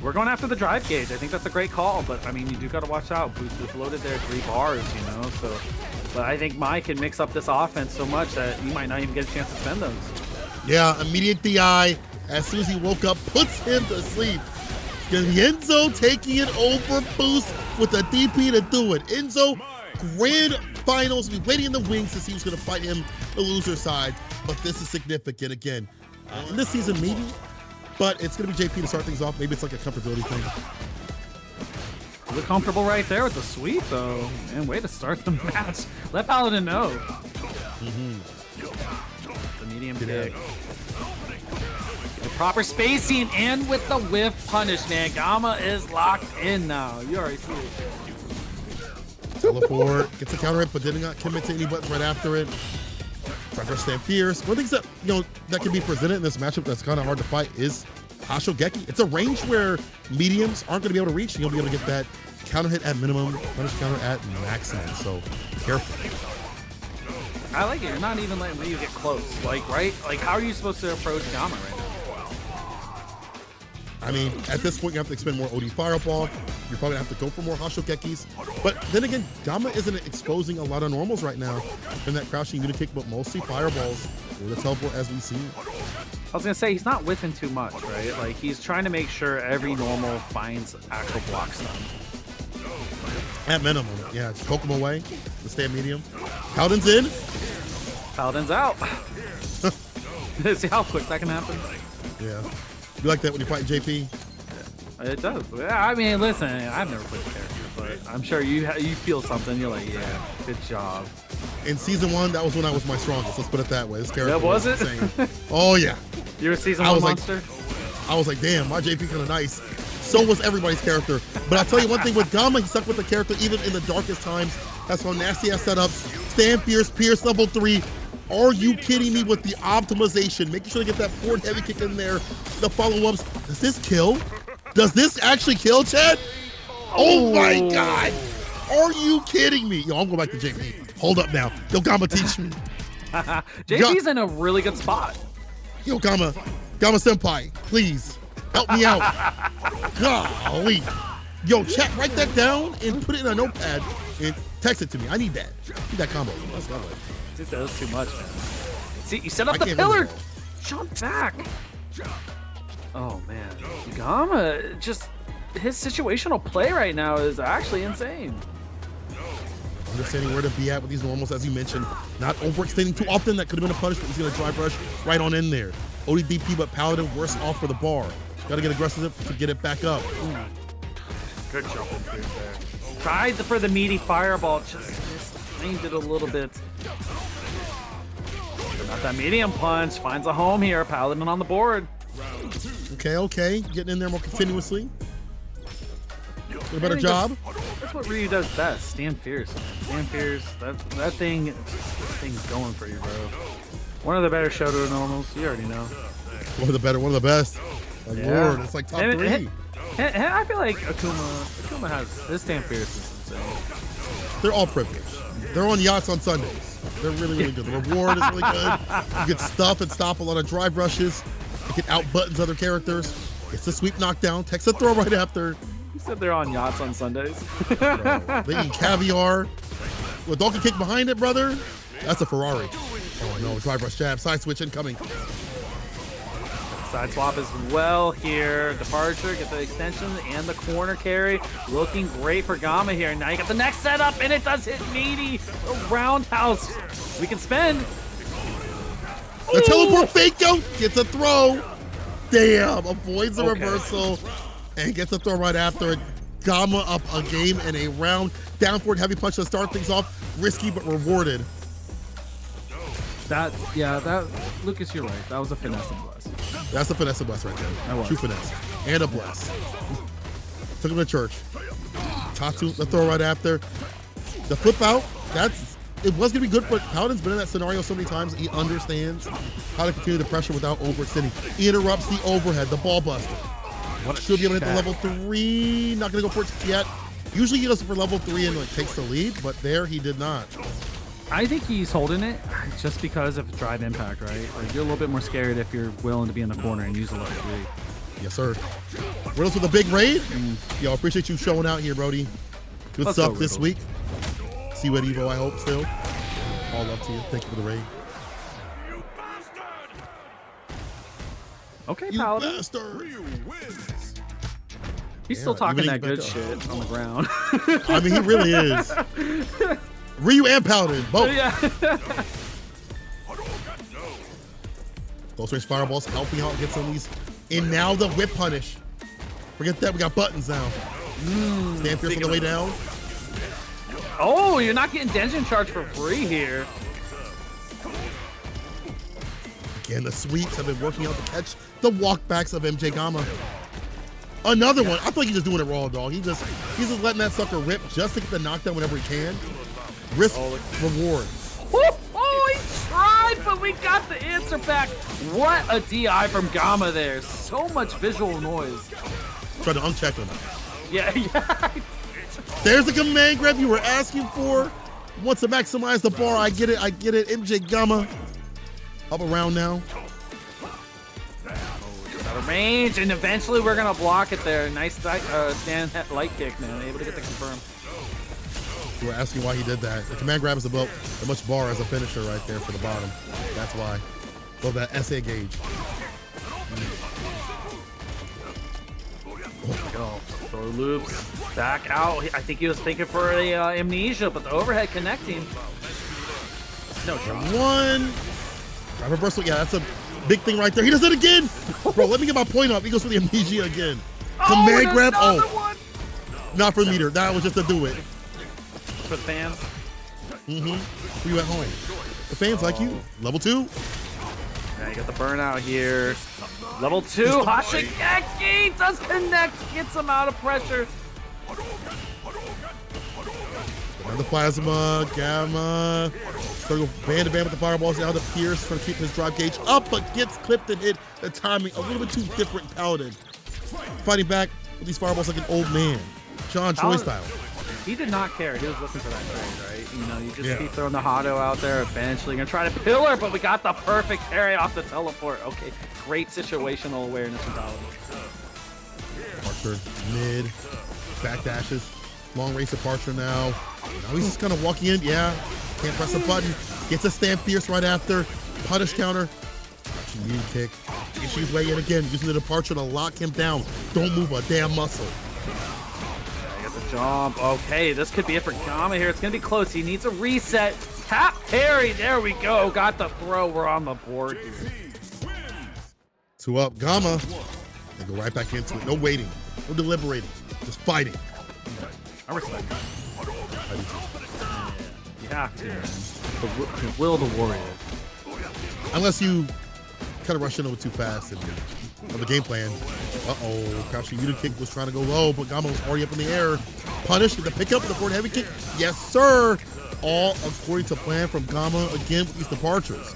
We're going after the drive gauge. I think that's a great call, but I mean, you do got to watch out. Boost is loaded there 3 bars, so. But I think Mai can mix up this offense so much that you might not even get a chance to spend those. Yeah, immediate DI as soon as he woke up, puts him to sleep. Enzo taking it over Boost with a DP to do it. Enzo, grand finals. We're waiting in the wings to see who's going to fight him, the loser side. But this is significant again. In this season, maybe. But it's going to be JP to start things off. Maybe it's like a comfortability thing. Look comfortable right there with the sweep, though. And way to start the match. Let Paladin know. The medium kick. The proper spacing and with the whiff punish, man. Gamma is locked in now. You already see it. Teleport, gets a counter hit, but did not commit to any buttons right after it. Try to stand fierce. One of the things that that can be presented in this matchup that's kind of hard to fight is Hashogeki. It's a range where mediums aren't going to be able to reach, and you'll be able to get that counter hit at minimum, punish counter at maximum. So be careful. I like it. You're not even letting Ryu get close. Like, right? Like, how are you supposed to approach Gamma right now? I mean, at this point, you have to expend more OD Fireball. You're probably gonna have to go for more Hashokekis. But then again, Gamma isn't exposing a lot of normals right now in that crouching unit kick, but mostly Fireballs or the teleport as we see. I was gonna say, he's not whiffing too much, right? Like, he's trying to make sure every normal finds actual block stun. At minimum, yeah, just poke him away. Let's stay at medium. Paladin's in. Paladin's out. See how quick that can happen? Yeah. You like that when you fight JP? It does. Yeah, I mean, listen, I've never played the character, but I'm sure you feel something. You're like, yeah, good job. In season 1, that was when I was my strongest. Let's put it that way. This character that was it? Insane. Oh yeah. You were season 1 monster? I was like, damn, my JP kind of nice. So was everybody's character. But I'll tell you one thing with Gamma, he stuck with the character even in the darkest times. That's how nasty ass setups. Stand fierce, pierce level 3. Are you kidding me with the optimization? Making sure to get that forward heavy kick in there. The follow-ups. Does this kill? Does this actually kill, Chad? Oh my God. Are you kidding me? Yo, I'm going back to JP. Hold up now. Yo, Gamma, teach me. JP's in a really good spot. Yo, Gamma Senpai, please help me out. Golly. Yo, chat, write that down and put it in a notepad and text it to me. I need that. I need that combo. Let's go. That was too much, man. See, you set up the pillar. Jump back. Oh, man. Gamma, just his situational play right now is actually insane. Understanding where to be at with these normals, as you mentioned. Not overextending too often. That could have been a punishment. He's going to drive rush right on in there. ODDP, but Paladin worse off for the bar. Got to get aggressive to get it back up. Good jump there. Tried for the meaty fireball, just aimed it a little bit. Not that medium punch. Finds a home here. Paladin on the board. Okay. Getting in there more continuously. Do a better job. That's what Ryu does best. Stand fierce. Stand fierce. That thing's going for you, bro. One of the better Shoto normals. You already know. One of the best. Like, yeah. Lord, it's like top 3. I feel like Akuma has his stand fierce is insane. They're all privileged. They're on yachts on Sundays. They're really, really good. The reward is really good. You can stuff and stop a lot of drive rushes. You can out buttons other characters. Gets the sweep knockdown. Takes a throw right after. You said they're on yachts on Sundays. Bro, they eat caviar. With donkey kick behind it, brother. That's a Ferrari. Oh no, drive rush jab. Side switch incoming. Side swap as well here. Departure, get the extension and the corner carry. Looking great for Gamma here. Now you got the next setup, and it does hit meaty. A roundhouse. We can spin. The teleport fake out. Gets a throw. Damn. Avoids the reversal. And gets a throw right after it. Gamma up a game and a round. Down forward heavy punch to start things off. Risky but rewarded. Lucas, you're right. That was a finesse and bless. That's a finesse and bless right there. True finesse. And a bless. Took him to church. Tatsu, the throw right after. The flip out, it was going to be good, but Paladin's been in that scenario so many times. He understands how to continue the pressure without overextending. He interrupts the overhead, the ball buster. Should be able to hit the level 3. Not going to go for it yet. Usually he goes for level 3 and takes the lead, but there he did not. I think he's holding it just because of drive impact, right? Like, you're a little bit more scared if you're willing to be in the corner and use a level 3. Yes, sir. Riddles with a big raid. Yo, appreciate you showing out here, Brody. Good stuff this week. See you at Evo, I hope, still. All love to you. Thank you for the raid. Okay, Paladin. Bastard. He's still talking that good shit on the ground. I mean, he really is. Ryu and Paladin, both. Yeah. Close range fireballs helping out get some of these. And now the whip punish. Forget that, we got buttons now. Stand fierce on the way down. Oh, you're not getting Denjin charge for free here. Again, the sweeps have been working out to catch the walkbacks of MJ Gamma. Another one. I feel like he's just doing it raw, dog. He's just letting that sucker rip just to get the knockdown whenever he can. Risk, reward. Oh, he tried, but we got the answer back. What a DI from Gamma there. So much visual noise. Try to uncheck him. Yeah. There's the command grab you were asking for. Wants to maximize the bar. I get it. MJ Gamma. Up around now. Out of range, and eventually we're gonna block it there. Nice stand light kick, man. Able to get the confirm. You were asking why he did that. The command grab is about as much bar as a finisher right there for the bottom. That's why. Well, that SA gauge. Go. Throw loops. Back out. I think he was thinking for a amnesia, but the overhead connecting. No shot. One. Drive reversal. Yeah, that's a big thing right there. He does it again. Bro, let me get my point up. He goes for the amnesia again. Command grab. Oh. One. Not for meter. That was just to do it. For the fans. For you at home. The fans like you. Level 2. Yeah, you got the burnout here. Level 2. Hashigeki does connect. Gets him out of pressure. And the plasma. Gamma. Trying to go band to band with the fireballs. Now the Pierce trying to keep his drive gauge up, but gets clipped and hit. The timing a little bit too different. Paladin fighting back with these fireballs like an old man. John Choi style. He did not care. He was looking for that trade, right? You know, you just keep throwing the Hado out there. Eventually, gonna try to pillar, but we got the perfect parry off the teleport. Okay, great situational awareness from Paladin. Departure mid, back dashes, long range departure now. Now he's just kind of walking in. Yeah, can't press a button. Gets a stand fierce right after. Punish counter. Knee kick. Issues way in again, using the departure to lock him down. Don't move a damn muscle. Jump. Okay, this could be it for Gamma here. It's going to be close. He needs a reset. Tap parry. There we go. Got the throw. We're on the board here. 2 up. Gamma. They go right back into it. No waiting. No deliberating. Just fighting. I respect that. You have to, man. The will of the warrior. Unless you kind of rush in over too fast and the game plan. Uh-oh, crouching Muta kick was trying to go low, but Gamma was already up in the air. Punished with the pickup of the forward heavy kick. Yes, sir. All according to plan from Gamma again with these departures.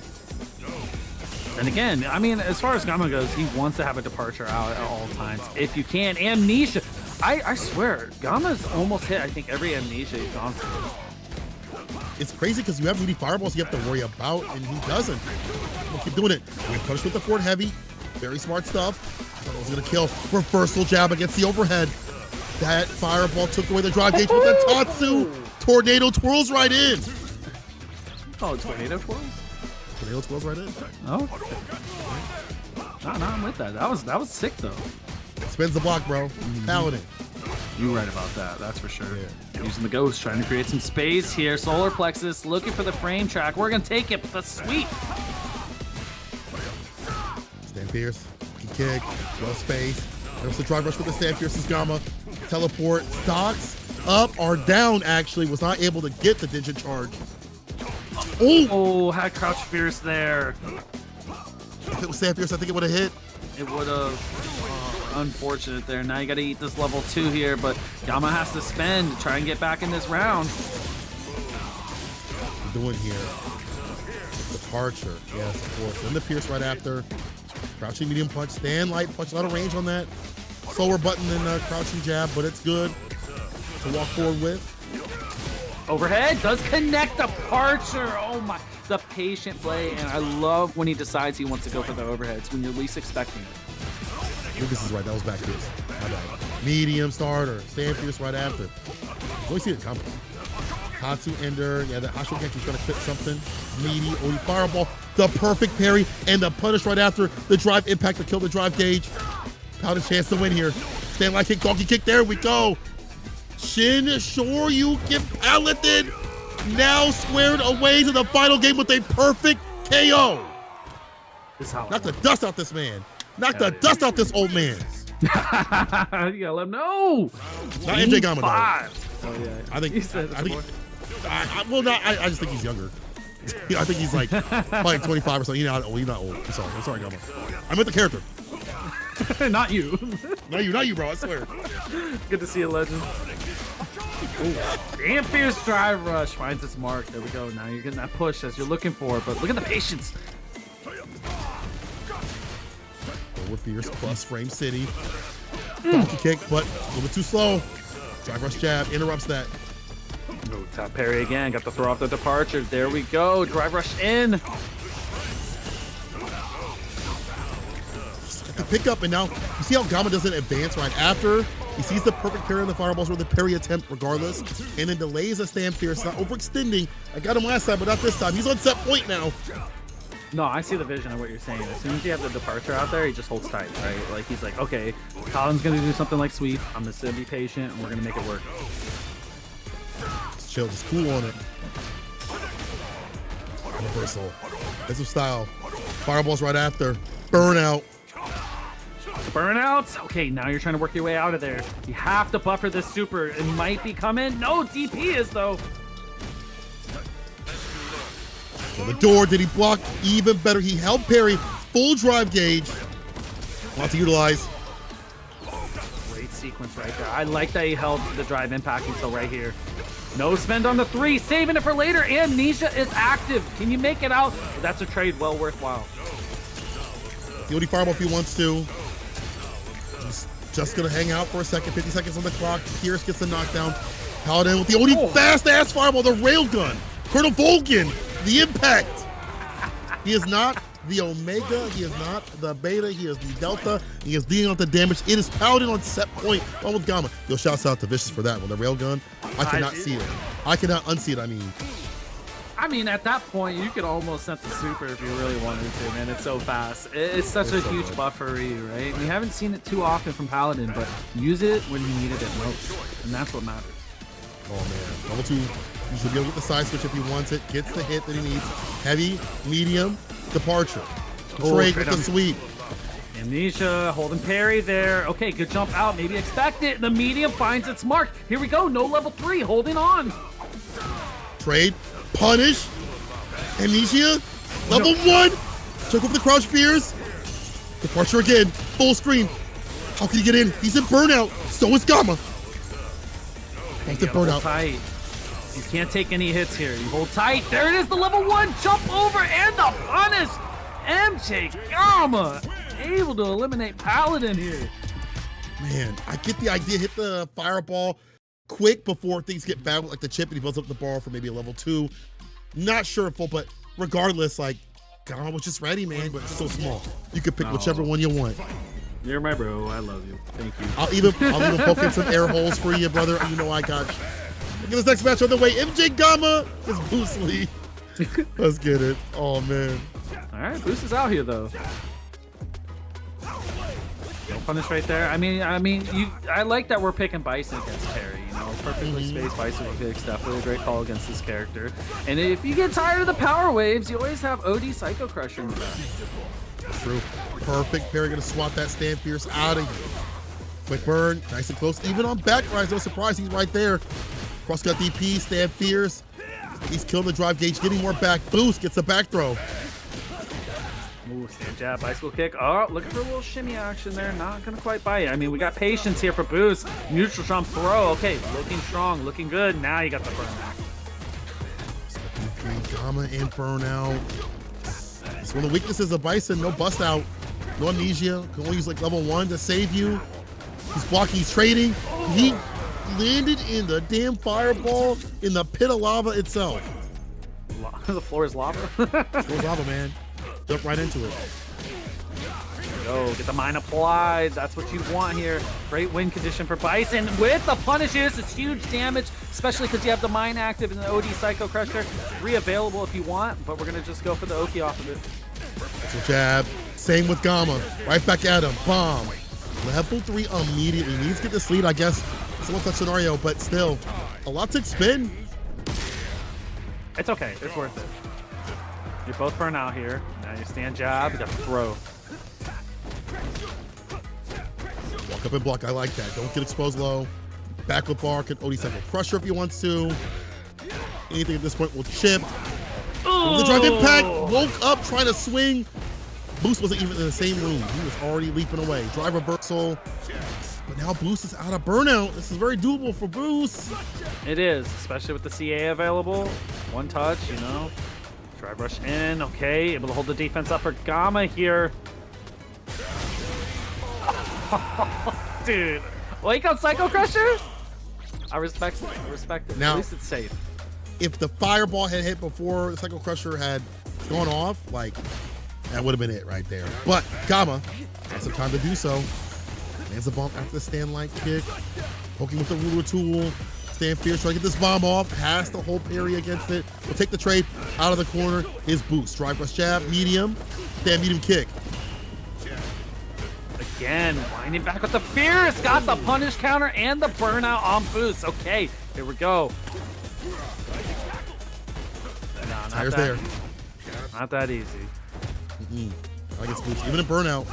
And again, I mean, as far as Gamma goes, he wants to have a departure out at all times. If you can, amnesia. I swear, Gamma's almost hit, I think, every amnesia he's gone for. It's crazy because you have meaty fireballs you have to worry about, and he doesn't. We'll keep doing it. We punished with the forward heavy. Very smart stuff. That was going to kill. Reversal jab against the overhead. That fireball took away the drive gauge with the Tatsu. Tornado twirls right in. Oh, tornado twirls? Tornado twirls right in. Oh. No, I'm with that. That was sick, though. Spins the block, bro. Paladin. You're right about that. That's for sure. Yeah. Using the ghost, trying to create some space here. Solar plexus, looking for the frame track. We're going to take it, but the sweep. Stand fierce. Kick. Well space. There's the drive rush with the stand fierce's Gamma. Teleport. Stocks up or down, actually. Was not able to get the digit charge. Oh, had crouch fierce there. If it was stand fierce, I think it would have hit. It would have. Unfortunate there. Now you got to eat this level 2 here, but Gamma has to spend to try and get back in this round. What we're doing here. Departure. Yes, of course. Then the pierce right after. Crouching medium punch. Stand light punch. A lot of range on that. Slower button than crouching jab, but it's good to walk forward with. Overhead does connect departure. Oh my. The patient play, and I love when he decides he wants to go for the overheads when you're least expecting it. Lucas is right. That was back fierce. My bad. Medium starter. Stand fierce right after. We see it coming. Tatsu ender. Yeah, the Hashigeki is going to clip something. Meaty. Odi fireball. The perfect parry and the punish right after the drive impact to kill the drive gauge. Paladin chance to win here. Stand light kick, donkey kick. There we go. Shin Shoryuken Paladin now squared away to the final game with a perfect KO. Knock the dust out this man. Knock the dust out this old man. You gotta let him know. Not MJ Gamma, though. Oh, yeah. I think I just think he's younger. I think he's like probably 25 or something. He's not old. I'm sorry, Gamma. I meant the character. Not you. Not you, bro. I swear. Good to see a legend. Damn fierce drive rush finds its mark. There we go. Now you're getting that push as you're looking for, but look at the patience. Forward fierce plus frame city. Donkey kick, but a little bit too slow. Drive rush jab interrupts that. Oh, tap parry again. Got to throw off the departure. There we go. Drive rush in. Got the pickup, and now you see how Gamma doesn't advance right after. He sees the perfect parry on the fireballs or the parry attempt regardless, and then delays a stand fierce, not overextending. I got him last time, but not this time. He's on set point now. No, I see the vision of what you're saying. As soon as you have the departure out there, he just holds tight, right? Like, he's like, okay, Colin's going to do something like sweep. I'm just going to be patient, and we're going to make it work. Just chill, just cool on it. Reversal. That's some style. Fireballs right after. Burnout. Burnouts? Okay, now you're trying to work your way out of there. You have to buffer this super. It might be coming. No, DP is, though. On the door, did he block? Even better, he held parry. Full drive gauge. Want to utilize. Great sequence right there. I like that he held the drive impact until right here. No spend on the 3, saving it for later. Amnesia is active. Can you make it out? That's a trade well worthwhile. The OD fireball if he wants to. Just gonna hang out for a second. 50 seconds on the clock. Pierce gets the knockdown. Paladin with the OD fast-ass fireball, the railgun. Colonel Volgan, the impact. He is not the Omega. He is not the Beta. He is the Delta. He is dealing out the damage. It is Paladin on set point. Along with Gamma. Yo, shouts out to Vicious for that one. The railgun. I cannot see it. I cannot unsee it. I mean, at that point, you could almost set the super if you really wanted to, man. It's so fast. It's such a huge buffery, right? We haven't seen it too often from Paladin, but use it when you need it at most, and that's what matters. Oh, man. Level 2, you should be able to get the side switch if he wants it. Gets the hit that he needs. Heavy, medium, departure. Trade with the sweep. Amnesia, holding parry there. Okay, good jump out. Maybe expect it. The medium finds its mark. Here we go. No level 3, holding on. Trade. Punish. Amnesia. Level 1. Check with the crouch fears. Departure again. Full screen. How can he get in? He's in burnout. So is Gamma. He's in burnout. Tight. You can't take any hits here. You hold tight. There it is, the level 1. Jump over and the punish. MJ Gamma able to eliminate Paladin here. Man, I get the idea. Hit the fireball quick before things get bad with like the chip and he builds up the bar for maybe a level 2. Not sure if full, but regardless, like Gamma was just ready, man, but it's so small. You could pick whichever one you want. You're my bro. I love you. Thank you. I'll even poke in some air holes for you, brother. You know I got you. Look at this next match on the way. MJ Gamma is Boost Lee. Let's get it. Oh man. All right, Boost is out here though. No punish right there. I mean, I like that we're picking Bison against Terry. You know, perfectly spaced Bison picks. Definitely a great call against this character. And if you get tired of the power waves, you always have OD Psycho Crusher in the back. True. Perfect parry. Gonna swat that stand fierce out of here. Quick burn. Nice and close. Even on back rise, no surprise. He's right there. Cross cut DP. Stand fierce. He's killing the drive gauge. Getting more back. Boost gets a back throw. Ooh, stand jab, bicycle kick. Oh, looking for a little shimmy action there. Not gonna quite buy it. I mean, we got patience here for Boost. Neutral jump throw. Okay, looking strong, looking good. Now you got the burnout. Gamma and burnout. It's one of the weaknesses of Bison. No bust out. No amnesia. Can only use like level 1 to save you. He's blocking. He's trading. He landed in the damn fireball in the pit of lava itself. The floor is lava. Floor is lava, man. Jump right into it. Go, get the mine applied. That's what you want here. Great win condition for Bison with the punishes. It's huge damage, especially because you have the mine active and the OD Psycho Crusher. Re-available if you want, but we're going to just go for the Oki off of it. That's a jab. Same with Gamma. Right back at him. Bomb. Level 3 immediately. Needs to get this lead, I guess. It's a one-touch scenario, but still, a lot to spin. It's okay. It's worth it. You're both burnt out here. Now you stand jab. You got to throw. Walk up and block. I like that. Don't get exposed low. Back with bar. Can OD Psycho Crusher if he wants to. Anything at this point will chip. Oh. The drive impact. Woke up trying to swing. Boost wasn't even in the same room. He was already leaping away. Drive reversal. But now Boost is out of burnout. This is very doable for Boost. It is, especially with the CA available. One touch, you know. Drive rush in. Okay, able to hold the defense up for Gamma here. Dude, wake up, Psycho Crusher. I respect it. I respect it. Now, at least it's safe. If the fireball had hit before the Psycho Crusher had gone off, like That would have been it right there. But Gamma has some time to do so. Lands a bump after the stand light kick. Poking with the ruler tool. Stand fierce, trying to get this bomb off. Has the whole parry against it. Will take the trade out of the corner. His boost. Drive rush jab, medium. Stand medium kick. Again, winding back with the fierce. Got the punish counter and the burnout on boost. Okay, here we go. No, not Tires that there. easy. Not that easy. I guess boost. Even a burnout.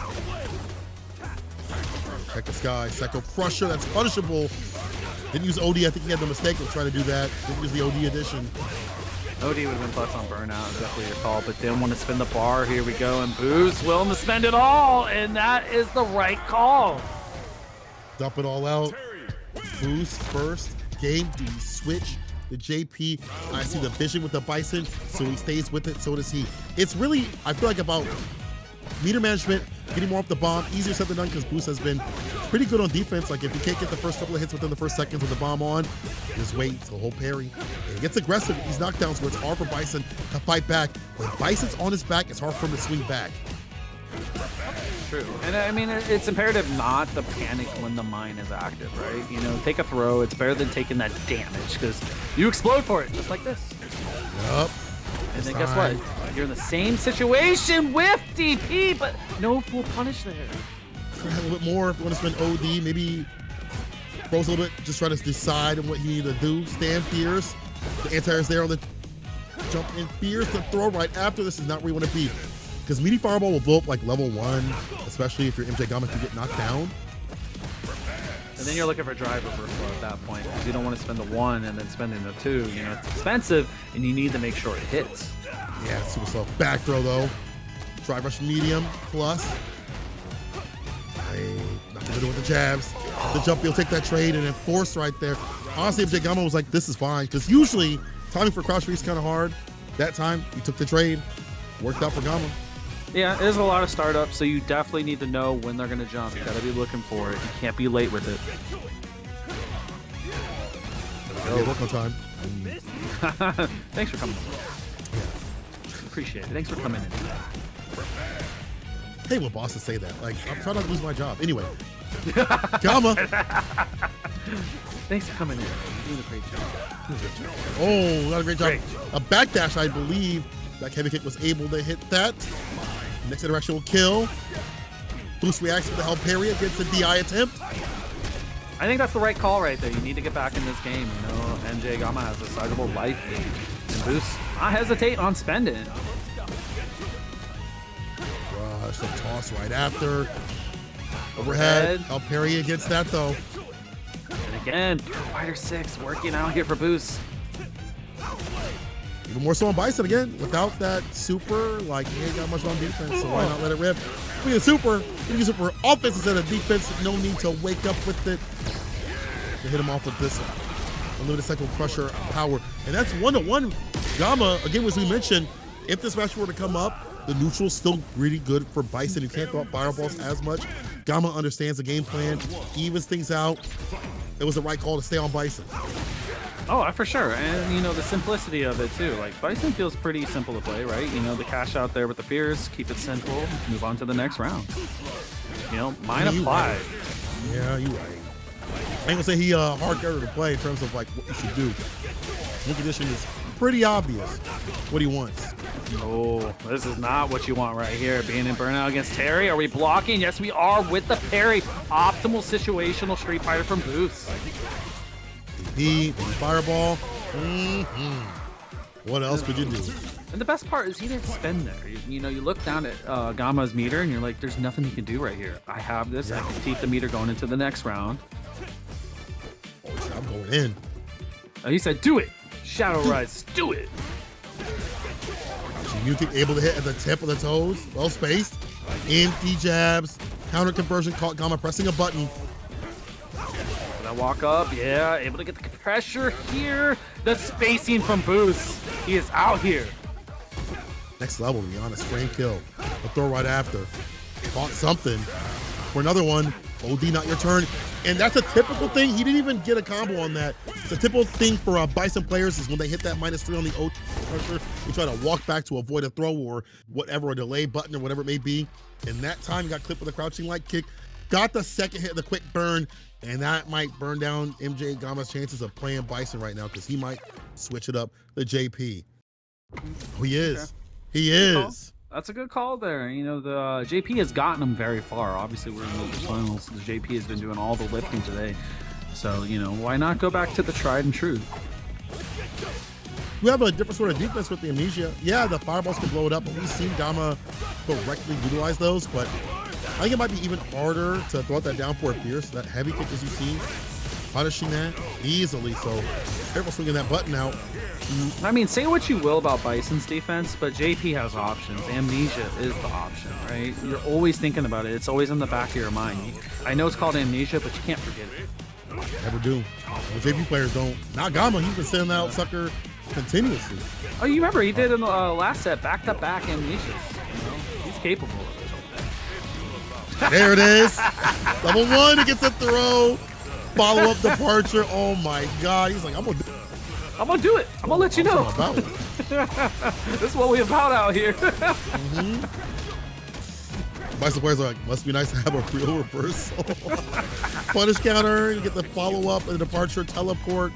Check the sky. Psycho Crusher. That's punishable. Didn't use OD. I think he had the mistake of trying to do that. Didn't use the OD edition. OD would have been plus on burnout, definitely a call, but didn't want to spin the bar. Here we go, and Boo's willing to spend it all, and that is the right call. Dump it all out. Boost first. Game. Do we switch the JP? I see the vision with the Bison, so he stays with it. So does he. It's really, I feel like, about meter management, getting more off the bomb. Easier said than done because Boost has been pretty good on defense. Like, if you can't get the first couple of hits within the first seconds with the bomb on, just wait till the whole parry. And he gets aggressive with these knockdowns where it's hard for Bison to fight back. When Bison's on his back, it's hard for him to swing back. True. And I mean, it's imperative not to panic when the mine is active, right? You know, take a throw. It's better than taking that damage because you explode for it, just like this. Yup. And then guess what? You're in the same situation with DP, but no full punish there. Try a little bit more if you want to spend OD. Maybe froze a little bit. Just try to decide on what you need to do. Stand fierce. The anti-air is there on the jump in fierce. The throw right after this is not where you want to be. Because Meaty Fireball will blow up like level 1, especially if your MJ Gamma can get knocked down. And then you're looking for drive reversal at that point because you don't want to spend the 1 and then spending the 2. You know, it's expensive and you need to make sure it hits. Yeah, super slow. Back throw though. Drive rush medium plus. Hey, nothing to do with the jabs. The jump, you'll take that trade and then force right there. Honestly, MJ Gamma was like, this is fine. Because usually timing for crouch is kind of hard. That time, he took the trade. Worked out for Gamma. Yeah, it is a lot of startup, so you definitely need to know when they're going to jump. You got to be looking for it. You can't be late with it. Yeah, work on time. Thanks for coming. Appreciate it. Thanks for coming in. Hey, when bosses say that, like, I'm trying not to lose my job. Anyway, Gamma. Thanks for coming in. You're doing a great job. Oh, not a great job. Great. A backdash, I believe. That heavy kick was able to hit that. Next interaction will kill. Boost reacts with the help parry against the DI attempt. I think that's the right call right there. You need to get back in this game. You know, MJ Gamma has a sizable life lead. And Boost, not hesitate on spending. Rush, the toss right after. Overhead. Help parry against that though. And again, Fighter 6 working out here for Boost. Even more so on Bison again. Without that super, like, he ain't got much on defense, so why not let it rip? We get super. We use it for offense instead of defense. No need to wake up with it. To hit him off with this unlimited cycle crusher power. And that's 1-1. Gamma, again, as we mentioned, if this match were to come up, the neutral's still really good for Bison. He can't throw out fireballs as much. Gamma understands the game plan, evens things out. It was the right call to stay on Bison. Oh, for sure. And, you know, the simplicity of it, too. Like, Bison feels pretty simple to play, right? You know, the cash out there with the fears, keep it simple, move on to the next round. You know, mine applied. Right. Yeah, you're right. I ain't gonna say he hard character to play in terms of, like, what you should do. Win condition is pretty obvious what he wants. Oh, this is not what you want right here. Being in burnout against Terry. Are we blocking? Yes, we are with the parry. Optimal situational Street Fighter from Boost. The fireball. What else could you do? And the best part is he didn't spend there. You know, you look down at Gamma's meter and you're like, there's nothing he can do right here. I have this. I can keep the meter going into the next round. Oh, I'm going in. He said, do it. Shadow Rise, do it. Yuki able to hit at the tip of the toes. Well spaced. Empty jabs. Counter conversion caught Gamma pressing a button. Gonna walk up. Yeah, able to get the pressure here. The spacing from Boost. He is out here. Next level, to be honest. Frame kill. A throw right after. Caught something. For another one. OD, not your turn. And that's a typical thing. He didn't even get a combo on that. The typical thing for Bison players is when they hit that -3 on the O pressure, they try to walk back to avoid a throw or whatever, a delay button or whatever it may be. In that time, you got clipped with a crouching light kick, got the second hit, the quick burn, and that might burn down MJ Gama's chances of playing Bison right now because he might switch it up to JP. Oh, he is. Okay. He is. That's a good call there. You know, the JP has gotten him very far. Obviously, we're in the finals. The JP has been doing all the lifting today. So, you know, why not go back to the tried and true? We have a different sort of defense with the Amnesia. Yeah, the fireballs can blow it up, but we've seen Gama correctly utilize those. But I think it might be even harder to throw out that down for a fierce. That heavy kick, as you see, punishing that easily. So careful swinging that button out. I mean, say what you will about Bison's defense, but JP has options. Amnesia is the option, right? You're always thinking about it. It's always in the back of your mind. I know it's called Amnesia, but you can't forget it. Never do. The JP players don't. Not Gama. He's been sending out sucker continuously. Oh, you remember he did in the last set, back-to-back Amnesias. You know, he's capable of it. There it is. Level 1, he gets a throw. Follow-up departure. Oh my God. He's like, I'm gonna do it. I'm gonna do it. I'm gonna let you know. This is what we about out here. Bison players are like, must be nice to have a real reversal. Punish counter, you get the follow-up and the departure teleport.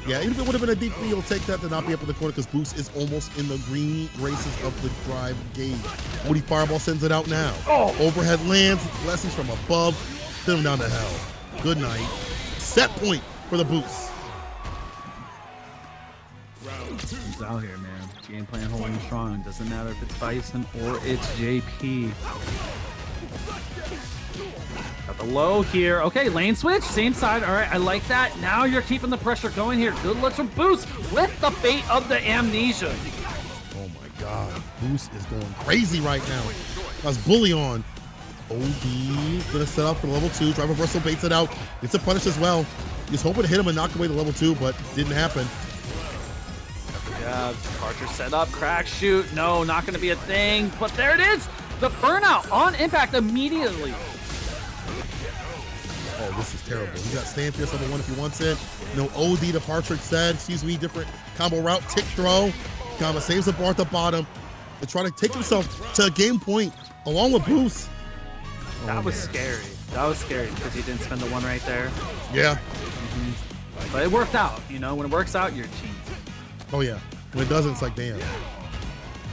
Yeah, even if it would have been a deep B, you'll take that to not be up in the corner because Boost is almost in the green races of the drive gauge. Woody Fireball sends it out now. Oh. Overhead lands, blessings from above, send him down to hell. Good night. Set point for the Boost. He's out here, man. Game plan holding strong. Doesn't matter if it's Bison or it's JP. Got the low here. Okay, lane switch, same side. All right, I like that. Now you're keeping the pressure going here. Good looks from Boost with the bait of the Amnesia. Oh my God, Boost is going crazy right now. That's bully on. OD gonna set up for level 2. Drive reversal baits it out. Gets a punish as well. He's hoping to hit him and knock away the level 2, but didn't happen. Yeah, Archer set up, crack shoot. No, not going to be a thing, but there it is. The burnout on impact immediately. Oh, this is terrible. He got stand fierce level 1 if he wants it. No OD to Partridge said, excuse me, different combo route, tick throw. Gama saves the bar at the bottom to try to take himself to a game point along with Boost. That was scary. That was scary because he didn't spend the 1 right there. Yeah. But it worked out. You know, when it works out, you're cheap. Oh, yeah. When it doesn't, it's like, damn.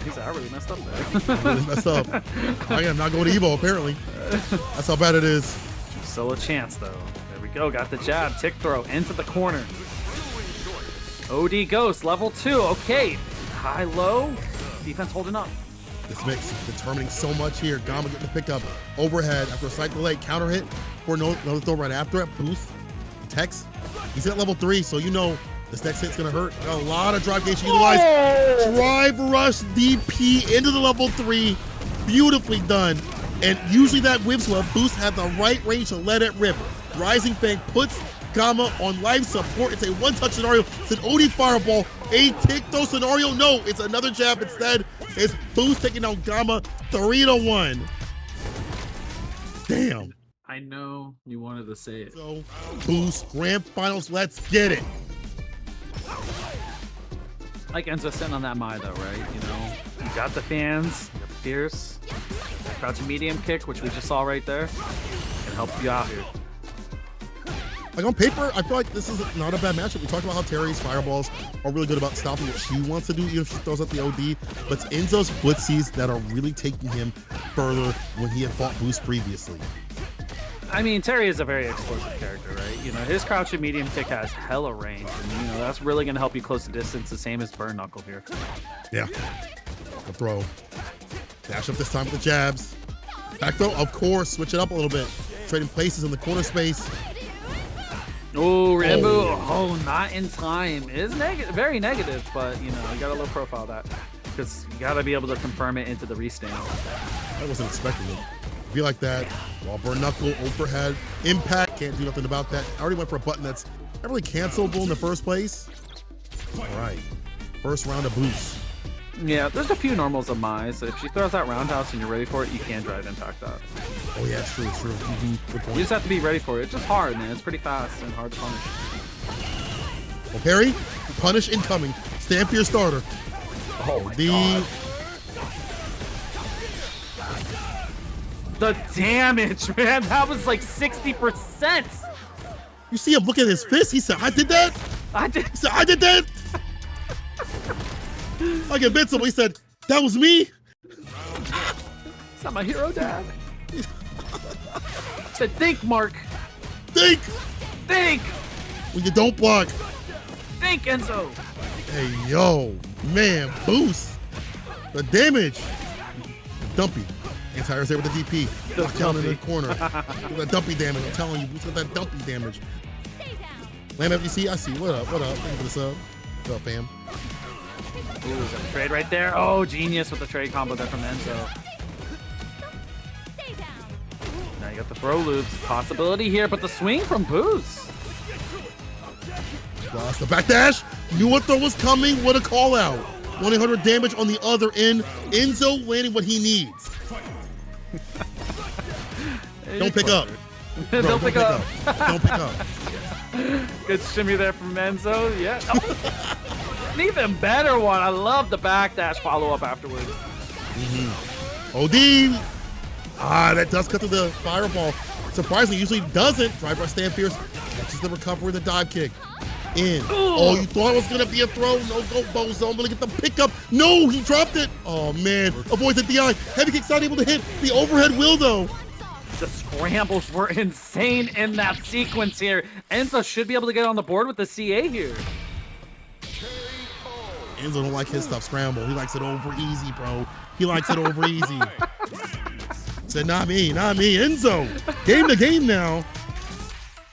He's like, I really messed up there. I really messed up. I am not going to Evo, apparently. That's how bad it is. Still a chance, though. There we go. Got the jab. Tick throw into the corner. OD Ghost, level 2. Okay. High, low. Defense holding up. This mix is determining so much here. Gama getting the pickup. Overhead after a cycle late. Counter hit for another throw right after it. Boost. Tex. He's at level 3, so you know this next hit's gonna hurt. Got a lot of drive gauge utilized. Drive rush DP into the level 3. Beautifully done. And usually that whips where Boost had the right range to let it rip. Rising Fang puts Gama on life support. It's a one-touch scenario. It's an OD fireball. A tick throw scenario. No, it's another jab instead. It's Boost taking down Gama 3-1. Damn. I know you wanted to say it. So, Boost, grand finals, let's get it. Like Enzo sitting on that Mai though, right? You know, you got the fans, you got the fierce, crouching medium kick, which we just saw right there, can help you out here. Like on paper, I feel like this is not a bad matchup. We talked about how Terry's fireballs are really good about stopping what she wants to do, even if she throws out the OD. But it's Enzo's footsies that are really taking him further when he had fought Boost previously. I mean, Terry is a very explosive character, right? You know, his crouching medium kick has hella range, and you know that's really going to help you close the distance, the same as Burn Knuckle here. Yeah. The throw. Dash up this time with the jabs. Back throw, of course. Switch it up a little bit. Trading places in the corner space. Oh, Rambo. Oh, not in time. It is negative, very negative, but you know, you got a low profile that because you got to be able to confirm it into the restand. I wasn't expecting it. Be like that. While Burn Knuckle, overhead, impact, can't do nothing about that. I already went for a button that's not really cancelable in the first place. All right. First round of Boost. Yeah, there's a few normals of Mai, so if she throws out roundhouse and you're ready for it, you can drive impact that. Oh yeah, it's true, it's true. Good point. You just have to be ready for it. It's just hard, man. It's pretty fast and hard to punish. Oh, parry, punish incoming. Stand for your starter. Oh my God. The damage, man, that was like 60%. You see him look at his fist? He said, I did that? He said, I did that? Like Invincible, he said, that was me? It's not my hero, Dad. He said, think, Mark. Think. Think. When you don't block. Think, Enzo. Hey, yo, man, boost. The damage. Dumpy. Anti-air's there with the DP. Locked down in the corner. With that dumpy damage. I'm telling you, who's got that dumpy damage? Lamb FGC, I see. What up? What up? Thank you for the sub. What's up, fam? Ooh, got a trade right there. Oh, genius with the trade combo there from Enzo. Now you got the throw loops. Possibility here, but the swing from Boost. Lost the backdash. Knew what throw was coming. What a call out. 100 damage on the other end. Enzo landing what he needs. Don't pick up. Bro, don't pick up. Don't pick up. Good shimmy there from Enzo. Yeah. Oh. An even better one. I love the backdash follow-up afterwards. OD. Ah, that does cut through the fireball. Surprisingly, usually doesn't. Drive by stand fierce. Catches the recovery with the dive kick. In. Oh, you thought it was going to be a throw? No go, Bozo. I'm going to get the pickup. No, he dropped it. Oh, man. Avoids the DI. Heavy kick's not able to hit. The overhead will, though. The scrambles were insane in that sequence here. Enzo should be able to get on the board with the CA here. Enzo don't like his stuff scramble. He likes it over easy, bro. He likes it over easy. Said, not me, not me. Enzo. Game to game now.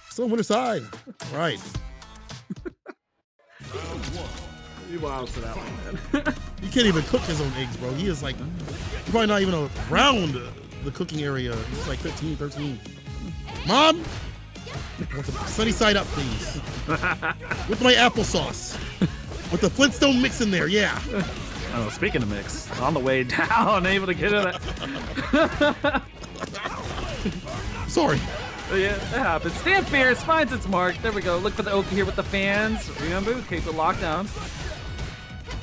Still winner side. Right. You wild for that one, man. He can't even cook his own eggs, bro. He is like, he's probably not even around the cooking area. He's like 15, 13. Mom, I want the sunny side up, please. With my applesauce. With the Flintstone mix in there, yeah. Oh, speaking of mix, on the way down, able to get it. Sorry. Yeah, it happens. Stand fierce, finds its mark. There we go. Look for the Oki here with the fans. Remember, keep the lockdown.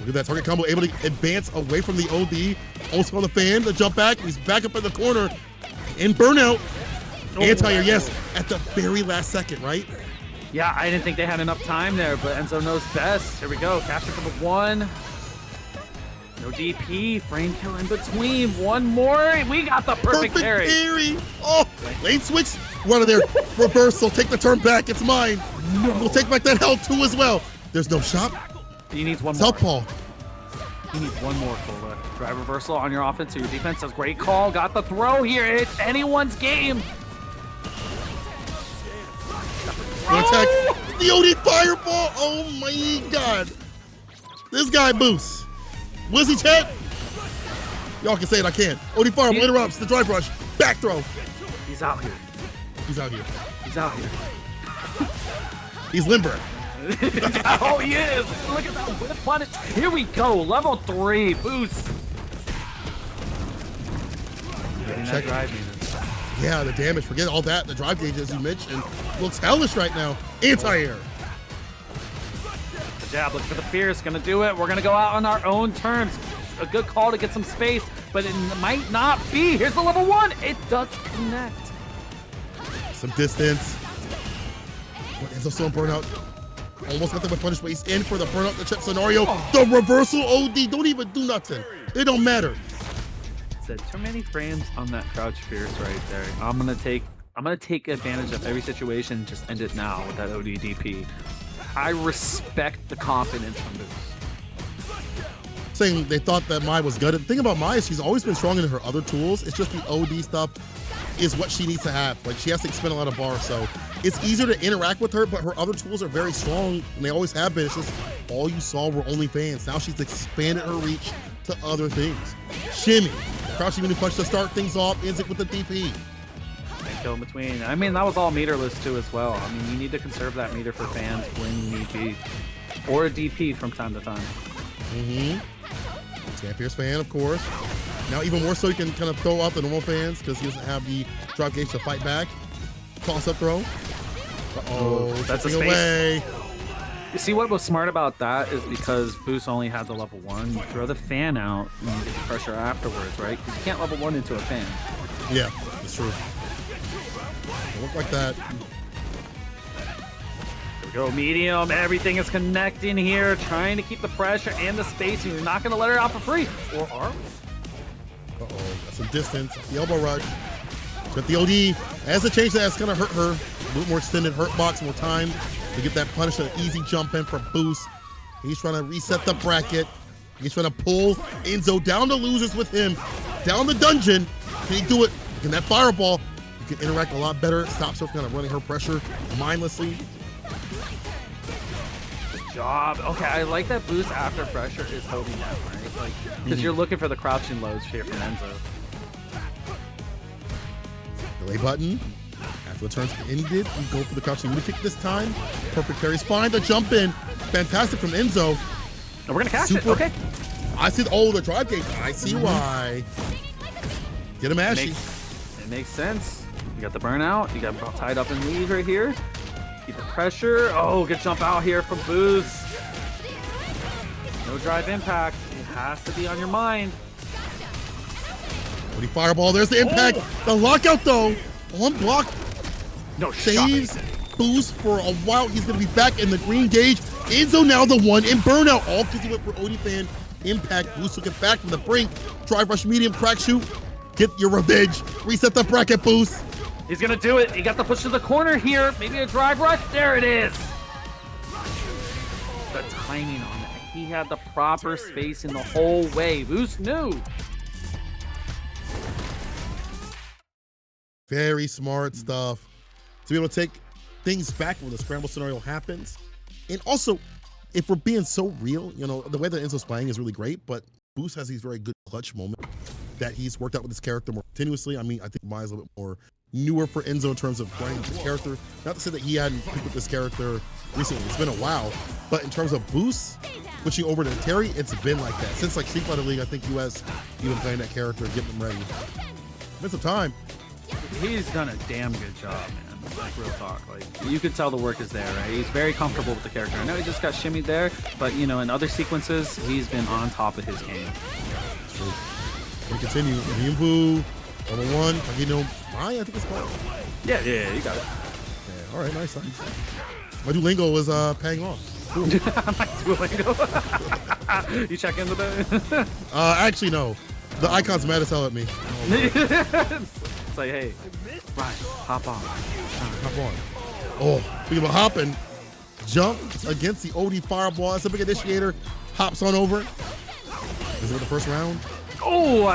Look at that target combo, able to advance away from the OD. Also on the fan, the jump back. He's back up in the corner. In burnout. Anti-air, yes, at the very last second, right? Yeah, I didn't think they had enough time there, but Enzo knows best. Here we go. Capture for the one. No DP. Frame kill in between. One more. We got the perfect parry. Oh, lane switch. Run of there. Reversal. Take the turn back. It's mine. No. We'll take back that health too as well. There's no shot. He needs one more. Southpaw. He needs one more, Cola. Drive reversal on your offense or your defense. That's a great call. Got the throw here. It's anyone's game. Attack. The OD fireball. Oh my God. This guy boosts. Wizzy chat. Y'all can say it, I can't. OD fireball interrupts the drive rush. Back throw. He's out here. He's out here. He's out here. He's limber. Oh, he is. Look at that whip punish. Here we go. Level 3 boost. Check. Yeah, the damage. Forget all that. The drive gauge, as you mentioned, looks hellish right now. Anti-air. The jab, look for the fierce. Gonna do it. We're gonna go out on our own terms. A good call to get some space, but it might not be. Here's the level 1. It does connect. Some distance. Enzo still in burnout. Almost got them with punish, but he's in for the burnout, the chip scenario. The reversal OD. Don't even do nothing. It don't matter. Said too many frames on that crouch fierce right there. I'm gonna take advantage of every situation and just end it now with that ODDP. I respect the confidence from Boost. Saying they thought that Mai was gutted. The thing about Mai is she's always been strong in her other tools. It's just the OD stuff is what she needs to have. Like, she has to expend a lot of bars, so it's easier to interact with her, but her other tools are very strong, and they always have been. It's just all you saw were OnlyFans. Now she's expanded her reach to other things. Shimmy. Crouching mini punch to start things off. Ends it with the DP. And kill in between. I mean, that was all meterless too as well. I mean, you need to conserve that meter for fans when need be. Or a DP from time to time. Fierce fan, of course. Now even more so, you can kind of throw out the normal fans because he doesn't have the drop gauge to fight back. Toss up throw. Uh-oh, that's a away. You see what was smart about that is because Boost only had the level 1. You throw the fan out and you get the pressure afterwards, right? Because you can't level 1 into a fan. Yeah, that's true. It looked like that. Go medium, everything is connecting here, trying to keep the pressure and the spacing. You're not going to let her out for free. Or are we? Uh-oh, got some distance. The elbow rush. But the OD, as a change that's going to hurt her. A little more extended hurt box, more time to get that punish, an easy jump in for Boost. He's trying to reset the bracket. He's trying to pull Enzo down to losers with him. Down the dungeon. Can he do it? Can that fireball? You can interact a lot better. Stops her from kind of running her pressure mindlessly. Job. Okay, I like that Boost after pressure is holding down, right? Like, because you're looking for the crouching lows here from Enzo. Delay button. After the turn's ended, we go for the crouching mini kick this time. Perfect parries. Find the jump in. Fantastic from Enzo. And we're gonna catch it. Okay. I see. Oh, the drive gate. I see why. Get him ashy. It makes sense. You got the burnout. You got tied up in lead right here. Keep the pressure. Oh, good jump out here from Boost. No drive impact. It has to be on your mind. Woody fireball. There's the impact. Oh. The lockout though. On block. No saves Boost for a while. He's going to be back in the green gauge. Enzo now the one in burnout. All because he went for Odie fan. Impact. Boost took it back from the brink. Drive rush medium. Crack shoot. Get your revenge. Reset the bracket, Boost. He's going to do it. He got the push to the corner here. Maybe a drive rush. There it is. The timing on it. He had the proper spacing the whole way. Boost knew. Very smart stuff. To be able to take things back when the scramble scenario happens. And also, if we're being so real, you know, the way that Enzo's playing is really great, but Boost has these very good clutch moments that he's worked out with his character more continuously. I mean, I think mine's a little bit more newer for Enzo in terms of playing the character. Not to say that he hadn't picked up this character recently. It's been a while. But in terms of Boost, switching over to Terry, it's been like that. Since like Street Fighter League, I think US, even playing that character, getting him ready. Been some time. He's done a damn good job, man. Like, real talk. Like, you could tell the work is there, right? He's very comfortable with the character. I know he just got shimmied there, but, you know, in other sequences, he's been on top of his game. That's true. We continue. Yimbu, level 1. Kagino Mai, I think it's called. Yeah, you got it. Yeah, all right, nice. My Duolingo was paying off. Cool. My Duolingo. You check in today? Actually, no. The icons mad as hell at me. It's like, hey, Ryan, hop on. Hop on. Oh, speaking about hopping, jump against the OD fireball. That's a big initiator. Hops on over it. Is it the first round? Oh,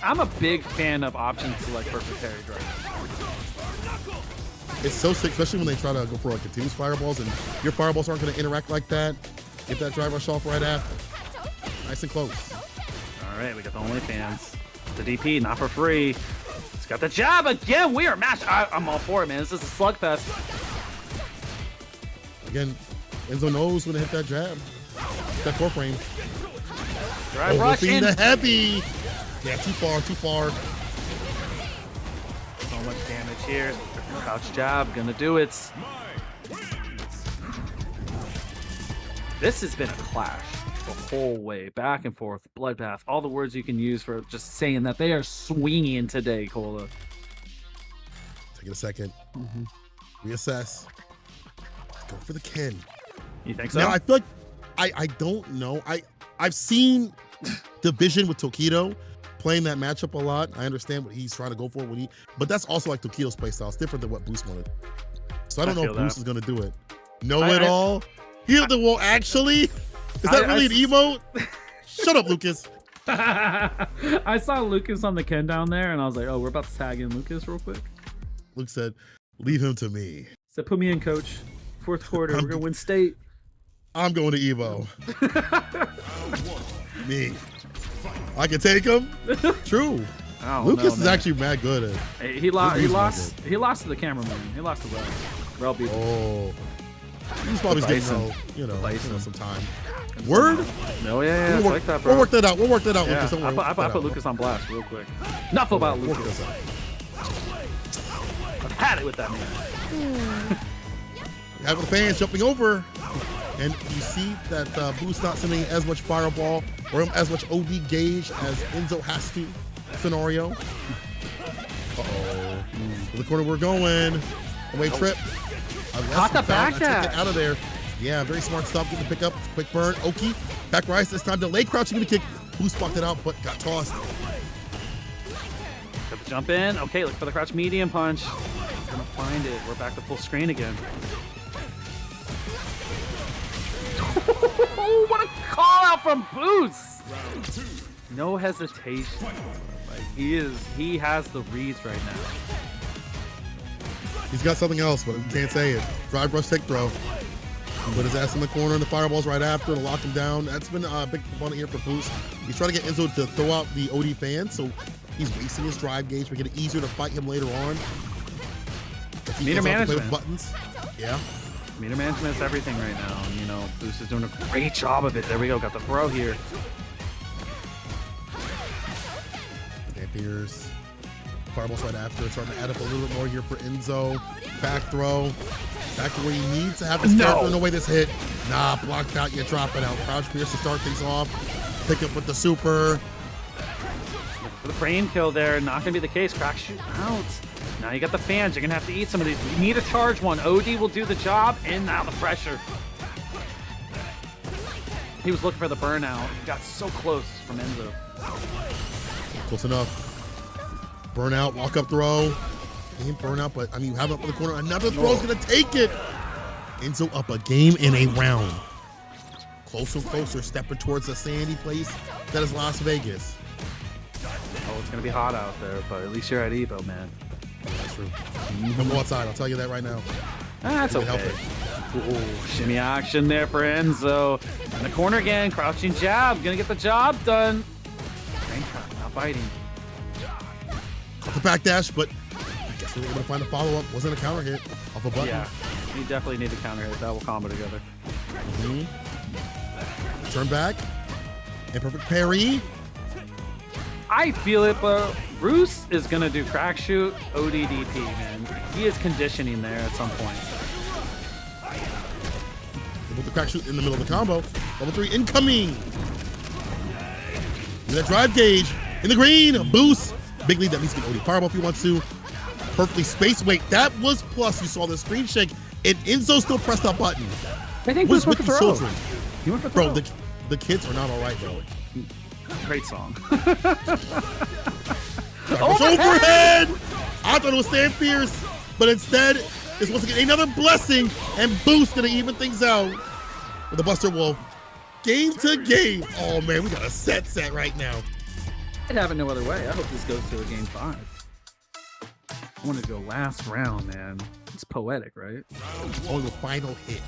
I'm a big fan of option select perfect parry drive. It's so sick, especially when they try to go for like continuous fireballs and your fireballs aren't going to interact like that. Get that drive rush off right after. Nice and close. All right, we got the OnlyFans. The DP, not for free. It's got the jab again. We are matched. I'm all for it, man. This is a slugfest. Again, Enzo knows when to hit that jab. That core frame. Drive rush in. The heavy. Yeah, too far. So much damage here. Crouch jab, gonna do it. This has been a clash the whole way, back and forth, bloodbath, all the words you can use for just saying that they are swinging today, Cola. Take it a second. Reassess. Go for the Ken. You think so? Now, I feel like I don't know. I've seen Division with Tokido playing that matchup a lot. I understand what he's trying to go for but that's also like Tokido's playstyle. It's different than what Boost wanted. So I don't know if Boost is gonna do it. Know it all. Heal the wall. Actually, is that really an emote? Shut up, Lucas. I saw Lucas on the Ken down there, and I was like, oh, we're about to tag in Lucas real quick. Luke said, leave him to me. Said, put me in, coach. Fourth quarter, we're gonna win state. I'm going to Evo. Me. I can take him. True. Lucas is actually mad good at it. He lost to the cameraman. He lost to Rel. Rel beat him. Oh. He's probably getting some time. Word? No, yeah, it's like that, bro. We'll work that out, yeah, Lucas. I put Lucas on blast real quick. Enough about Lucas. I've had it with that man. Have the fans jumping over. And you see that Boo's not sending as much fireball or as much OD gauge as Enzo has to. Scenario. Uh-oh. To the corner we're going. Away trip. Caught the back dash. Out of there. Yeah, very smart stuff. Get the pick up. Quick burn. Oki. Back rise this time. Delay crouching to kick. Boo blocked it out, but got tossed. Got the jump in. Okay, look for the crouch medium punch. Gonna find it. We're back to full screen again. What a call out from Boost! No hesitation. Like he has the reads right now. He's got something else, but we can't say it. Drive rush take throw. Put his ass in the corner, and the fireball's right after to lock him down. That's been a big component here for Boost. He's trying to get Enzo to throw out the OD fan, so he's wasting his drive gauge, making it easier to fight him later on. Meter management. With buttons. Yeah. Meter management is everything right now. And, you know, Boost is doing a great job of it. There we go. Got the throw here. Here's fireball's right after. Starting to add up a little bit more here for Enzo. Back throw. Back to where he needs to have this character. No way this hit. Nah, blocked out. You drop it out. Crouch Fierce to start things off. Pick up with the super. For the frame kill there. Not going to be the case. Crack shoot out. Now you got the fans. You're going to have to eat some of these. You need a charge one. OD will do the job. And now the pressure. He was looking for the burnout. He got so close from Enzo. Close enough. Burnout, walk up throw. Ain't burnout, but I mean, you have it up in the corner. Another throw's going to take it. Enzo up a game in a round. Closer and closer, stepping towards the sandy place that is Las Vegas. Oh, it's going to be hot out there, but at least you're at Evo, man. That's true. Don't go outside, I'll tell you that right now. That's okay. Ooh, shimmy action there for Enzo. In the corner again, crouching jab. Gonna get the job done. Not biting. The back dash, but I guess we were able to find a follow-up. Wasn't a counter hit off a button. Yeah, you definitely need a counter hit. That will combo together. Turn back. And perfect parry. I feel it, but Bruce is gonna do crack shoot ODDP, man. He is conditioning there at some point. With the crack shoot in the middle of the combo. Level 3 incoming. With that drive gauge in the green. Boost. Big lead that means you can OD fireball if he wants to. Perfectly spaced. Wait, that was plus. You saw the screen shake, and Enzo still pressed that button. I think Boost went for throw. Children? He went for throw. Bro, the kids are not all right, bro. Great song. Overhead! I thought it was Stan Fierce, but instead, it's once again another blessing, and Boost gonna even things out with the Buster Wolf. Game to game. Oh man, we got a set right now. I'd have it no other way. I hope this goes to a game 5. I want to go last round, man. It's poetic, right? Oh, the final hit.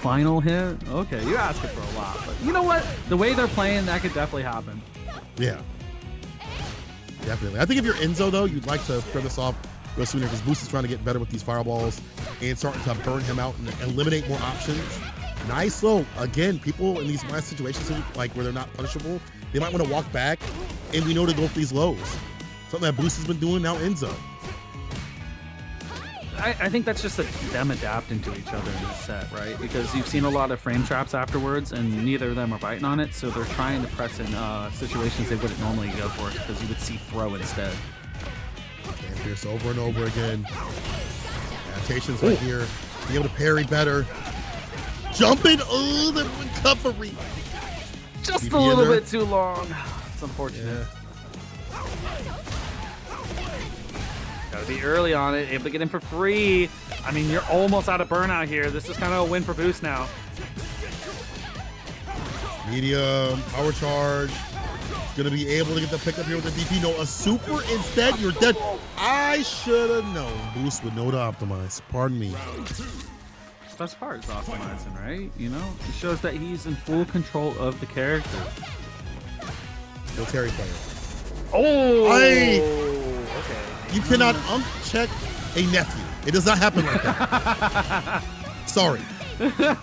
Final hit? Okay, you're asking for a lot, but you know what? The way they're playing, that could definitely happen. Yeah. Definitely. I think if you're Enzo, though, you'd like to throw this off real sooner because Boost is trying to get better with these fireballs and starting to burn him out and eliminate more options. Nice low. Again, people in these last situations, like where they're not punishable, they might want to walk back, and we know to go for these lows. Something that Boost has been doing, now Enzo. I think that's just them adapting to each other in this set, right? Because you've seen a lot of frame traps afterwards, and neither of them are biting on it, so they're trying to press in situations they wouldn't normally go for because you would see throw instead. And Fierce over and over again. Adaptations right here. Being able to parry better. Jumping, oh, the recovery. Just a little bit too long. It's unfortunate. Yeah. Gotta be early on it, able to get in for free. I mean, you're almost out of burnout here. This is kind of a win for Boost now. Medium, power charge. Gonna be able to get the pickup here with the DP. No, a super instead, you're dead. I should have known. Boost would know to optimize. Pardon me. Best part is optimizing, right? You know, it shows that he's in full control of the character. No Terry player. Oh! Okay. Okay. You cannot uncheck a nephew. It does not happen like that. Sorry. The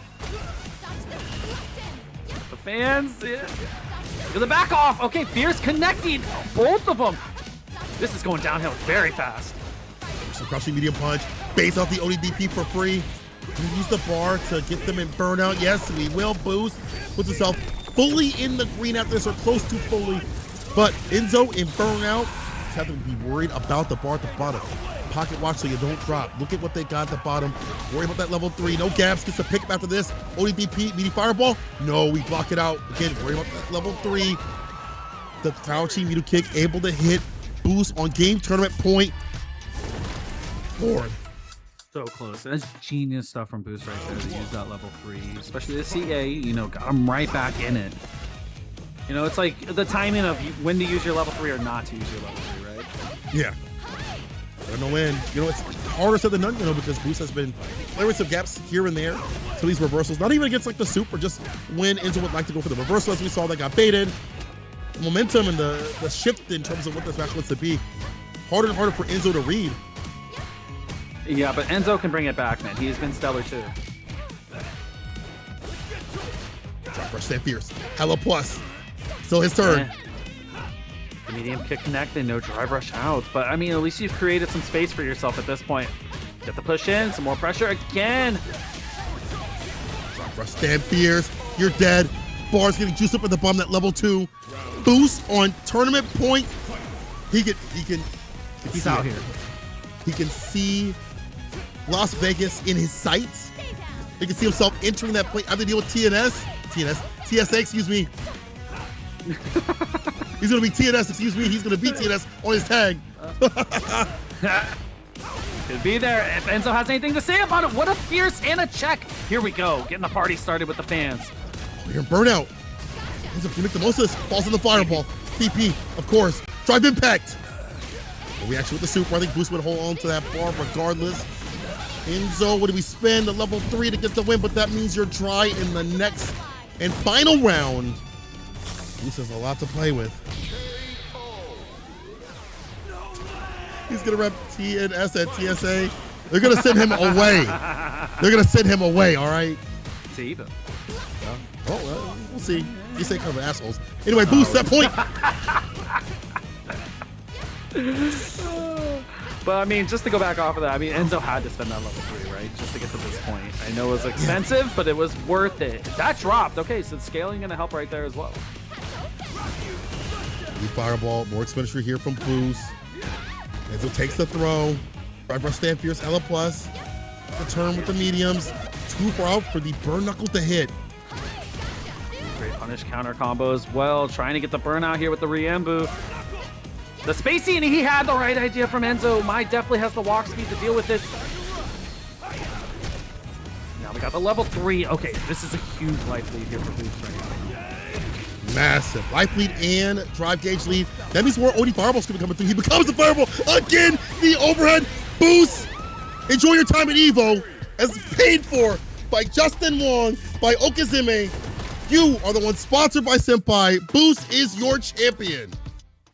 fans. Yeah. To the back off. Okay, Fierce connecting. Both of them. This is going downhill very fast. Some crushing medium punch. Base off the ODDP for free. Use the bar to get them in burnout. Yes, we will. Boost puts himself fully in the green after this, or close to fully. But Enzo in burnout, just have to be worried about the bar at the bottom. Pocket watch so you don't drop. Look at what they got at the bottom. Worry about that level 3. No gaps. Gets the pick up after this. ODBP, meaty fireball. No, we block it out. Again, worry about that level 3. The crouching Mewtwo kick, able to hit. Boost on game tournament point. Lord. So close. That's genius stuff from Boost right there to use that level 3, especially the CA, you know, got him right back in it. You know, it's like the timing of when to use your level 3 or not to use your level 3, right? Yeah. I don't know when. You know, it's harder said than done, you know, because Boost has been playing with some gaps here and there. So these reversals, not even against like the super, just when Enzo would like to go for the reversal, as we saw that got baited. The momentum and the shift in terms of what this match wants to be. Harder and harder for Enzo to read. Yeah, but Enzo can bring it back, man. He's been stellar too. Drop rush, stand fierce. Hello plus. Still his turn. The medium kick connected, no drive rush out. But I mean, at least you've created some space for yourself at this point. Get the push in, some more pressure again. Drop rush, stand fierce. You're dead. Bar's getting juiced up at the bottom, that level 2. Boost on tournament point. He's out here. He can see Las Vegas in his sights. He can see himself entering that plate. I have to deal with TSA, excuse me. He's gonna be TNS, excuse me. He's gonna be TNS on his tag. Could be there if Enzo has anything to say about it. What a fierce and a check. Here we go, getting the party started with the fans. Oh, you're in burnout. Enzo can make the most of this. Falls in the fireball. TP, of course. Drive impact. A reaction with the super. I think Boost would hold on to that bar regardless. Enzo, what do we spend? The level 3 to get the win, but that means you're dry in the next and final round. Boost has a lot to play with. He's gonna rep TNS at TSA. They're gonna send him away. They're gonna send him away, all right? To even. Oh, well, we'll see. You say kind of assholes. Anyway, Boost, that point. But I mean, just to go back off of that, I mean, Enzo had to spend that level 3, right? Just to get to this point. I know it was expensive, but it was worth it. That dropped. Okay, so scaling gonna help right there as well. New fireball, more expenditure here from Boost. Enzo takes the throw. Drive rush, stand fierce, Ella plus. The turn with the mediums. Too far out for the burn knuckle to hit. Great punish counter combo as well. Trying to get the burnout here with the Riembu. The spacing, he had the right idea from Enzo. Mai definitely has the walk speed to deal with it. Now we got the level 3. Okay, this is a huge life lead here for Boost right now. Massive life lead and drive gauge lead. That means more OD fireballs could be coming through. He becomes the fireball again. The overhead Boost. Enjoy your time at Evo, as paid for by Justin Wong, by Okazeme. You are the one sponsored by Senpai. Boost is your champion.